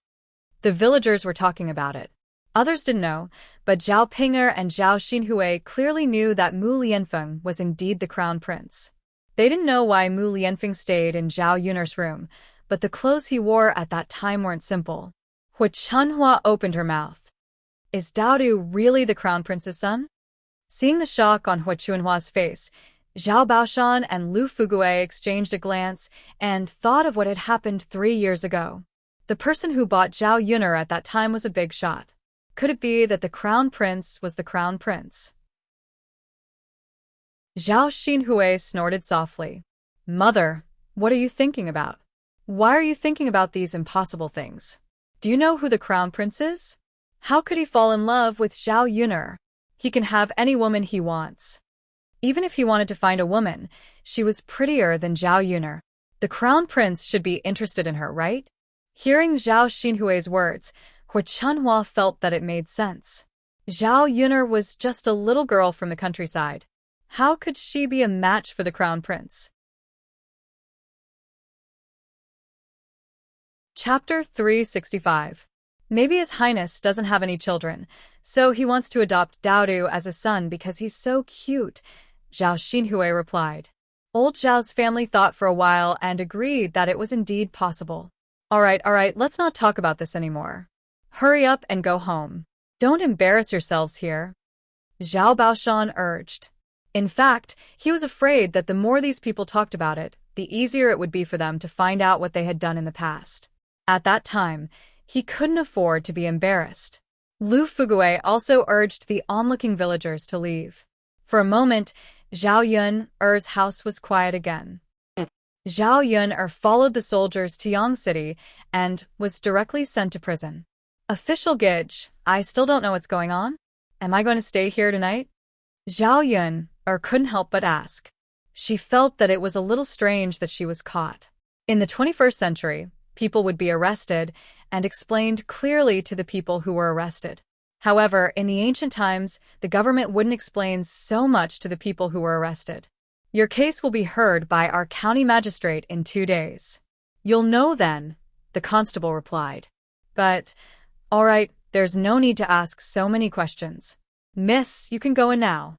The villagers were talking about it. Others didn't know, but Zhao Ping'er and Zhao Xinhui clearly knew that Mu Lianfeng was indeed the crown prince. They didn't know why Mu Lianfeng stayed in Zhao Yunner's room, but the clothes he wore at that time weren't simple. Hu Chunhua opened her mouth. Is Daodu really the crown prince's son? Seeing the shock on Hu Chunhua's face, Zhao Baoshan and Lu Fugui exchanged a glance and thought of what had happened 3 years ago. The person who bought Zhao Yunner at that time was a big shot. Could it be that the crown prince was the crown prince? Zhao Xinhui snorted softly. Mother, what are you thinking about? Why are you thinking about these impossible things? Do you know who the crown prince is? How could he fall in love with Zhao Yunner? He can have any woman he wants. Even if he wanted to find a woman, she was prettier than Zhao Yunner. The crown prince should be interested in her, right? Hearing Zhao Xinhui's words, Hu Chunhua felt that it made sense. Zhao Yunner was just a little girl from the countryside. How could she be a match for the crown prince? Chapter 365. Maybe His Highness doesn't have any children, so he wants to adopt Daodu as a son because he's so cute, Zhao Xinhui replied. Old Zhao's family thought for a while and agreed that it was indeed possible. All right, let's not talk about this anymore. Hurry up and go home. Don't embarrass yourselves here, Zhao Baoshan urged. In fact, he was afraid that the more these people talked about it, the easier it would be for them to find out what they had done in the past. At that time, he couldn't afford to be embarrassed. Lu Fugui also urged the onlooking villagers to leave. For a moment, Zhao Yun'er's house was quiet again. Zhao Yun'er followed the soldiers to Yang City and was directly sent to prison. Official Gidge, I still don't know what's going on. Am I going to stay here tonight? Zhao Yun'er couldn't help but ask. She felt that it was a little strange that she was caught. In the 21st century, people would be arrested and explained clearly to the people who were arrested. However, in the ancient times, the government wouldn't explain so much to the people who were arrested. Your case will be heard by our county magistrate in 2 days. You'll know then, the constable replied. But, all right, there's no need to ask so many questions. Miss, you can go in now.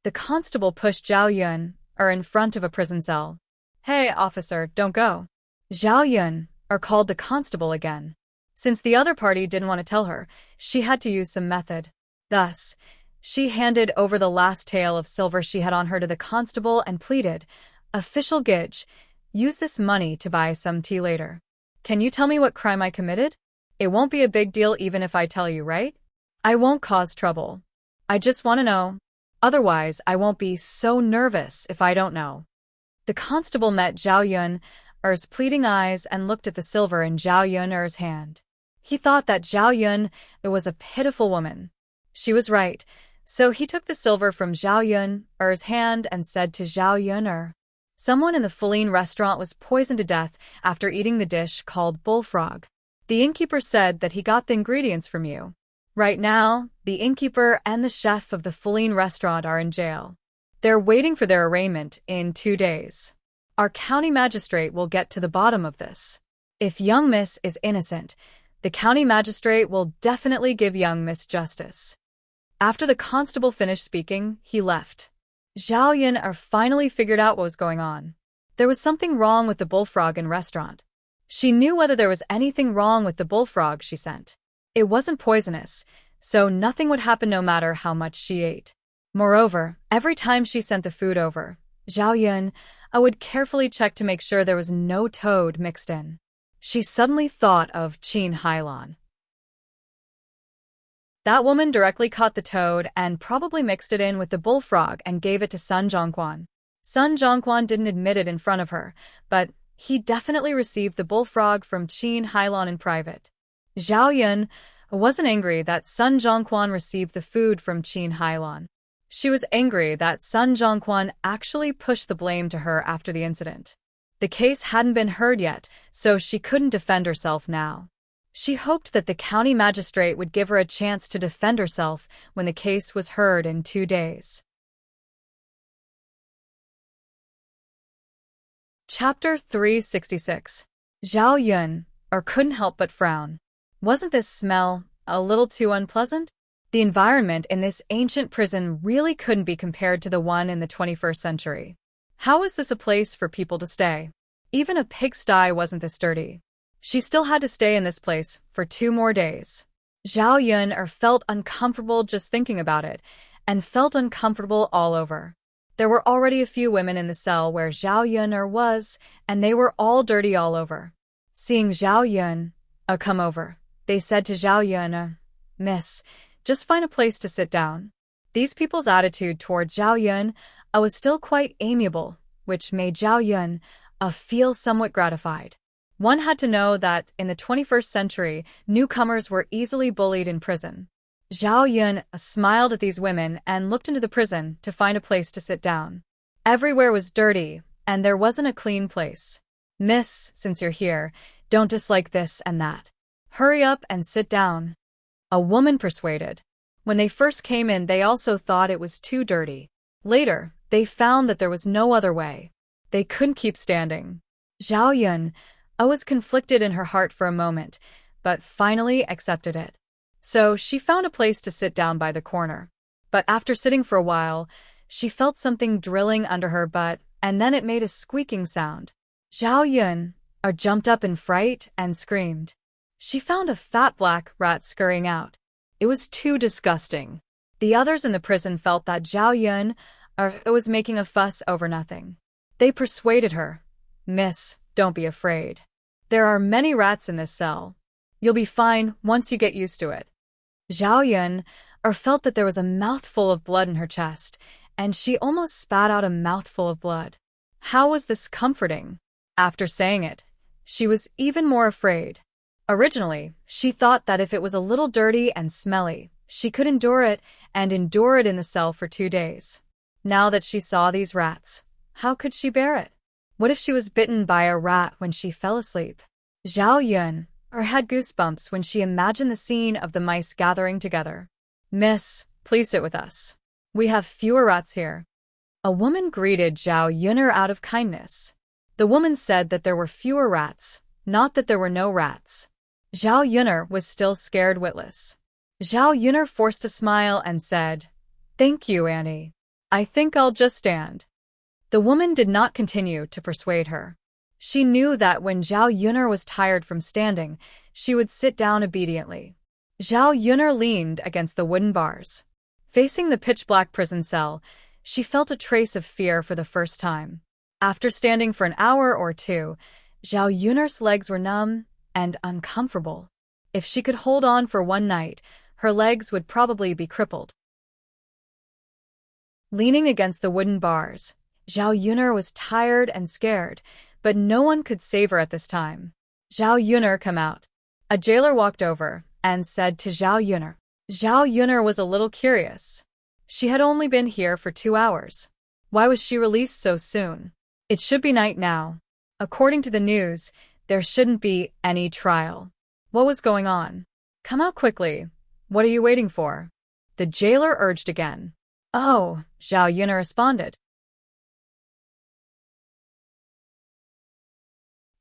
The constable pushed Zhao Yun'er in front of a prison cell. Hey, officer, don't go. Zhao Yun'er called the constable again. Since the other party didn't want to tell her, she had to use some method. Thus, she handed over the last tael of silver she had on her to the constable and pleaded, Official Gidge, use this money to buy some tea later. Can you tell me what crime I committed? It won't be a big deal even if I tell you, right? I won't cause trouble. I just want to know. Otherwise, I won't be so nervous if I don't know. The constable met Zhao Yun'er's pleading eyes and looked at the silver in Zhao Yun'er's hand. He thought that Zhao Yun'er was a pitiful woman. She was right, so he took the silver from Zhao Yun'er's hand and said to Zhao Yun'er, someone in the Feline restaurant was poisoned to death after eating the dish called bullfrog. The innkeeper said that he got the ingredients from you. Right now, the innkeeper and the chef of the Feline restaurant are in jail. They're waiting for their arraignment in 2 days. Our county magistrate will get to the bottom of this. If young Miss is innocent, the county magistrate will definitely give young Miss justice. After the constable finished speaking, he left. Zhao Yun'er finally figured out what was going on. There was something wrong with the bullfrog in restaurant. She knew whether there was anything wrong with the bullfrog she sent. It wasn't poisonous, so nothing would happen no matter how much she ate. Moreover, every time she sent the food over, Zhao Yun'er would carefully check to make sure there was no toad mixed in. She suddenly thought of Qin Hailan. That woman directly caught the toad and probably mixed it in with the bullfrog and gave it to Sun Zhongquan. Sun Zhongquan didn't admit it in front of her, but he definitely received the bullfrog from Qin Hailan in private. Zhao Yun'er wasn't angry that Sun Zhongquan received the food from Qin Hailan. She was angry that Sun Zhongquan actually pushed the blame to her after the incident. The case hadn't been heard yet, so she couldn't defend herself now. She hoped that the county magistrate would give her a chance to defend herself when the case was heard in 2 days. Chapter 366. Zhao Yun, couldn't help but frown. Wasn't this smell a little too unpleasant? The environment in this ancient prison really couldn't be compared to the one in the 21st century. How was this a place for people to stay? Even a pigsty wasn't this dirty. She still had to stay in this place for 2 more days. Zhao Yun felt uncomfortable just thinking about it, and felt uncomfortable all over. There were already a few women in the cell where Zhao Yun was, and they were all dirty all over. Seeing Zhao Yun come over, they said to Zhao Yun, "Miss, just find a place to sit down." These people's attitude towards Zhao Yun was still quite amiable, which made Zhao Yun feel somewhat gratified. One had to know that in the 21st century, newcomers were easily bullied in prison. Zhao Yun smiled at these women and looked into the prison to find a place to sit down. Everywhere was dirty, and there wasn't a clean place. "Miss, since you're here, don't dislike this and that. Hurry up and sit down," a woman persuaded. When they first came in, they also thought it was too dirty. Later, they found that there was no other way. They couldn't keep standing. Zhao Yun was conflicted in her heart for a moment, but finally accepted it. So she found a place to sit down by the corner. But after sitting for a while, she felt something drilling under her butt, and then it made a squeaking sound. Zhao Yun jumped up in fright and screamed. She found a fat black rat scurrying out. It was too disgusting. The others in the prison felt that Zhao Yun was making a fuss over nothing. They persuaded her, "Miss, don't be afraid. There are many rats in this cell. You'll be fine once you get used to it." Zhao Yun felt that there was a mouthful of blood in her chest, and she almost spat out a mouthful of blood. How was this comforting? After saying it, she was even more afraid. Originally, she thought that if it was a little dirty and smelly, she could endure it in the cell for 2 days. Now that she saw these rats, how could she bear it? What if she was bitten by a rat when she fell asleep? Zhao Yun had goosebumps when she imagined the scene of the mice gathering together. "Miss, please sit with us. We have fewer rats here." A woman greeted Zhao Yun out of kindness. The woman said that there were fewer rats, not that there were no rats. Zhao Yun was still scared witless. Zhao Yun forced a smile and said, "Thank you, Annie. I think I'll just stand." The woman did not continue to persuade her. She knew that when Zhao Yun was tired from standing, she would sit down obediently. Zhao Yun leaned against the wooden bars. Facing the pitch-black prison cell, she felt a trace of fear for the first time. After standing for an hour or two, Zhao Yun's legs were numb and uncomfortable. If she could hold on for one night, her legs would probably be crippled. Leaning against the wooden bars, Zhao Yun was tired and scared, but no one could save her at this time. "Zhao Yun, come out." A jailer walked over and said to Zhao Yun. Zhao Yun was a little curious. She had only been here for 2 hours. Why was she released so soon? It should be night now. According to the news, there shouldn't be any trial. What was going on? "Come out quickly. What are you waiting for?" the jailer urged again. "Oh," Zhao Yun responded.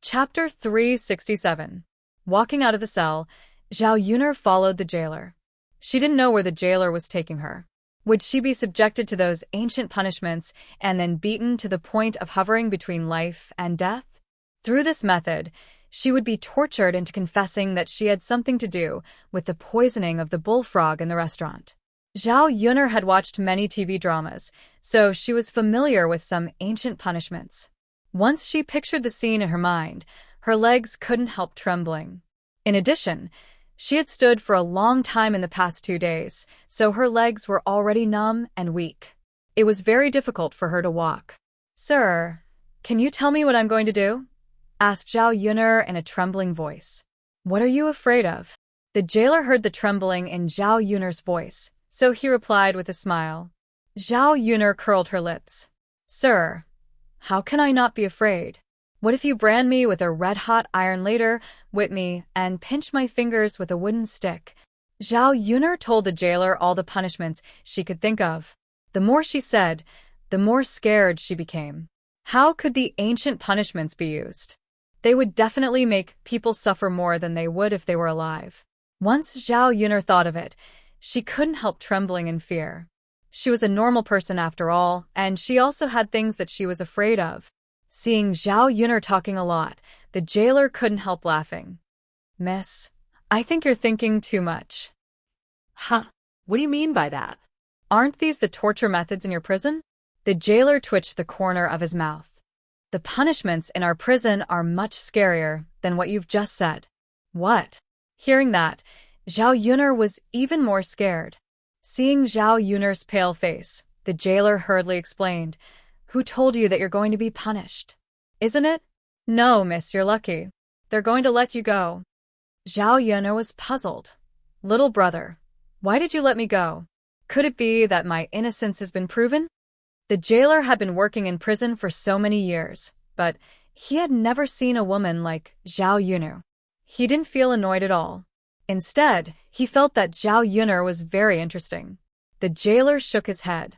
Chapter 367. Walking out of the cell, Zhao Yun followed the jailer. She didn't know where the jailer was taking her. Would she be subjected to those ancient punishments and then beaten to the point of hovering between life and death? Through this method, she would be tortured into confessing that she had something to do with the poisoning of the bullfrog in the restaurant. Zhao Yun had watched many TV dramas, so she was familiar with some ancient punishments. Once she pictured the scene in her mind, her legs couldn't help trembling. In addition, she had stood for a long time in the past 2 days, so her legs were already numb and weak. It was very difficult for her to walk. "Sir, can you tell me what I'm going to do?" asked Zhao Yun in a trembling voice. "What are you afraid of?" The jailer heard the trembling in Zhao Yun's voice, so he replied with a smile. Zhao Yun curled her lips. "Sir, how can I not be afraid? What if you brand me with a red-hot iron later, whip me, and pinch my fingers with a wooden stick?" Zhao Yun told the jailer all the punishments she could think of. The more she said, the more scared she became. How could the ancient punishments be used? They would definitely make people suffer more than they would if they were alive. Once Zhao Yun'er thought of it, she couldn't help trembling in fear. She was a normal person after all, and she also had things that she was afraid of. Seeing Zhao Yun'er talking a lot, the jailer couldn't help laughing. Miss, I think you're thinking too much. Huh? What do you mean by that? Aren't these the torture methods in your prison? The jailer twitched the corner of his mouth. The punishments in our prison are much scarier than what you've just said. What? Hearing that, Zhao Yun'er was even more scared. Seeing Zhao Yun'er's pale face, the jailer hurriedly explained, "Who told you that you're going to be punished? Isn't it?" "No, miss, you're lucky. They're going to let you go." Zhao Yun'er was puzzled. "Little brother, why did you let me go? Could it be that my innocence has been proven?" The jailer had been working in prison for so many years, but he had never seen a woman like Zhao Yun'er. He didn't feel annoyed at all. Instead, he felt that Zhao Yun'er was very interesting. The jailer shook his head.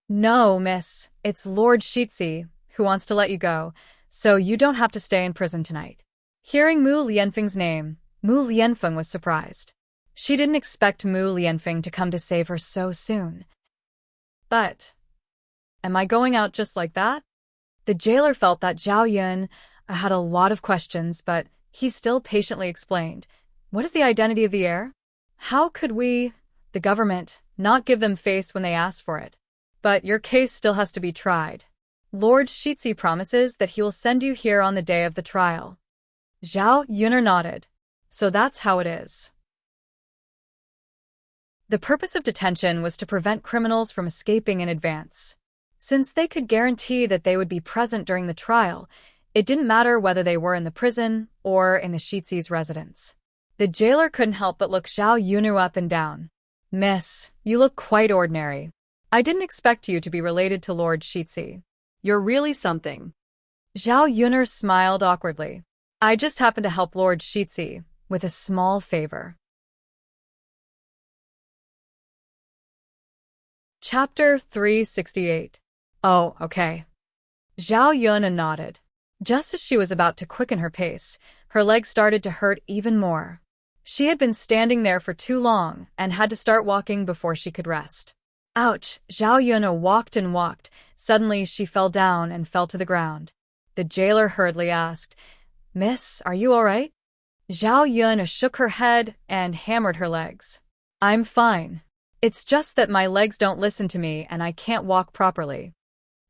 "No, miss, it's Lord Shitzi who wants to let you go, so you don't have to stay in prison tonight." Hearing Mu Lianfeng's name, Mu Lianfeng was surprised. She didn't expect Mu Lianfeng to come to save her so soon. But, am I going out just like that? The jailer felt that Zhao Yun had a lot of questions, but he still patiently explained, "What is the identity of the heir? How could we, the government, not give them face when they ask for it? But your case still has to be tried. Lord Shitzi promises that he will send you here on the day of the trial." Zhao Yun'er nodded. "So that's how it is." The purpose of detention was to prevent criminals from escaping in advance. Since they could guarantee that they would be present during the trial, it didn't matter whether they were in the prison or in the Shitzi's residence. The jailer couldn't help but look Zhao Yun'er up and down. "Miss, you look quite ordinary. I didn't expect you to be related to Lord Shitzi." You're really something. Zhao Yun'er smiled awkwardly. "I just happened to help Lord Shitzi with a small favor." Chapter 368. "Oh, okay." Zhao Yun'er nodded. Just as she was about to quicken her pace, her legs started to hurt even more. She had been standing there for too long and had to start walking before she could rest. Ouch! Zhao Yun'er walked and walked. Suddenly she fell down and fell to the ground. The jailer hurriedly asked, "Miss, are you all right?" Zhao Yun'er shook her head and hammered her legs. "I'm fine. It's just that my legs don't listen to me and I can't walk properly.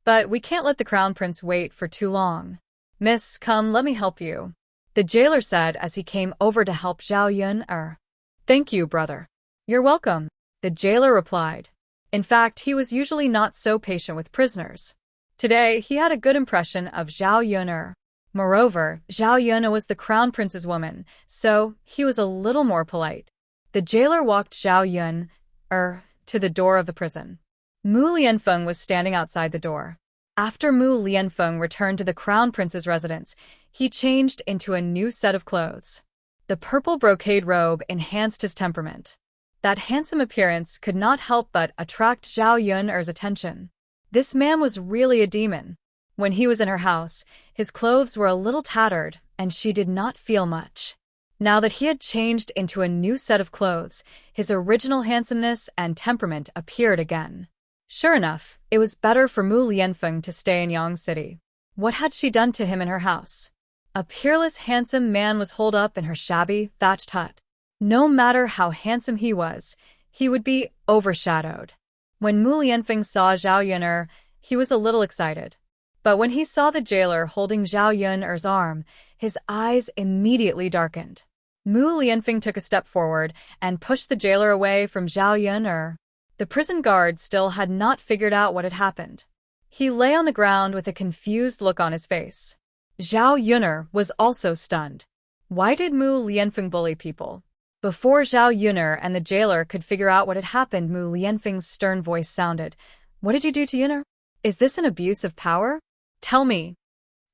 But we can't let the crown prince wait for too long. Miss, come, let me help you," the jailer said as he came over to help Zhao Yun'er. "Thank you, brother." "You're welcome," the jailer replied. In fact, he was usually not so patient with prisoners. Today, he had a good impression of Zhao Yun'er. Moreover, Zhao Yun'er was the crown prince's woman, so he was a little more polite. The jailer walked Zhao Yun'er to the door of the prison. Mu Lianfeng was standing outside the door. After Mu Lianfeng returned to the crown prince's residence, he changed into a new set of clothes. The purple brocade robe enhanced his temperament. That handsome appearance could not help but attract Zhao Yun'er's attention. This man was really a demon. When he was in her house, his clothes were a little tattered, and she did not feel much. Now that he had changed into a new set of clothes, his original handsomeness and temperament appeared again. Sure enough, it was better for Mu Lianfeng to stay in Yang City. What had she done to him in her house? A peerless, handsome man was holed up in her shabby, thatched hut. No matter how handsome he was, he would be overshadowed. When Mu Lianfeng saw Zhao Yun'er, he was a little excited. But when he saw the jailer holding Zhao Yun'er's arm, his eyes immediately darkened. Mu Lianfeng took a step forward and pushed the jailer away from Zhao Yun'er. The prison guard still had not figured out what had happened. He lay on the ground with a confused look on his face. Zhao Yun'er was also stunned. Why did Mu Lianfeng bully people? Before Zhao Yun'er and the jailer could figure out what had happened, Mu Lianfeng's stern voice sounded. "What did you do to Yun'er? Is this an abuse of power? Tell me."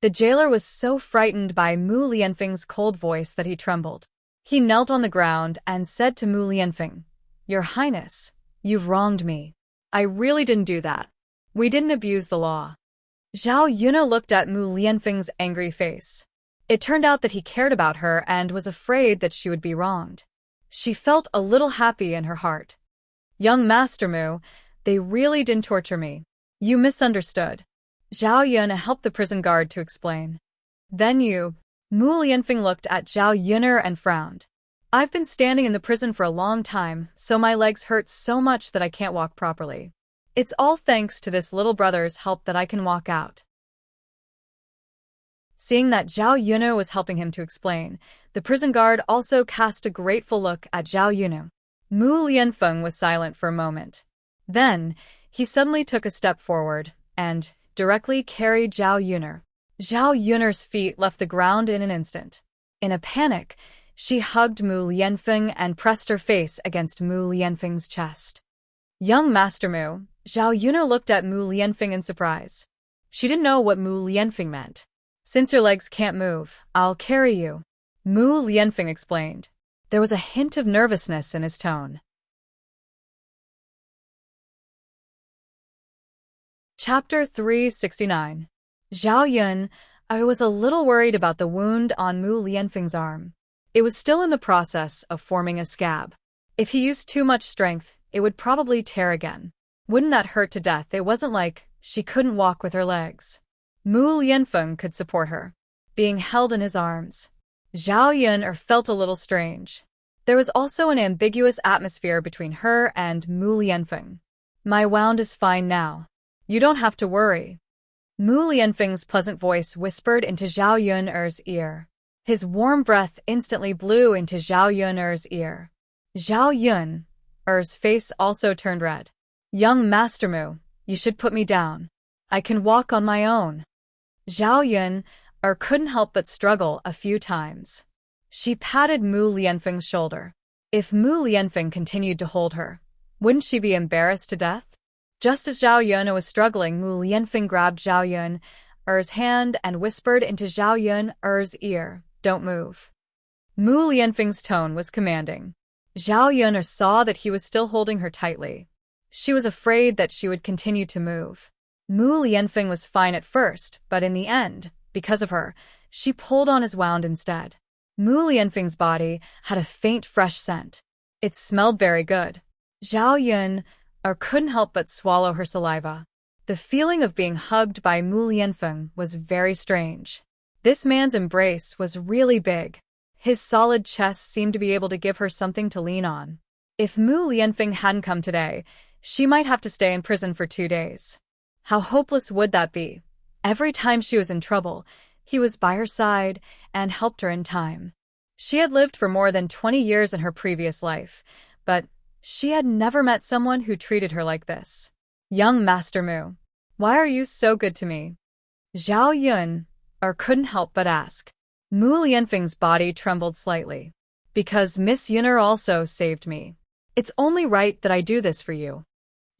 The jailer was so frightened by Mu Lianfeng's cold voice that he trembled. He knelt on the ground and said to Mu Lianfeng, "Your Highness, you've wronged me. I really didn't do that. We didn't abuse the law." Zhao Yunna looked at Mu Lianfeng's angry face. It turned out that he cared about her and was afraid that she would be wronged. She felt a little happy in her heart. Young Master Mu, they really didn't torture me. You misunderstood. Zhao Yunna helped the prison guard to explain. Then Mu Lianfeng looked at Zhao Yunna and frowned. I've been standing in the prison for a long time, so my legs hurt so much that I can't walk properly. It's all thanks to this little brother's help that I can walk out. Seeing that Zhao Yunna was helping him to explain, the prison guard also cast a grateful look at Zhao Yunna. Mu Lianfeng was silent for a moment. Then, he suddenly took a step forward and directly carried Zhao Yunna. Zhao Yunna's feet left the ground in an instant. In a panic, she hugged Mu Lianfeng and pressed her face against Mu Lianfeng's chest. Young Master Mu, Zhao Yunna looked at Mu Lianfeng in surprise. She didn't know what Mu Lianfeng meant. Since your legs can't move, I'll carry you, Mu Lianfeng explained. There was a hint of nervousness in his tone. Chapter 369. Zhao Yun, I was a little worried about the wound on Mu Lianfeng's arm. It was still in the process of forming a scab. If he used too much strength, it would probably tear again. Wouldn't that hurt to death? It wasn't like she couldn't walk with her legs. Mu Lianfeng could support her, being held in his arms. Zhao Yun felt a little strange. There was also an ambiguous atmosphere between her and Mu Lianfeng. My wound is fine now. You don't have to worry. Mu Lianfeng's pleasant voice whispered into Zhao Yun's ear. His warm breath instantly blew into Zhao Yun's ear. Zhao Yun's face also turned red. Young Master Mu, you should put me down. I can walk on my own. Zhao Yun couldn't help but struggle a few times. She patted Mu Lianfeng's shoulder. If Mu Lianfeng continued to hold her, wouldn't she be embarrassed to death? Just as Zhao Yun was struggling, Mu Lianfeng grabbed Zhao Yun's hand and whispered into Zhao Yun's ear, "Don't move." Mu Lianfeng's tone was commanding. Zhao Yun saw that he was still holding her tightly. She was afraid that she would continue to move. Mu Lianfeng was fine at first, but in the end, because of her, she pulled on his wound instead. Mu Lianfeng's body had a faint fresh scent. It smelled very good. Zhao Yun couldn't help but swallow her saliva. The feeling of being hugged by Mu Lianfeng was very strange. This man's embrace was really big. His solid chest seemed to be able to give her something to lean on. If Mu Lianfeng hadn't come today, she might have to stay in prison for 2 days. How hopeless would that be? Every time she was in trouble, he was by her side and helped her in time. She had lived for more than 20 years in her previous life, but she had never met someone who treated her like this. Young Master Mu, why are you so good to me? Zhao Yun couldn't help but ask. Mu Lianfeng's body trembled slightly. Because Miss Yunner also saved me. It's only right that I do this for you.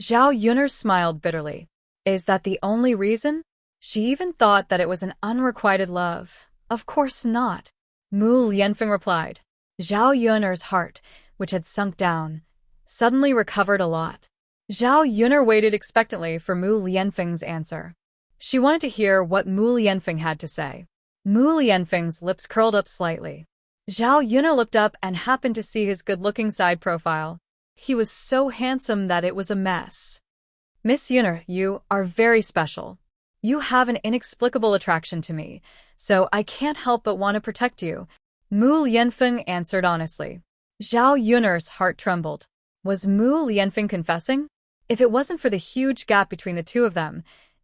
Zhao Yunner smiled bitterly. Is that the only reason? She even thought that it was an unrequited love. Of course not. Mu Lianfeng replied. Zhao Yunner's heart, which had sunk down, suddenly recovered a lot. Zhao Yunner waited expectantly for Mu Lianfeng's answer. She wanted to hear what Mu Lianfeng had to say. Mu Lianfeng's lips curled up slightly. Zhao Yunner looked up and happened to see his good-looking side profile. He was so handsome that it was a mess. Miss Yunner, you are very special. You have an inexplicable attraction to me, so I can't help but want to protect you, Mu Lianfeng answered honestly. Zhao Yunner's heart trembled. Was Mu Lianfeng confessing? If it wasn't for the huge gap between the two of them,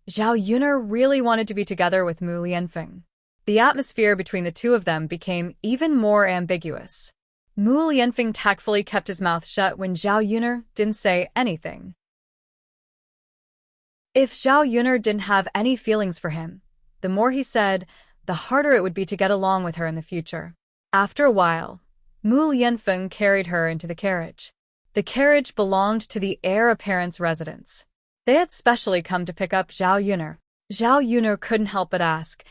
Zhao Yunner really wanted to be together with Mu Lianfeng. The atmosphere between the two of them became even more ambiguous. Mu Lianfeng tactfully kept his mouth shut when Zhao Yunner didn't say anything. If Zhao Yunner didn't have any feelings for him, the more he said, the harder it would be to get along with her in the future. After a while, Mu Lianfeng carried her into the carriage. The carriage belonged to the heir apparent's residence. They had specially come to pick up Zhao Yunner. Zhao Yunner couldn't help but ask,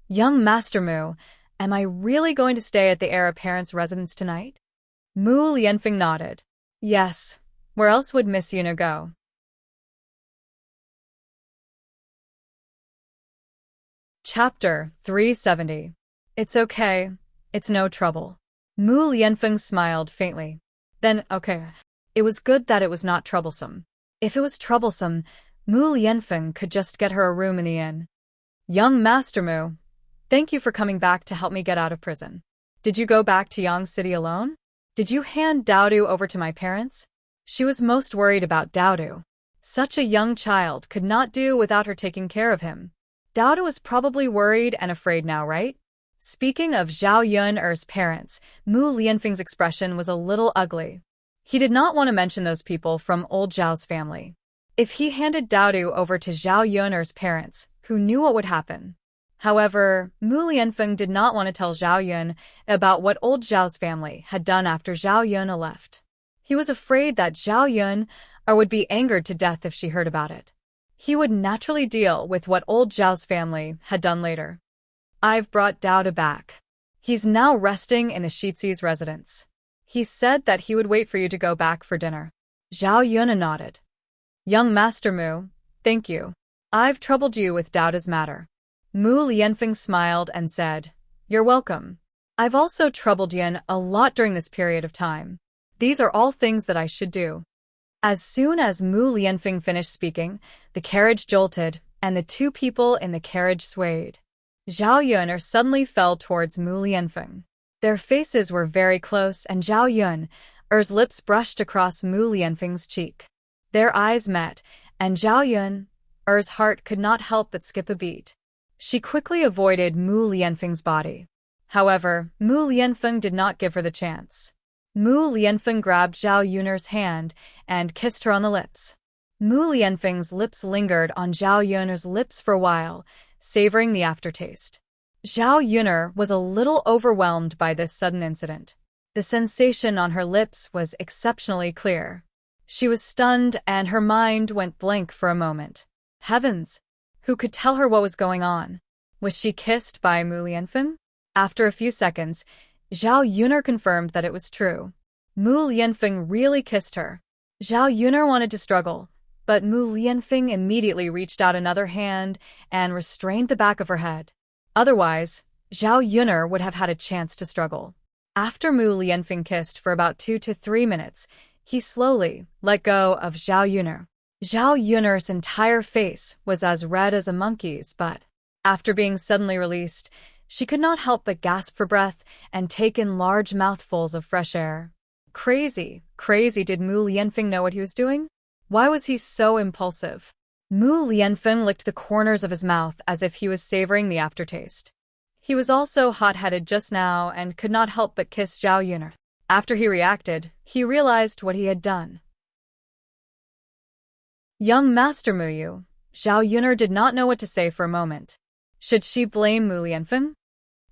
Young Master Mu, am I really going to stay at the heir apparent's residence tonight? Mu Lianfeng nodded. Yes, where else would Miss Yunner go? Chapter 370. It's okay. It's no trouble. Mu Lianfeng smiled faintly. Then, okay. It was good that it was not troublesome. If it was troublesome, Mu Lianfeng could just get her a room in the inn. Young Master Mu, thank you for coming back to help me get out of prison. Did you go back to Yang City alone? Did you hand Daodu over to my parents? She was most worried about Daodu. Such a young child could not do without her taking care of him. Daodu was probably worried and afraid now, right? Speaking of Zhao Yun'er's parents, Mu Lianfeng's expression was a little ugly. He did not want to mention those people from old Zhao's family. If he handed Daodu over to Zhao Yun'er's parents, who knew what would happen? However, Mu Lianfeng did not want to tell Zhao Yun about what old Zhao's family had done after Zhao Yun left. He was afraid that Zhao Yun would be angered to death if she heard about it. He would naturally deal with what old Zhao's family had done later. I've brought Daodu back. He's now resting in the Shizi's residence. He said that he would wait for you to go back for dinner. Zhao Yun nodded. Young Master Mu, thank you. I've troubled you with Daodu's matter. Mu Lianfeng smiled and said, You're welcome. I've also troubled Yun a lot during this period of time. These are all things that I should do. As soon as Mu Lianfeng finished speaking, the carriage jolted, and the two people in the carriage swayed. Zhao Yun suddenly fell towards Mu Lianfeng. Their faces were very close, and Zhao Yun's lips brushed across Mu Lianfeng's cheek. Their eyes met, and Zhao Yun's heart could not help but skip a beat. She quickly avoided Mu Lianfeng's body. However, Mu Lianfeng did not give her the chance. Mu Lianfeng grabbed Zhao Yun'er's hand and kissed her on the lips. Mu Lianfeng's lips lingered on Zhao Yun'er's lips for a while, savoring the aftertaste. Zhao Yun'er was a little overwhelmed by this sudden incident. The sensation on her lips was exceptionally clear. She was stunned and her mind went blank for a moment. Heavens! Who could tell her what was going on? Was she kissed by Mu Lianfeng? After a few seconds, Zhao Yun'er confirmed that it was true. Mu Lianfeng really kissed her. Zhao Yun'er wanted to struggle, but Mu Lianfeng immediately reached out another hand and restrained the back of her head. Otherwise, Zhao Yun'er would have had a chance to struggle. After Mu Lianfeng kissed for about 2 to 3 minutes, he slowly let go of Zhao Yun'er. Zhao Yun'er's entire face was as red as a monkey's, but after being suddenly released, she could not help but gasp for breath and take in large mouthfuls of fresh air. Crazy, did Mu Lianfeng know what he was doing? Why was he so impulsive? Mu Lianfeng licked the corners of his mouth as if he was savoring the aftertaste. He was also hot-headed just now and could not help but kiss Zhao Yun'er. After he reacted, he realized what he had done. Young Master Mu, Zhao Yun'er did not know what to say for a moment. Should she blame Mu Lianfeng?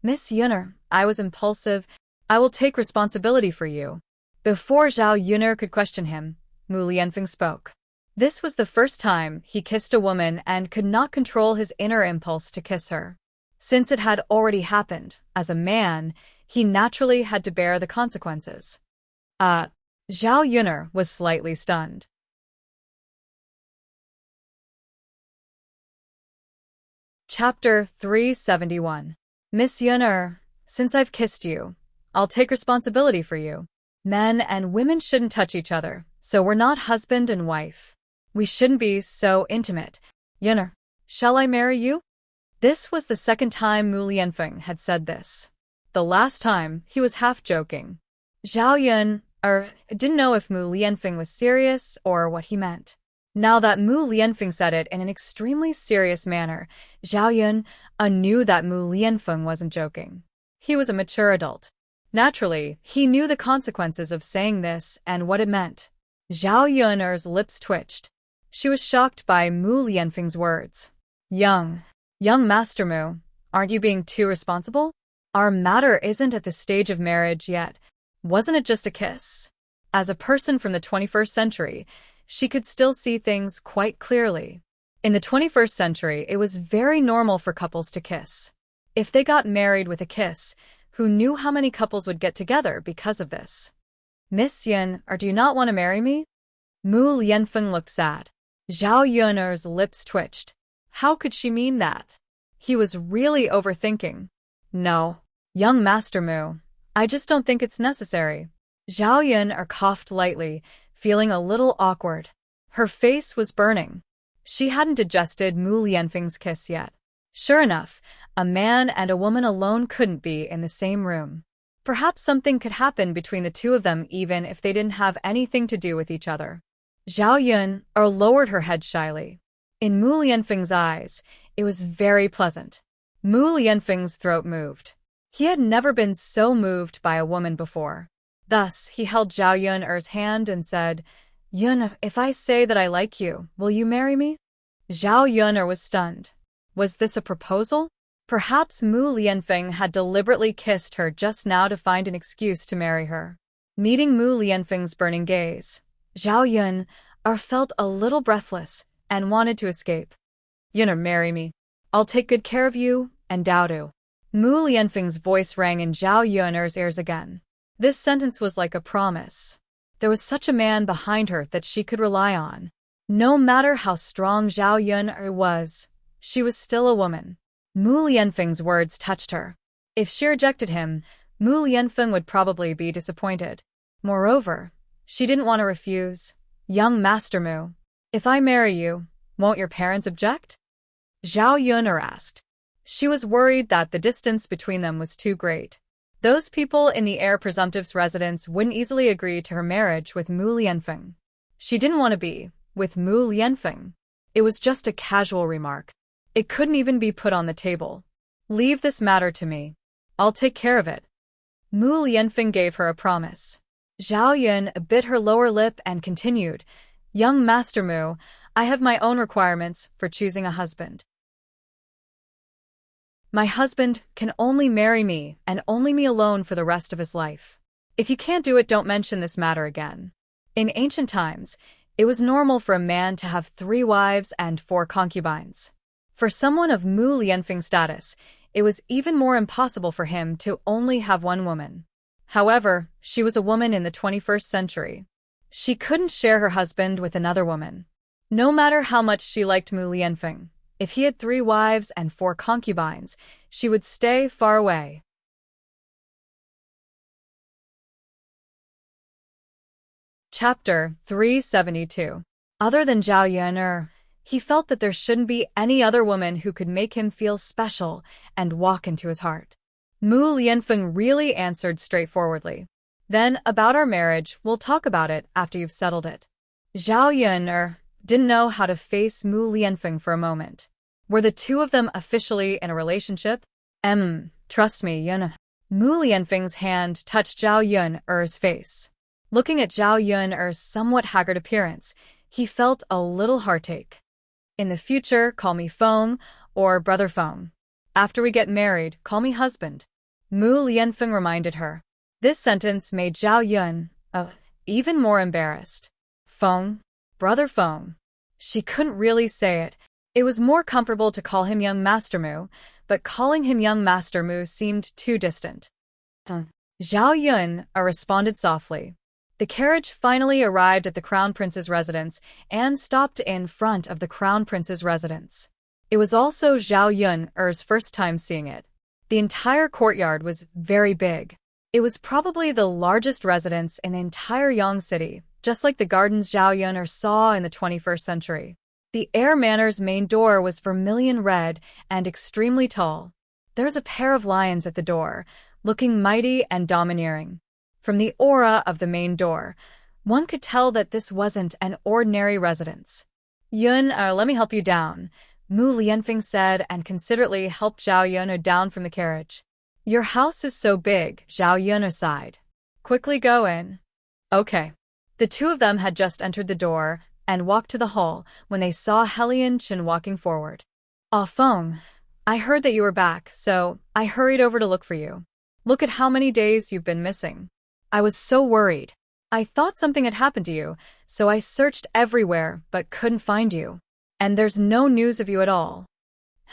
Miss Yun'er, I was impulsive. I will take responsibility for you. Before Zhao Yun'er could question him, Mu Lianfeng spoke. This was the first time he kissed a woman and could not control his inner impulse to kiss her. Since it had already happened, as a man, he naturally had to bear the consequences. Zhao Yun'er was slightly stunned. Chapter 371. Miss Yun'er, since I've kissed you, I'll take responsibility for you. Men and women shouldn't touch each other, so we're not husband and wife. We shouldn't be so intimate. Yun'er, shall I marry you? This was the second time Mu Lianfeng had said this. The last time, he was half joking. Zhao Yun'er didn't know if Mu Lianfeng was serious or what he meant. Now that Mu Lianfeng said it in an extremely serious manner, Zhao Yun'er knew that Mu Lianfeng wasn't joking. He was a mature adult. Naturally, he knew the consequences of saying this and what it meant. Zhao Yun'er's lips twitched. She was shocked by Mu Lianfeng's words. Young Master Mu, aren't you being too responsible? Our matter isn't at the stage of marriage yet. Wasn't it just a kiss? As a person from the 21st century, she could still see things quite clearly. In the 21st century, it was very normal for couples to kiss. If they got married with a kiss, who knew how many couples would get together because of this? Miss Yun, or do you not want to marry me? Mu Lianfeng looked sad. Zhao Yun'er's lips twitched. How could she mean that? He was really overthinking. No, young Master Mu, I just don't think it's necessary. Zhao Yun coughed lightly, feeling a little awkward. Her face was burning. She hadn't digested Mu Lianfeng's kiss yet. Sure enough, a man and a woman alone couldn't be in the same room. Perhaps something could happen between the two of them even if they didn't have anything to do with each other. Zhao Yun lowered her head shyly. In Mu Lianfeng's eyes, it was very pleasant. Mu Lianfeng's throat moved. He had never been so moved by a woman before. Thus, he held Zhao Yun's hand and said, Yun, if I say that I like you, will you marry me? Zhao Yun was stunned. Was this a proposal? Perhaps Mu Lianfeng had deliberately kissed her just now to find an excuse to marry her. Meeting Mu Lianfeng's burning gaze, Zhao Yun felt a little breathless and wanted to escape. Yun, marry me. I'll take good care of you and Daodu. Mu Lianfeng's voice rang in Zhao Yun's ears again. This sentence was like a promise. There was such a man behind her that she could rely on. No matter how strong Zhao Yun was, she was still a woman. Mu Lianfeng's words touched her. If she rejected him, Mu Lianfeng would probably be disappointed. Moreover, she didn't want to refuse. Young Master Mu, if I marry you, won't your parents object? Zhao Yun asked. She was worried that the distance between them was too great. Those people in the heir presumptive's residence wouldn't easily agree to her marriage with Mu Lianfeng. She didn't want to be with Mu Lianfeng. It was just a casual remark. It couldn't even be put on the table. Leave this matter to me. I'll take care of it. Mu Lianfeng gave her a promise. Zhao Yun bit her lower lip and continued, Young Master Mu, I have my own requirements for choosing a husband. My husband can only marry me and only me alone for the rest of his life. If you can't do it, don't mention this matter again. In ancient times, it was normal for a man to have 3 wives and 4 concubines. For someone of Mu Lianfeng's status, it was even more impossible for him to only have 1 woman. However, she was a woman in the 21st century. She couldn't share her husband with another woman. No matter how much she liked Mu Lianfeng, if he had 3 wives and 4 concubines, she would stay far away. Chapter 372. Other than Zhao Yun, he felt that there shouldn't be any other woman who could make him feel special and walk into his heart. Mu Lianfeng really answered straightforwardly. Then, about our marriage, we'll talk about it after you've settled it. Zhao Yun didn't know how to face Mu Lianfeng for a moment. Were the two of them officially in a relationship? Trust me, Yun. Mu Lianfeng's hand touched Zhao Yun's face. Looking at Zhao Yun's somewhat haggard appearance, he felt a little heartache. In the future, call me Feng or Brother Feng. After we get married, call me husband. Mu Lianfeng reminded her. This sentence made Zhao Yun even more embarrassed. Feng, Brother Feng. She couldn't really say it. It was more comfortable to call him Young Master Mu, but calling him Young Master Mu seemed too distant. Zhao Yun responded softly. The carriage finally arrived at the Crown Prince's residence and stopped in front of the Crown Prince's residence. It was also Zhao Yun's first time seeing it. The entire courtyard was very big. It was probably the largest residence in the entire Yang city, just like the gardens Zhao Yun saw in the 21st century. The heir manor's main door was vermilion red and extremely tall. There was a pair of lions at the door, looking mighty and domineering. From the aura of the main door, one could tell that this wasn't an ordinary residence. Yun, let me help you down, Mu Lianfeng said and considerately helped Zhao Yun down from the carriage. Your house is so big, Zhao Yun sighed. Quickly go in. Okay. The two of them had just entered the door and walked to the hall when they saw Helian walking forward. Ah, Feng, I heard that you were back, so I hurried over to look for you. Look at how many days you've been missing. I was so worried. I thought something had happened to you, so I searched everywhere but couldn't find you. And there's no news of you at all.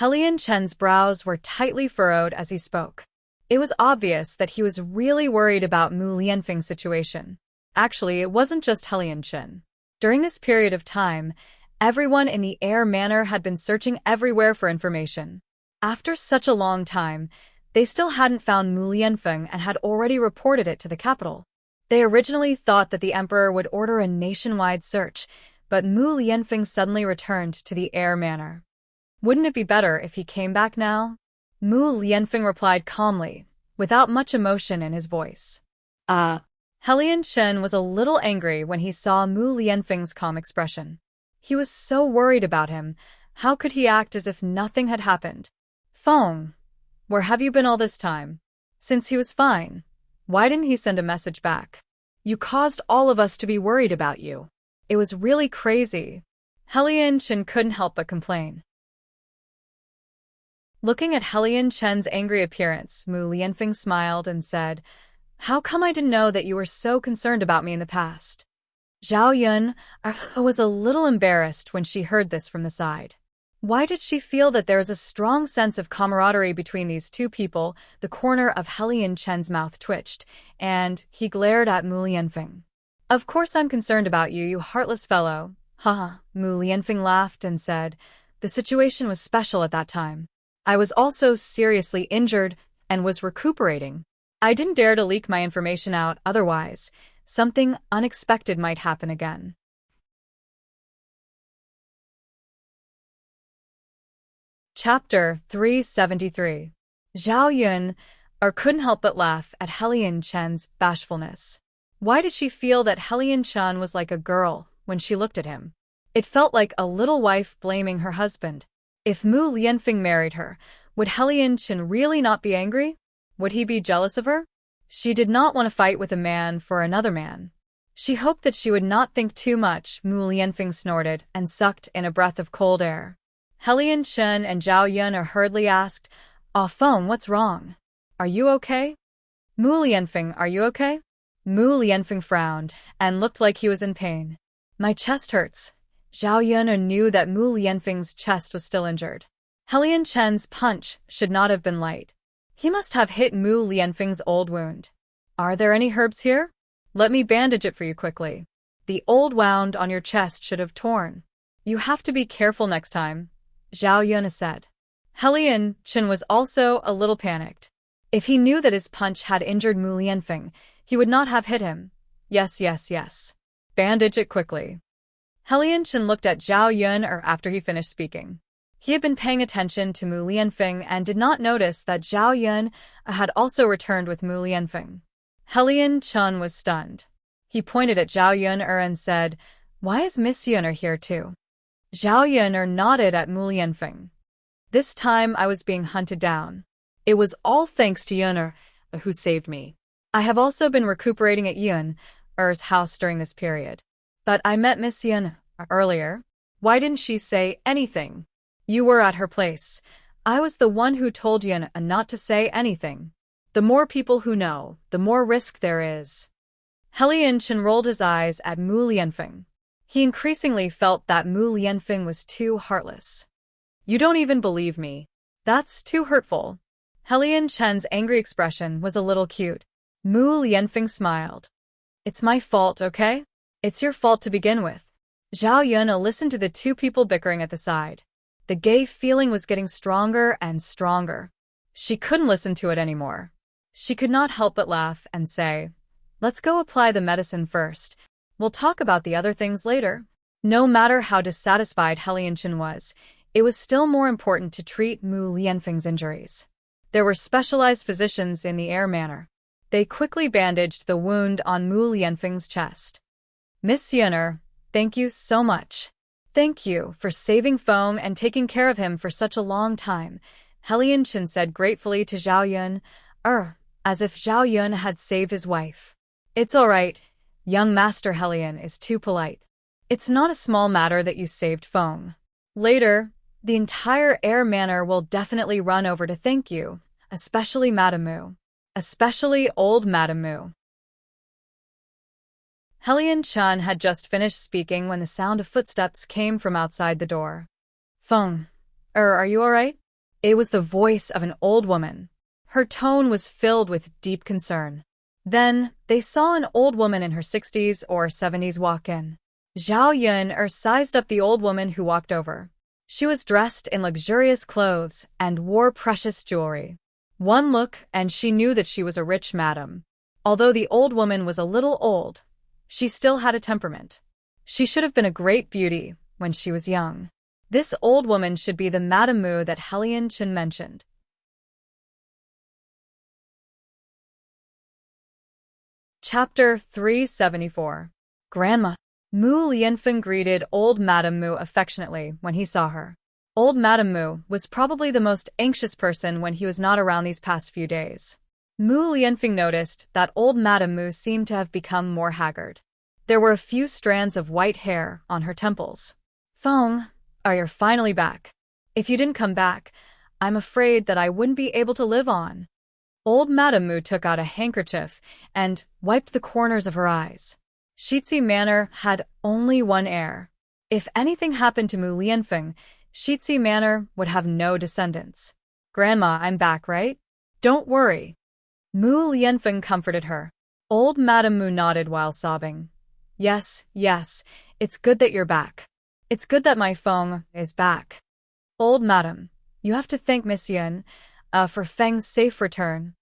Helian's brows were tightly furrowed as he spoke. It was obvious that he was really worried about Mu Lianfeng's situation. Actually, it wasn't just Helian. During this period of time, everyone in the heir manor had been searching everywhere for information. After such a long time, they still hadn't found Mu Lianfeng and had already reported it to the capital. They originally thought that the emperor would order a nationwide search, but Mu Lianfeng suddenly returned to the Air Manor. Wouldn't it be better if he came back now? Mu Lianfeng replied calmly, without much emotion in his voice. Helian Chen was a little angry when he saw Mu Lianfeng's calm expression. He was so worried about him. How could he act as if nothing had happened? Feng, where have you been all this time? Since he was fine, why didn't he send a message back? You caused all of us to be worried about you. It was really crazy. Helian Chen couldn't help but complain. Looking at Helian Chen's angry appearance, Mu Lianfeng smiled and said, "How come I didn't know that you were so concerned about me in the past?" Zhao Yun was a little embarrassed when she heard this from the side. Why did she feel that there was a strong sense of camaraderie between these two people? The corner of Helian Chen's mouth twitched, and he glared at Mu Lianfeng. "Of course I'm concerned about you, you heartless fellow." Haha, Mu Lianfeng laughed and said, "The situation was special at that time. I was also seriously injured and was recuperating. I didn't dare to leak my information out, otherwise something unexpected might happen again." Chapter 373. Zhao Yun couldn't help but laugh at Helian Chen's bashfulness. Why did she feel that Helian Chen was like a girl when she looked at him? It felt like a little wife blaming her husband. If Mu Lianfeng married her, would Helian Chen really not be angry? Would he be jealous of her? She did not want to fight with a man for another man. She hoped that she would not think too much. Mu Lianfeng snorted and sucked in a breath of cold air. Helian Chen and Zhao Yun hurriedly asked, Feng, what's wrong? Are you okay? Mu Lianfeng, are you okay? Mu Lianfeng frowned and looked like he was in pain. My chest hurts. Zhao Yun knew that Mu Lianfeng's chest was still injured. Helian Chen's punch should not have been light. He must have hit Mu Lianfeng's old wound. Are there any herbs here? Let me bandage it for you quickly. The old wound on your chest should have torn. You have to be careful next time, Zhao Yun said. Helian Chen was also a little panicked. If he knew that his punch had injured Mu Lianfeng, he would not have hit him. Yes. Bandage it quickly. Helian Chen looked at Zhao Yun after he finished speaking. He had been paying attention to Mu Lianfeng and did not notice that Zhao Yun had also returned with Mu Lianfeng. Helian Chen was stunned. He pointed at Zhao Yun and said, Why is Miss Yun here too? Zhao Yun nodded at Mu Lianfeng. This time I was being hunted down. It was all thanks to Yun who saved me. I have also been recuperating at Yun's house during this period. But I met Miss Yun earlier. Why didn't she say anything? You were at her place. I was the one who told Yun not to say anything. The more people who know, the more risk there is. Helian Chen rolled his eyes at Mu Lianfeng. He increasingly felt that Mu Lianfeng was too heartless. You don't even believe me. That's too hurtful. Helian Chen's angry expression was a little cute. Mu Lianfeng smiled. It's my fault, okay? It's your fault to begin with. Zhao Yun listened to the two people bickering at the side. The gay feeling was getting stronger and stronger. She couldn't listen to it anymore. She could not help but laugh and say, Let's go apply the medicine first. We'll talk about the other things later. No matter how dissatisfied Helian Chen was, it was still more important to treat Mu Lianfeng's injuries. There were specialized physicians in the Air Manor. They quickly bandaged the wound on Mu Lianfeng's chest. Miss Yun, thank you so much. Thank you for saving Feng and taking care of him for such a long time, Helian Chen said gratefully to Zhao Yun, as if Zhao Yun had saved his wife. It's all right. Young Master Helian is too polite. It's not a small matter that you saved Feng. Later, the entire Air Manor will definitely run over to thank you, especially Madame Mu. Especially old Madame Mu. Helian Chen had just finished speaking when the sound of footsteps came from outside the door. Feng, are you all right? It was the voice of an old woman. Her tone was filled with deep concern. Then, they saw an old woman in her 60s or 70s walk in. Zhao Yun sized up the old woman who walked over. She was dressed in luxurious clothes and wore precious jewelry. One look and she knew that she was a rich madam. Although the old woman was a little old, she still had a temperament. She should have been a great beauty when she was young. This old woman should be the Madame Mu that Helian Chen mentioned. Chapter 374. Grandma. Mu Lianfeng greeted old Madame Mu affectionately when he saw her. Old Madame Mu was probably the most anxious person when he was not around these past few days. Mu Lianfeng noticed that old Madame Mu seemed to have become more haggard. There were a few strands of white hair on her temples. Feng, you're finally back. If you didn't come back, I'm afraid that I wouldn't be able to live on. Old Madame Mu took out a handkerchief and wiped the corners of her eyes. Shitzi Manor had only one heir. If anything happened to Mu Lianfeng, Shitzi Manor would have no descendants. Grandma, I'm back, right? Don't worry. Mu Lianfeng comforted her. Old Madame Mu nodded while sobbing. Yes, it's good that you're back. It's good that my Feng is back. Old Madam, you have to thank Miss Yun, for Feng's safe return.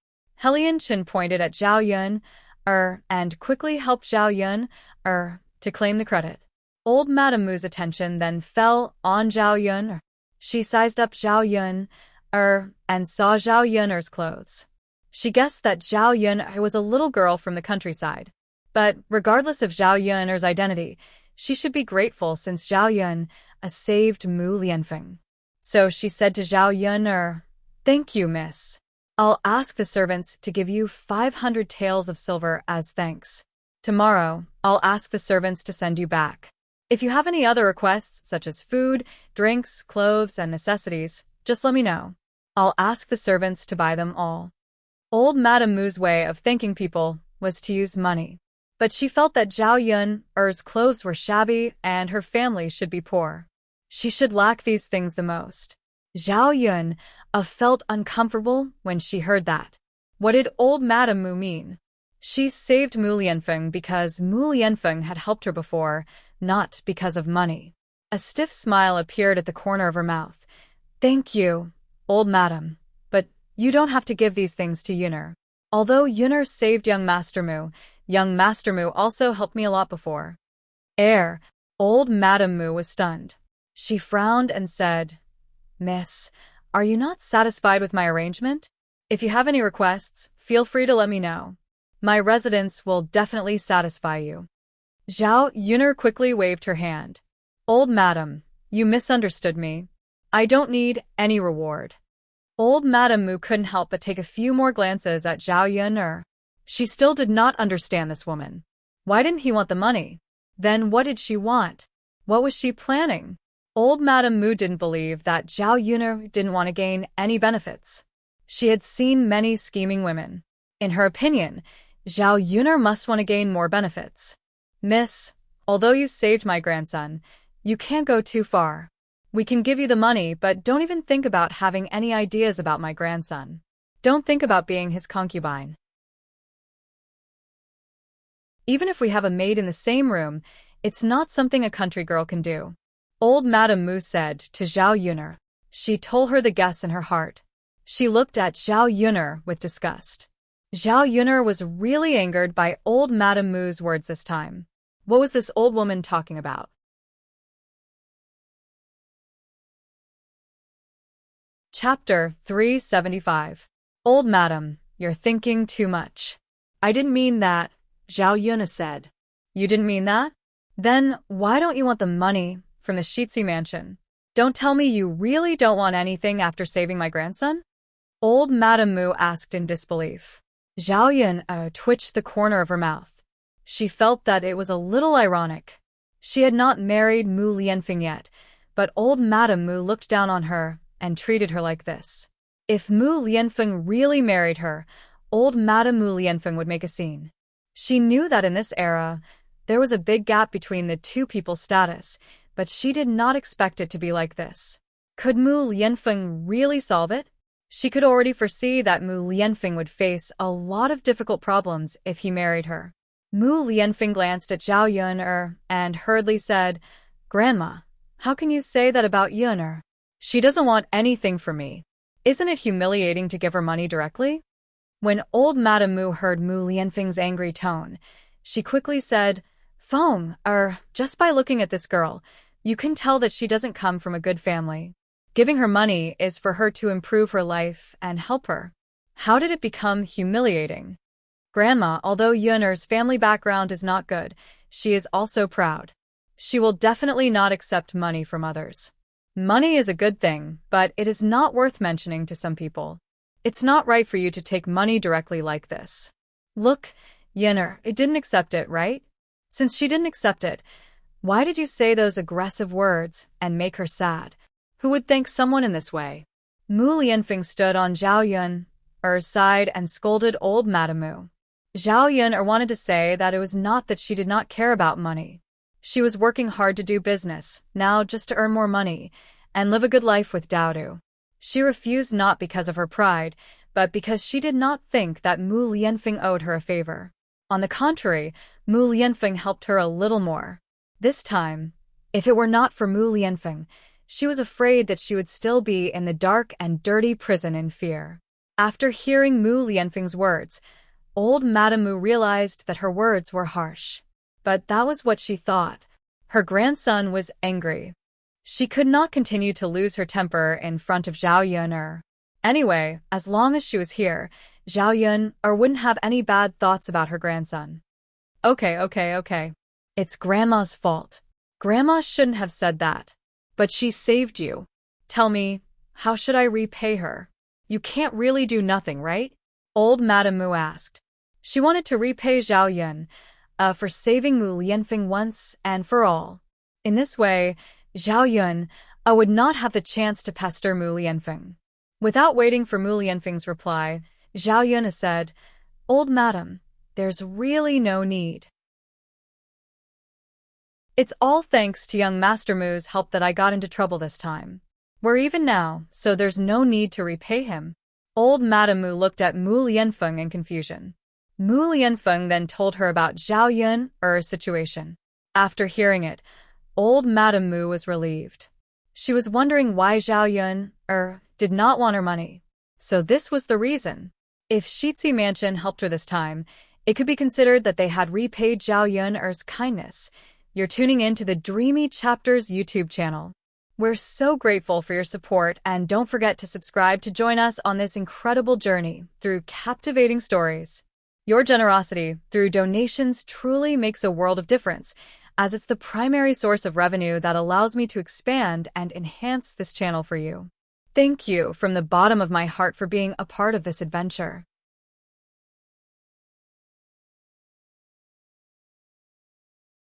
Helian Chen pointed at Zhao Yun, and quickly helped Zhao Yun, to claim the credit. Old Madame Mu's attention then fell on Zhao Yun. She sized up Zhao Yun, and saw Zhao Yun's clothes. She guessed that Zhao Yun was a little girl from the countryside. But regardless of Zhao Yun's identity, she should be grateful since Zhao Yun saved Mu Lianfeng. So she said to Zhao Yun, Thank you, miss. I'll ask the servants to give you 500 taels of silver as thanks. Tomorrow, I'll ask the servants to send you back. If you have any other requests, such as food, drinks, clothes, and necessities, just let me know. I'll ask the servants to buy them all. Old Madame Mu's way of thanking people was to use money. But she felt that Zhao Yun's clothes were shabby and her family should be poor. She should lack these things the most. Zhao Yun felt uncomfortable when she heard that. What did old Madame Mu mean? She saved Mu Lianfeng because Mu Lianfeng had helped her before, not because of money. A stiff smile appeared at the corner of her mouth. Thank you, old madam, but you don't have to give these things to Yuner. Although Yuner saved young Master Mu also helped me a lot before. Old Madame Mu was stunned. She frowned and said, Miss, are you not satisfied with my arrangement? If you have any requests, feel free to let me know. My residence will definitely satisfy you. Zhao Yuner quickly waved her hand. Old madam, you misunderstood me. I don't need any reward. Old Madame Mu couldn't help but take a few more glances at Zhao Yuner. She still did not understand this woman. Why didn't he want the money? Then what did she want? What was she planning? Old Madame Mu didn't believe that Zhao Yuner didn't want to gain any benefits. She had seen many scheming women. In her opinion, Zhao Yuner must want to gain more benefits. Miss, although you saved my grandson, you can't go too far. We can give you the money, but don't even think about having any ideas about my grandson. Don't think about being his concubine. Even if we have a maid in the same room, it's not something a country girl can do. Old Madame Mu said to Zhao Yuner. She told her the guess in her heart. She looked at Zhao Yuner with disgust. Zhao Yuner was really angered by old Madame Mu's words this time. What was this old woman talking about? Chapter 375. Old Madam, you're thinking too much. I didn't mean that, Zhao Yuner said. You didn't mean that? Then why don't you want the money from the Shitzi mansion? Don't tell me you really don't want anything after saving my grandson? Old Madame Mu asked in disbelief. Zhao Yun twitched the corner of her mouth. She felt that it was a little ironic. She had not married Mu Lianfeng yet, but old Madame Mu looked down on her and treated her like this. If Mu Lianfeng really married her, old Madame Mu Lianfeng would make a scene. She knew that in this era, there was a big gap between the two people's status, but she did not expect it to be like this. Could Mu Lianfeng really solve it? She could already foresee that Mu Lianfeng would face a lot of difficult problems if he married her. Mu Lianfeng glanced at Zhao Yuner and hurriedly said, Grandma, How can you say that about Yun'er? She doesn't want anything from me. Isn't it humiliating to give her money directly? When old Madame Mu heard Mu Lianfeng's angry tone, she quickly said, Feng, just by looking at this girl, you can tell that she doesn't come from a good family. Giving her money is for her to improve her life and help her. How did it become humiliating? Grandma, although Yun'er's family background is not good, she is also proud. She will definitely not accept money from others. Money is a good thing, but it is not worth mentioning to some people. It's not right for you to take money directly like this. Look, Yun'er, it didn't accept it, right? Since she didn't accept it, why did you say those aggressive words and make her sad? Who would thank someone in this way? Mu Lianfeng stood on Zhao Yun'er's side and scolded old Madame Mu. Zhao Yun'er wanted to say that it was not that she did not care about money. She was working hard to do business, now just to earn more money, and live a good life with Daodu. She refused not because of her pride, but because she did not think that Mu Lianfeng owed her a favor. On the contrary, Mu Lianfeng helped her a little more. This time, if it were not for Mu Lianfeng, she was afraid that she would still be in the dark and dirty prison in fear. After hearing Mu Lianfeng's words, old Madame Mu realized that her words were harsh. But that was what she thought. Her grandson was angry. She could not continue to lose her temper in front of Zhao Yun'er. Anyway, as long as she was here, Zhao Yun'er wouldn't have any bad thoughts about her grandson. Okay. It's Grandma's fault. Grandma shouldn't have said that. But she saved you. Tell me, how should I repay her? You can't really do nothing, right? Old Madame Mu asked. She wanted to repay Zhao Yun for saving Mu Lianfeng once and for all. In this way, Zhao Yun would not have the chance to pester Mu Lianfeng. Without waiting for Mu Lianfeng's reply, Zhao Yun said, Old Madam, there's really no need. It's all thanks to young Master Mu's help that I got into trouble this time. We're even now, so there's no need to repay him. Old Madame Mu looked at Mu Lianfeng in confusion. Mu Lianfeng then told her about Zhao Yun'er's situation. After hearing it, old Madame Mu was relieved. She was wondering why Zhao Yun'er did not want her money. So this was the reason. If Shitzi Mansion helped her this time, it could be considered that they had repaid Zhao Yun'er's kindness. You're tuning in to the Dreamy Chapters YouTube channel. We're so grateful for your support, and don't forget to subscribe to join us on this incredible journey through captivating stories. Your generosity through donations truly makes a world of difference, as it's the primary source of revenue that allows me to expand and enhance this channel for you. Thank you from the bottom of my heart for being a part of this adventure.